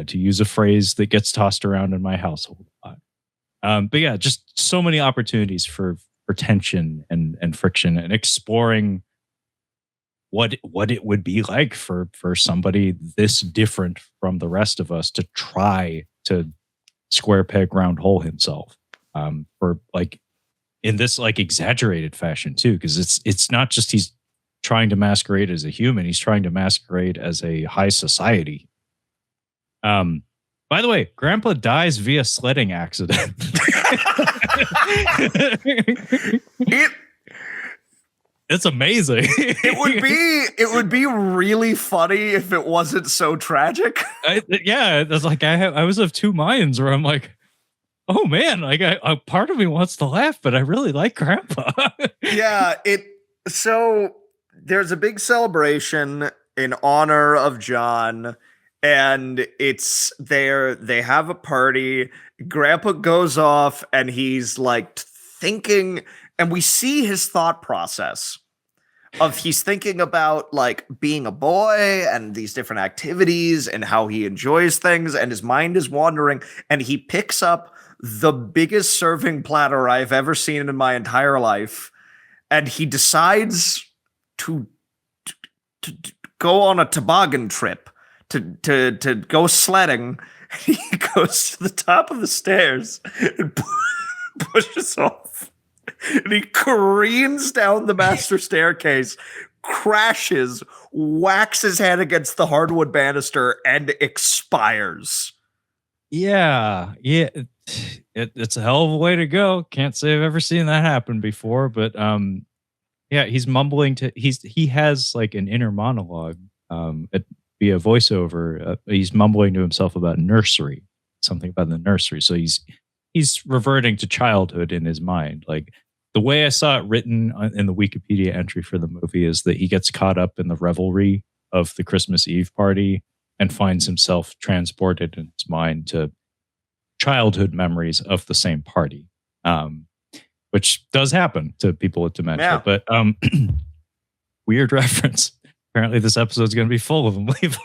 to use a phrase that gets tossed around in my household a lot. But yeah, just so many opportunities for tension and friction and exploring what it would be like for somebody this different from the rest of us to try to square peg round hole himself, for like in this like exaggerated fashion too, because it's not just he's trying to masquerade as a human, he's trying to masquerade as a high society. By the way, Grandpa dies via sledding accident. It's amazing. It would be really funny if it wasn't so tragic. Yeah, that's like I was of two minds where I'm like, oh man, like a part of me wants to laugh, but I really like Grandpa. Yeah, so there's a big celebration in honor of John, and they have a party. Grandpa goes off and he's like thinking, and we see his thought process of he's thinking about like being a boy and these different activities and how he enjoys things, and his mind is wandering, and he picks up the biggest serving platter I've ever seen in my entire life, and he decides to go on a toboggan trip to go sledding. He goes to the top of the stairs and pushes off, and he careens down the master staircase, crashes, whacks his head against the hardwood banister, and expires. Yeah. It's a hell of a way to go. Can't say I've ever seen that happen before, but yeah, he's mumbling he has like an inner monologue via voiceover. He's mumbling to himself about nursery, something about the nursery. So he's reverting to childhood in his mind. Like the way I saw it written in the Wikipedia entry for the movie is that he gets caught up in the revelry of the Christmas Eve party and finds himself transported in his mind to childhood memories of the same party, which does happen to people with dementia. Yeah. But weird reference. Apparently this episode is going to be full of them, Levi.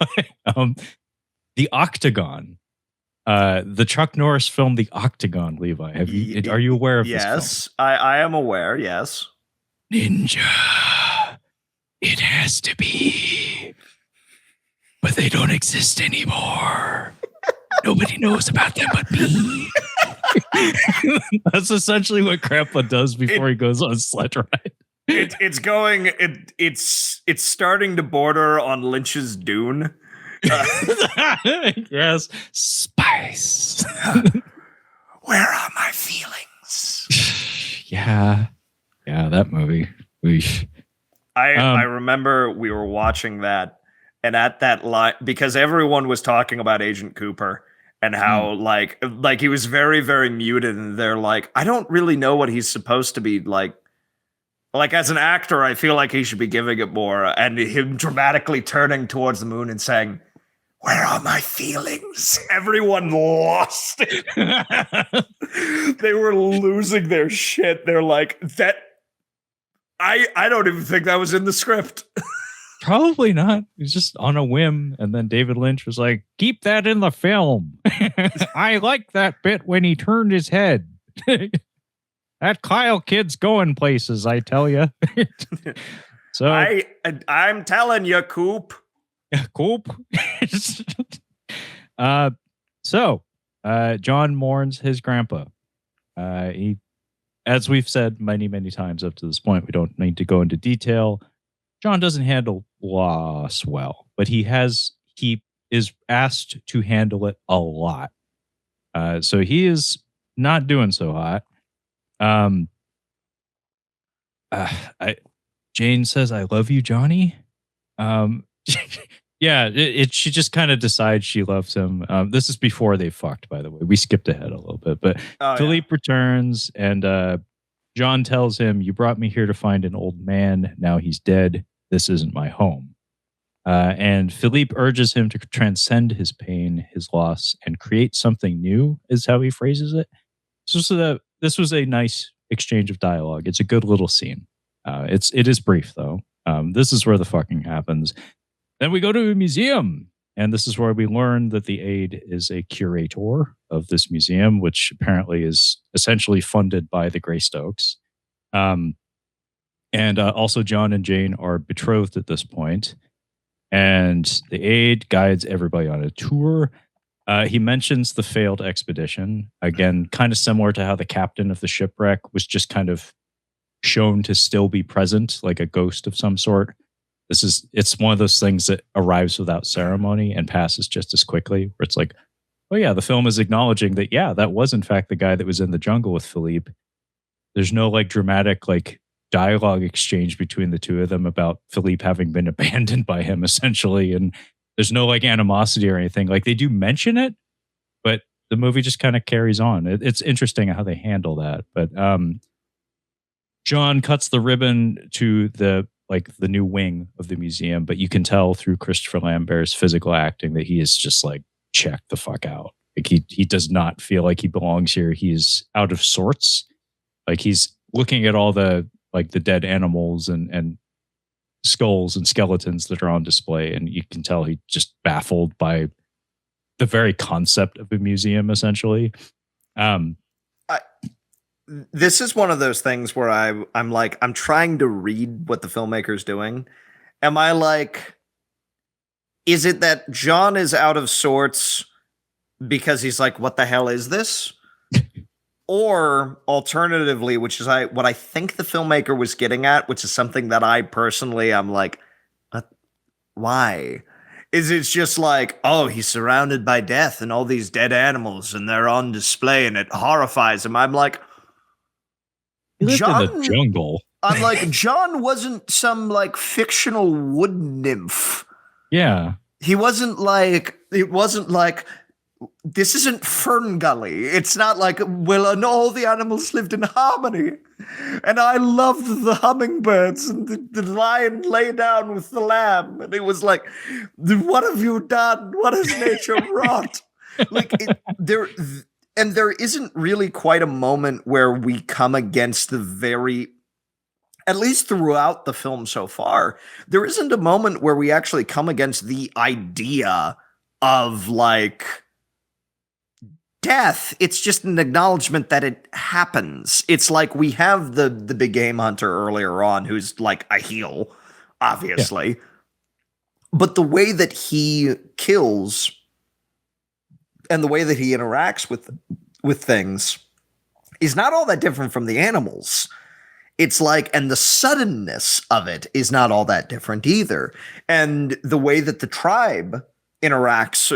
The Octagon. The Chuck Norris film, The Octagon, Levi. Are you aware of this film? Yes, I am aware, yes. Ninja. It has to be. But they don't exist anymore. Nobody knows about them but me. That's essentially what Grandpa does before he goes on a sled ride. It's starting to border on Lynch's Dune. Yes, spice. Where are my feelings? Yeah, that movie. I remember we were watching that, and at that line, because everyone was talking about Agent Cooper and how like he was very, very muted, and they're like, I don't really know what he's supposed to be like Like, as an actor, I feel like he should be giving it more, and him dramatically turning towards the moon and saying, "Where are my feelings?" Everyone lost it. They were losing their shit. They're like, that. I don't even think that was in the script. Probably not. It's just on a whim. And then David Lynch was like, keep that in the film. I like that bit when he turned his head. That Kyle kid's going places, I tell you. So I'm telling you, Coop. Coop. John mourns his grandpa. He, as we've said many, many times up to this point, we don't need to go into detail. John doesn't handle loss well, but he is asked to handle it a lot. So he is not doing so hot. Jane says, "I love you, Johnny." Yeah, she just kind of decides she loves him. This is before they fucked, by the way. We skipped ahead a little bit, but Philippe returns and John tells him, "You brought me here to find an old man. Now he's dead. This isn't my home." And Philippe urges him to transcend his pain, his loss, and create something new, is how he phrases it. So this was a nice exchange of dialogue. It's a good little scene. It is brief, though. This is where the fucking happens. Then we go to a museum, and this is where we learn that the aide is a curator of this museum, which apparently is essentially funded by the Greystokes. And also John and Jane are betrothed at this point. And the aide guides everybody on a tour. He mentions the failed expedition. Again, kind of similar to how the captain of the shipwreck was just kind of shown to still be present, like a ghost of some sort. It's one of those things that arrives without ceremony and passes just as quickly, where it's like, oh yeah, the film is acknowledging that, yeah, that was in fact the guy that was in the jungle with Philippe. There's no like dramatic like dialogue exchange between the two of them about Philippe having been abandoned by him, essentially. And there's no like animosity or anything. Like, they do mention it, but the movie just kind of carries on. It's interesting how they handle that. But John cuts the ribbon to the new wing of the museum, but you can tell through Christopher Lambert's physical acting that he is just like checked the fuck out. Like he does not feel like he belongs here. He's out of sorts. Like, he's looking at all the dead animals and skulls and skeletons that are on display, and you can tell he's just baffled by the very concept of a museum, essentially. This is one of those things where I'm like, I'm trying to read what the filmmaker's doing. Am I like, is it that John is out of sorts because he's like, what the hell is this? Or alternatively, which is what I think the filmmaker was getting at, which is something that I personally, I'm like, why? Is it just like, oh, he's surrounded by death and all these dead animals and they're on display and it horrifies him? I'm like, John in the jungle. I'm like, John wasn't some like fictional wood nymph. Yeah. It wasn't like, this isn't Fern Gully. It's not like, well, and all the animals lived in harmony. And I loved the hummingbirds and the lion lay down with the lamb. And it was like, what have you done? What has nature wrought? Like, there isn't really quite a moment where we come against at least throughout the film so far, there isn't a moment where we actually come against the idea of like death. It's just an acknowledgement that it happens. It's like we have the big game hunter earlier on who's like a heel, obviously. Yeah. But the way that he kills and the way that he interacts with things is not all that different from the animals. It's like, and the suddenness of it is not all that different either. And the way that the tribe interacts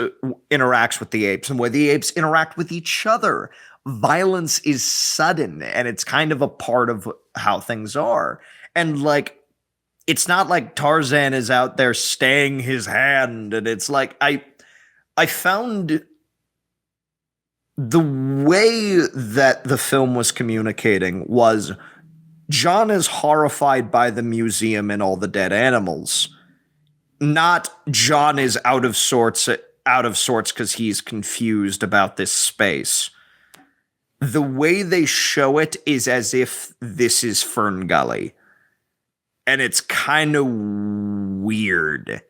with the apes and where the apes interact with each other. Violence is sudden, and it's kind of a part of how things are. And like, it's not like Tarzan is out there staying his hand, and it's like I found the way that the film was communicating was John is horrified by the museum and all the dead animals. Not John is out of sorts because he's confused about this space. The way they show it is as if this is Fern Gully. And it's kind of weird.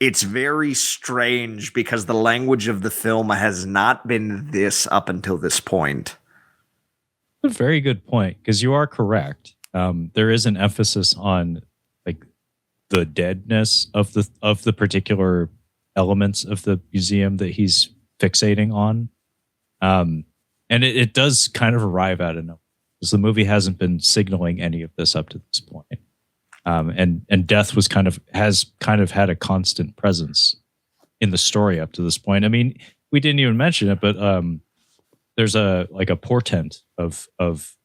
It's very strange because the language of the film has not been this up until this point. A very good point, because you are correct. There is an emphasis on like the deadness of the particular elements of the museum that he's fixating on. And it does kind of arrive out of nowhere, because the movie hasn't been signaling any of this up to this point. And death has kind of had a constant presence in the story up to this point. I mean, we didn't even mention it, but there's a portent of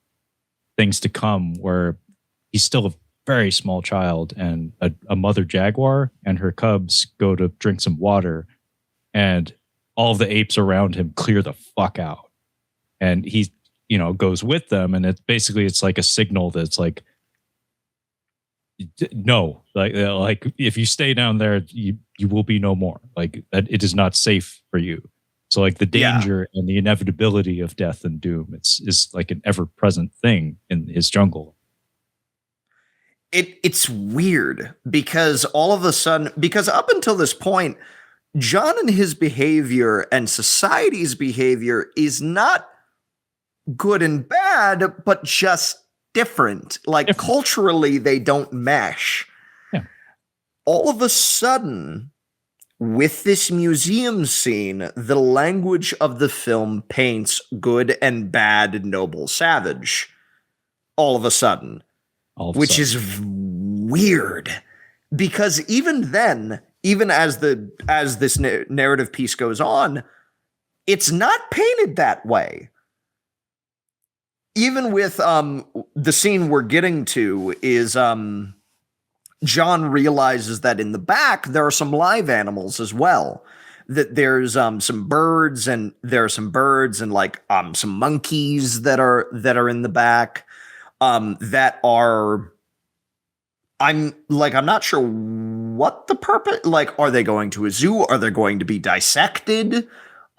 things to come where he's still a very small child, and a mother jaguar and her cubs go to drink some water, and all of the apes around him clear the fuck out, and he goes with them, and it's like a signal that's like, no, like if you stay down there, you will be no more. Like that, it is not safe for you. So like the danger and the inevitability of death and doom, is like an ever present thing in his jungle. It's weird because all of a sudden, because up until this point, John and his behavior and society's behavior is not good and bad, but just different. Like culturally, they don't mesh. Yeah. All of a sudden, with this museum scene, the language of the film paints good and bad, noble, savage. All of a sudden. Which is weird, because even then, even as this narrative piece goes on, it's not painted that way. Even with the scene we're getting to is John realizes that in the back there are some live animals as well. That there's some birds and like some monkeys that are in the back. That are, I'm not sure what the purpose, like, are they going to a zoo? Are they going to be dissected?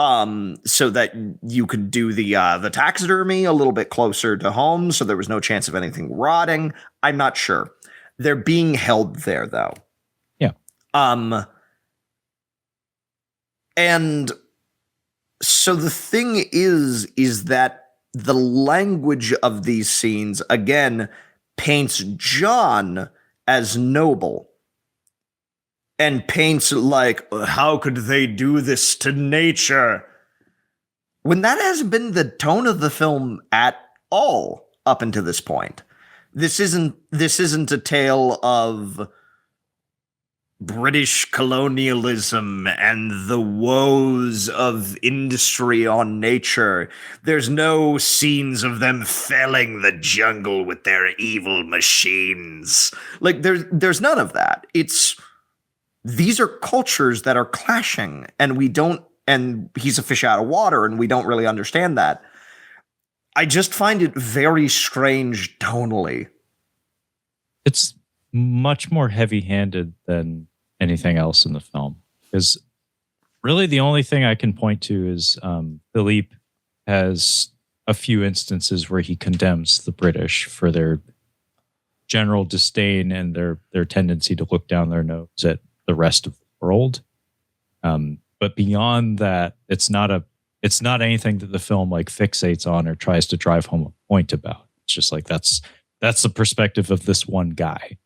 So that you could do the taxidermy a little bit closer to home, so there was no chance of anything rotting. I'm not sure. They're being held there though. Yeah. And so the thing is that the language of these scenes, again, paints John as noble. And paints like, how could they do this to nature? When that hasn't been the tone of the film at all up until this point. This isn't a tale of British colonialism and the woes of industry on nature. There's no scenes of them felling the jungle with their evil machines. Like there's none of that. These are cultures that are clashing, and he's a fish out of water, and we don't really understand that. I just find it very strange tonally. It's much more heavy-handed than anything else in the film, because really the only thing I can point to is Philippe has a few instances where he condemns the British for their general disdain and their tendency to look down their nose at the rest of the world. But beyond that, it's not anything that the film like fixates on or tries to drive home a point about. It's just like that's the perspective of this one guy.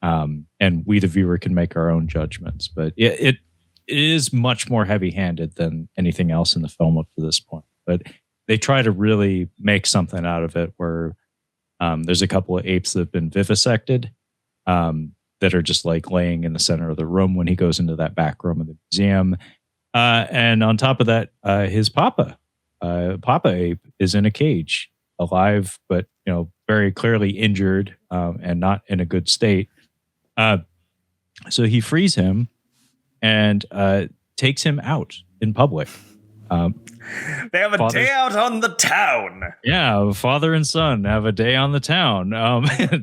And we, the viewer, can make our own judgments. But it is much more heavy-handed than anything else in the film up to this point. But they try to really make something out of it where there's a couple of apes that have been vivisected that are just like laying in the center of the room when he goes into that back room of the museum. And on top of that, his Papa ape is in a cage, alive, but very clearly injured and not in a good state. So he frees him and takes him out in public They have a day out on the town. Yeah, father and son have a day on the town.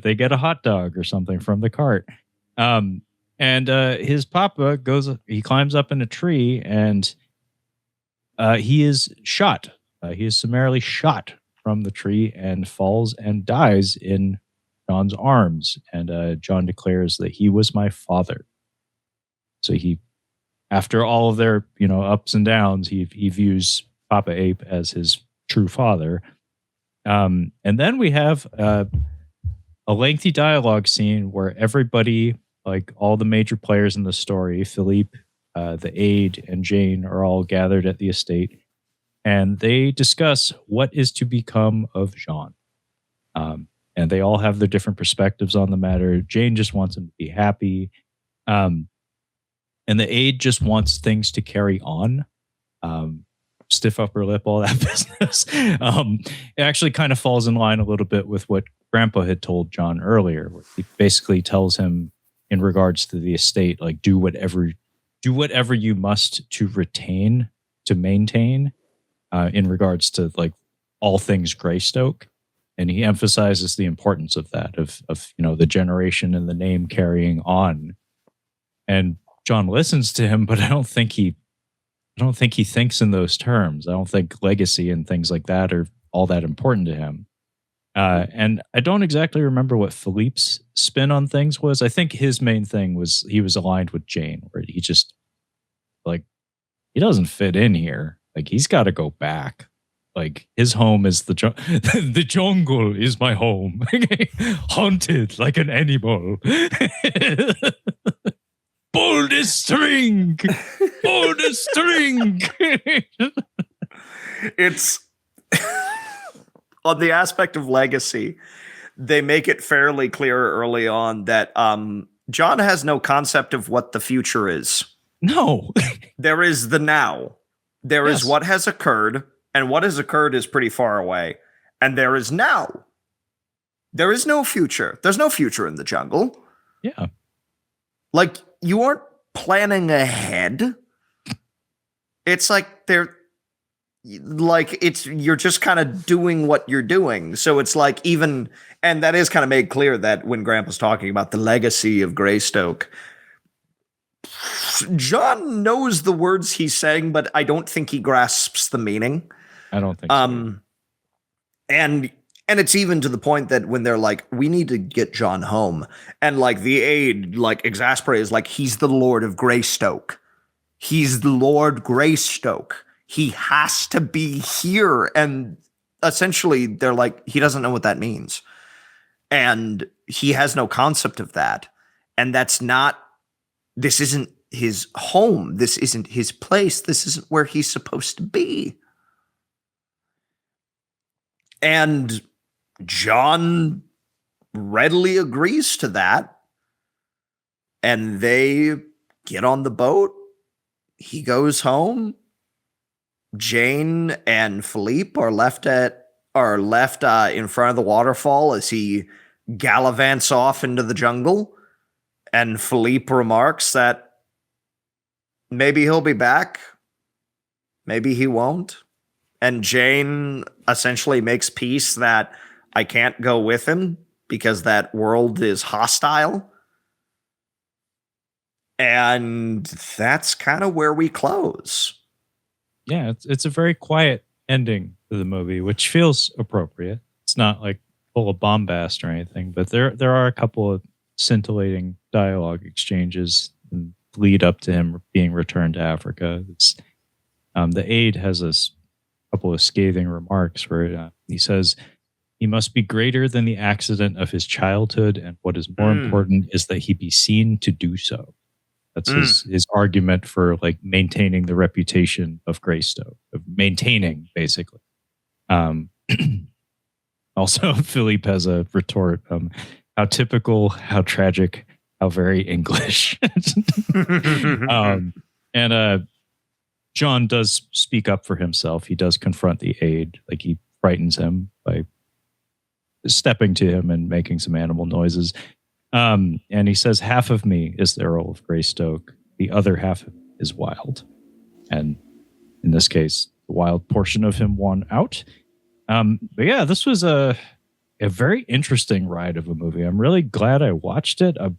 They get a hot dog or something from the cart. And his papa he climbs up in a tree, and he is shot. He is summarily shot from the tree and falls and dies in John's arms. And John declares that he was my father. So after all of their, ups and downs, he views Papa Ape as his true father. And then we have a lengthy dialogue scene where everybody, like all the major players in the story, Philippe, the aide, and Jane, are all gathered at the estate, and they discuss what is to become of Jean. And they all have their different perspectives on the matter. Jane just wants him to be happy. And the aide just wants things to carry on. Stiff upper lip, all that business. It actually kind of falls in line a little bit with what Grandpa had told John earlier, where he basically tells him in regards to the estate, like, do whatever you must to maintain, in regards to like all things Greystoke. And he emphasizes the importance of that, of the generation and the name carrying on. And John listens to him, but I don't think he thinks in those terms. I don't think legacy and things like that are all that important to him. And I don't exactly remember what Philippe's spin on things was. I think his main thing was he was aligned with Jane, where he just, like, he doesn't fit in here. Like, he's got to go back. Like, his home is the jungle is my home. Haunted like an animal. Pull the string. Pull the string. It's on the aspect of legacy. They make it fairly clear early on that John has no concept of what the future is. No. There is the now. There Yes. is what has occurred, and what has occurred is pretty far away. And there is now. There is no future. There's no future in the jungle. Yeah. Like, you aren't planning ahead. It's like you're just kind of doing what you're doing. So it's like and that is kind of made clear that when Grandpa's talking about the legacy of Greystoke, John knows the words he's saying, but I don't think he grasps the meaning. I don't think so. And it's even to the point that when they're like, we need to get John home, and like the aide, like, exasperated, is like, he's the Lord of Greystoke. He's the Lord Greystoke. He has to be here. And essentially they're like, he doesn't know what that means. And he has no concept of that. And this isn't his home. This isn't his place. This isn't where he's supposed to be. And John readily agrees to that. And they get on the boat. He goes home. Jane and Philippe are left in front of the waterfall as he gallivants off into the jungle. And Philippe remarks that maybe he'll be back. Maybe he won't. And Jane essentially makes peace that I can't go with him because that world is hostile. And that's kind of where we close. Yeah, it's a very quiet ending to the movie, which feels appropriate. It's not like full of bombast or anything, but there are a couple of scintillating dialogue exchanges and lead up to him being returned to Africa. It's the aide has a couple of scathing remarks where he says he must be greater than the accident of his childhood, and what is more important is that he be seen to do so. That's his argument for like maintaining the reputation of Greystoke, of maintaining basically. Also, Philippe has a retort: "How typical, how tragic, how very English." And John does speak up for himself. He does confront the aide, like he frightens him by stepping to him and making some animal noises. And he says, half of me is the Earl of Greystoke. The other half is wild. And in this case, the wild portion of him won out. But yeah, this was a very interesting ride of a movie. I'm really glad I watched it. I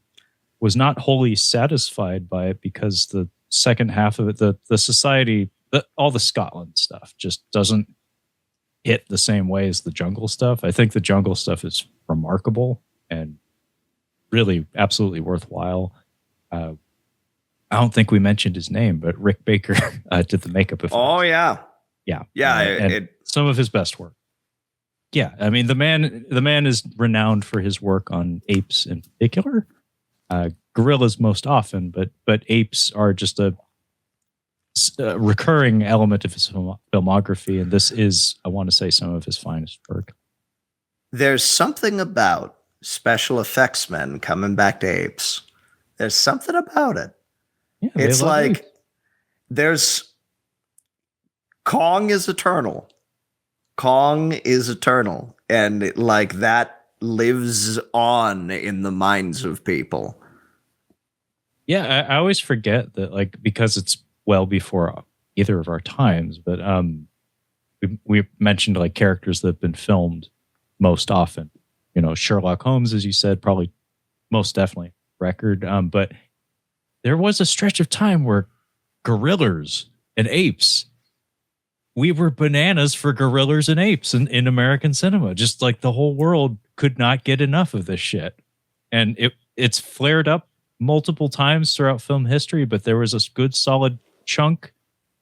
was not wholly satisfied by it because the second half of it, the society, all the Scotland stuff just doesn't hit the same way as the jungle stuff. I think the jungle stuff is remarkable and really absolutely worthwhile. I don't think we mentioned his name, but Rick Baker did the makeup effects. Oh yeah. And some of his best work. Yeah, I mean the man is renowned for his work on apes in particular, gorillas most often, but apes are just a recurring element of his filmography, and this is, I want to say, some of his finest work. There's something about special effects men coming back to apes. There's something about it. Yeah, it's like apes. There's Kong is eternal. Kong is eternal, and that lives on in the minds of people. Yeah, I always forget that, because it's well before either of our times, but we mentioned characters that have been filmed most often. Sherlock Holmes, as you said, probably most definitely record. But there was a stretch of time where gorillas and apes, we were bananas for gorillas and apes in American cinema. Just the whole world could not get enough of this shit. And it's flared up multiple times throughout film history, but there was a good solid chunk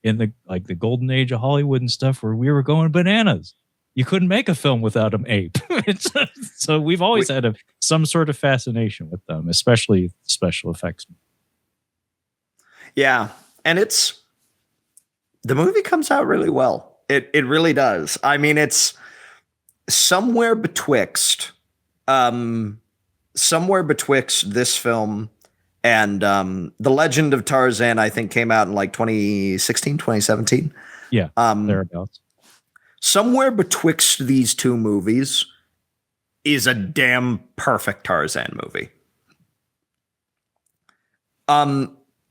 in the golden age of Hollywood and stuff where we were going bananas. You couldn't make a film without an ape. So we've always had some sort of fascination with them, especially special effects. Yeah, and the movie comes out really well. It really does. I mean, it's somewhere betwixt this film and The Legend of Tarzan, I think, came out in 2016, 2017. Yeah, thereabouts. Somewhere betwixt these two movies is a damn perfect Tarzan movie.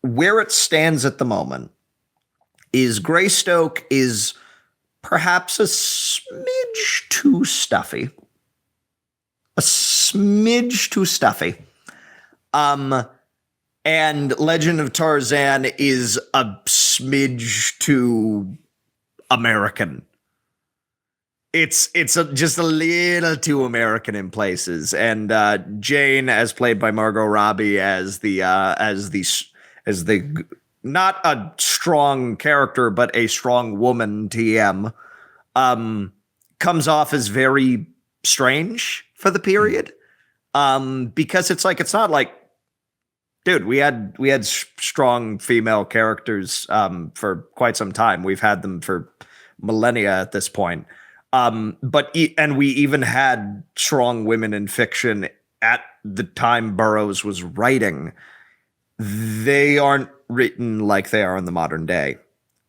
Where it stands at the moment is Greystoke is perhaps a smidge too stuffy. And Legend of Tarzan is a smidge too American. It's just a little too American in places. And Jane, as played by Margot Robbie, as the not a strong character, but a strong woman, TM, comes off as very strange for the period. Because it's not like, dude, we had strong female characters for quite some time. We've had them for millennia at this point. And we even had strong women in fiction at the time Burroughs was writing. They aren't written like they are in the modern day.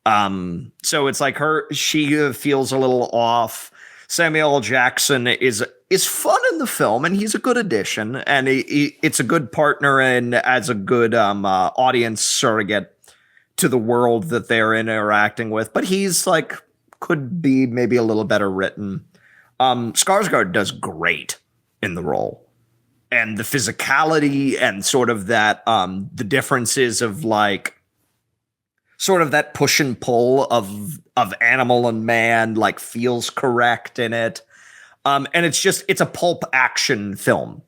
So it's she feels a little off. Samuel L. Jackson is fun in the film, and he's a good addition, and it's a good partner and as a good audience surrogate to the world that they're interacting with. But he's could be maybe a little better written. Skarsgård does great in the role. And the physicality and sort of that, the differences of sort of that push and pull of animal and man, feels correct in it. And it's a pulp action film.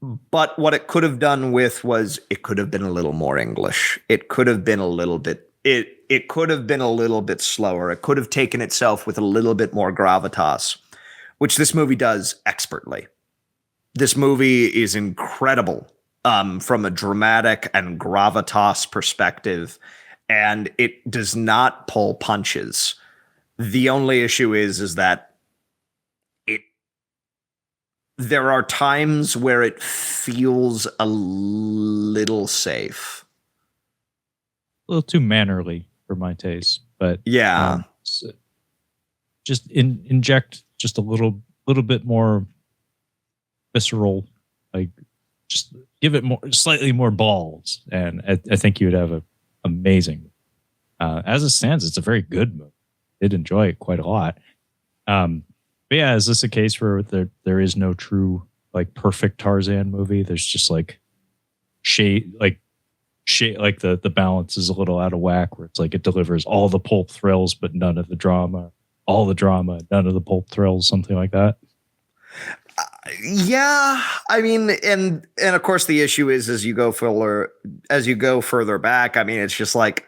But what it could have done was it could have been a little more English. It could have been a little bit, it could have been a little bit slower. It could have taken itself with a little bit more gravitas, which this movie does expertly. This movie is incredible from a dramatic and gravitas perspective, and it does not pull punches. The only issue is that there are times where it feels a little safe. A little too mannerly for my taste, but yeah. Just inject just a little bit more visceral, just give it slightly more balls, and I think you would have an amazing As it stands, it's a very good movie. Did enjoy it quite a lot. But yeah, is this a case where there is no true like perfect Tarzan movie? There's just like shade, like the balance is a little out of whack, where it's like it delivers all the pulp thrills but none of the drama, all the drama, none of the pulp thrills, something like that. Yeah, I mean, and of course the issue is as you go further back. I mean, it's just like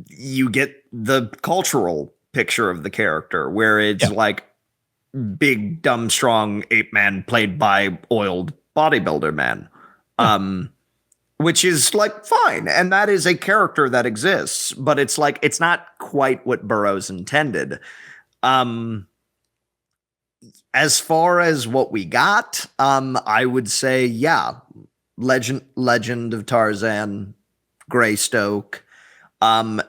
you get the cultural picture of the character where it's like big, dumb, strong ape man played by oiled bodybuilder man, which is like fine, and that is a character that exists, but it's like it's not quite what Burroughs intended. As far as what we got, I would say, Legend of Tarzan, Greystoke. And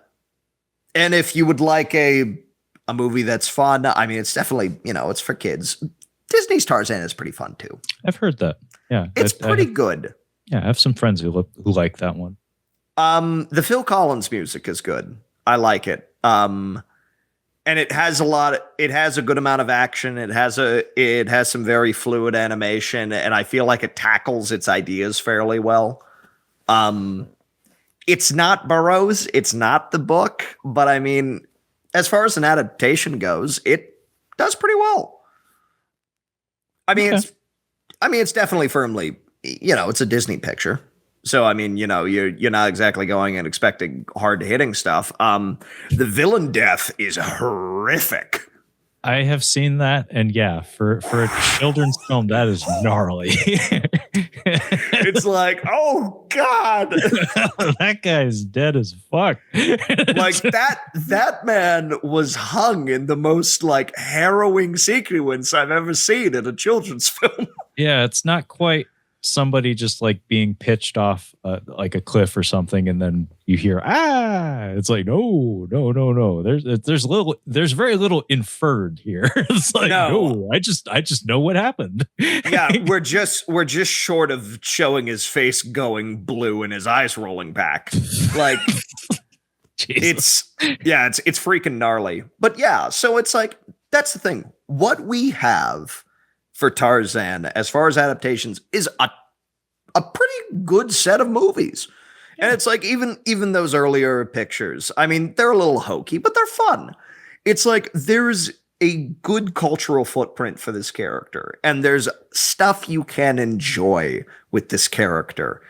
if you would like a movie that's fun, I mean, it's definitely, it's for kids. Disney's Tarzan is pretty fun too. I've heard that. Yeah. It's pretty good. Yeah, I have some friends who like that one. The Phil Collins music is good. I like it. And it has a good amount of action. It has some very fluid animation, and I feel like it tackles its ideas fairly well. It's not Burroughs, it's not the book, but I mean, as far as an adaptation goes, it does pretty well. I mean, it's definitely firmly, it's a Disney picture. So, I mean, you're not exactly going and expecting hard-hitting stuff. The villain death is horrific. I have seen that, and yeah, for a children's film, that is gnarly. It's like, oh God, that guy's dead as fuck. Like that man was hung in the most like harrowing sequence I've ever seen in a children's film. Yeah, it's not quite somebody just like being pitched off like a cliff or something, and then you hear it's like no. There's very little inferred here. It's like no, I just know what happened. Yeah, we're just short of showing his face going blue and his eyes rolling back. Like it's freaking gnarly. But yeah, so it's like that's the thing. What we have for Tarzan, as far as adaptations, is a pretty good set of movies. Yeah. And it's like even those earlier pictures, I mean, they're a little hokey, but they're fun. It's like there's a good cultural footprint for this character, and there's stuff you can enjoy with this character.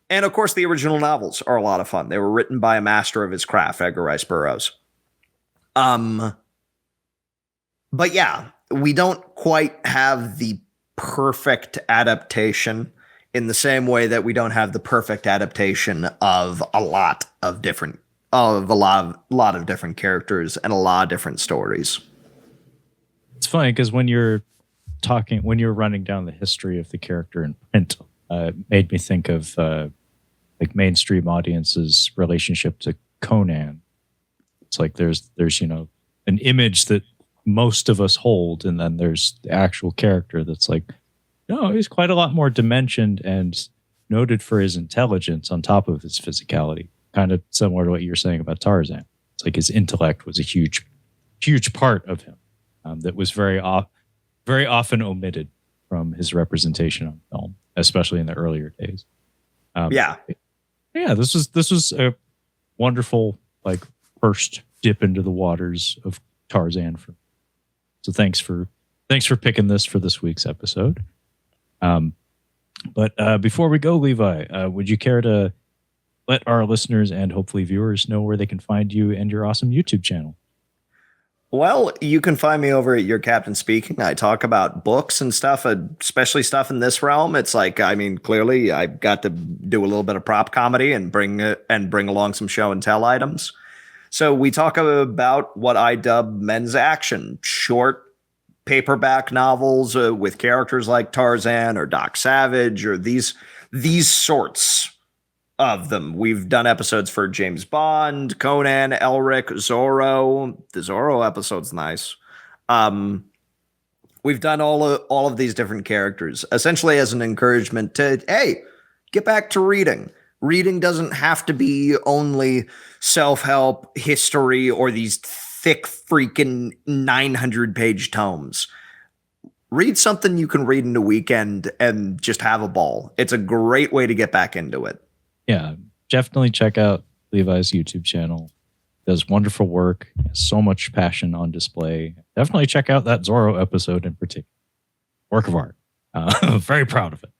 And of course, the original novels are a lot of fun. They were written by a master of his craft, Edgar Rice Burroughs. But yeah, we don't quite have the perfect adaptation in the same way that we don't have the perfect adaptation of a lot of different characters and a lot of different stories. It's funny because when you're running down the history of the character in print, it made me think of like mainstream audiences' relationship to Conan. It's like there's an image that most of us hold, and then there's the actual character that's like, no, he's quite a lot more dimensioned and noted for his intelligence on top of his physicality. Kind of similar to what you were saying about Tarzan. It's like his intellect was a huge part of him that was very often omitted from his representation on film, especially in the earlier days. This was a wonderful like first dip into the waters of Tarzan for. So thanks for picking this for this week's episode. But before we go, Levi, would you care to let our listeners and hopefully viewers know where they can find you and your awesome YouTube channel? Well, you can find me over at Your Captain Speaking. I talk about books and stuff, especially stuff in this realm. It's like, I mean, clearly I got to do a little bit of prop comedy and bring along some show and tell items. So we talk about what I dub men's action, short paperback novels with characters like Tarzan or Doc Savage or these sorts of them. We've done episodes for James Bond, Conan, Elric, Zorro. The Zorro episode's nice. We've done all of these different characters, essentially as an encouragement to, hey, get back to reading. Reading doesn't have to be only self-help, history, or these thick freaking 900-page tomes. Read something you can read in a weekend and just have a ball. It's a great way to get back into it. Yeah, definitely check out Levi's YouTube channel. Does wonderful work. Has so much passion on display. Definitely check out that Zorro episode in particular. Work of art. Very proud of it.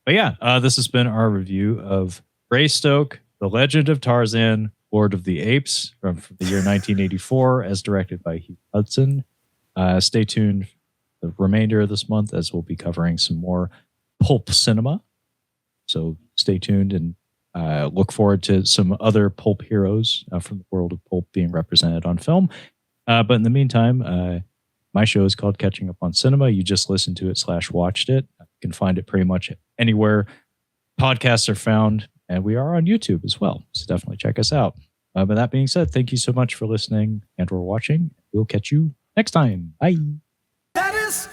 But yeah, this has been our review of Greystoke, The Legend of Tarzan, Lord of the Apes from the year 1984, as directed by Hugh Hudson. Stay tuned for the remainder of this month, as we'll be covering some more pulp cinema. So stay tuned and look forward to some other pulp heroes from the world of pulp being represented on film. But in the meantime, my show is called Catching Up on Cinema. You just listened to it / watched it. You can find it pretty much anywhere podcasts are found. And we are on YouTube as well. So definitely check us out. But that being said, thank you so much for listening and or watching. We'll catch you next time. Bye. That is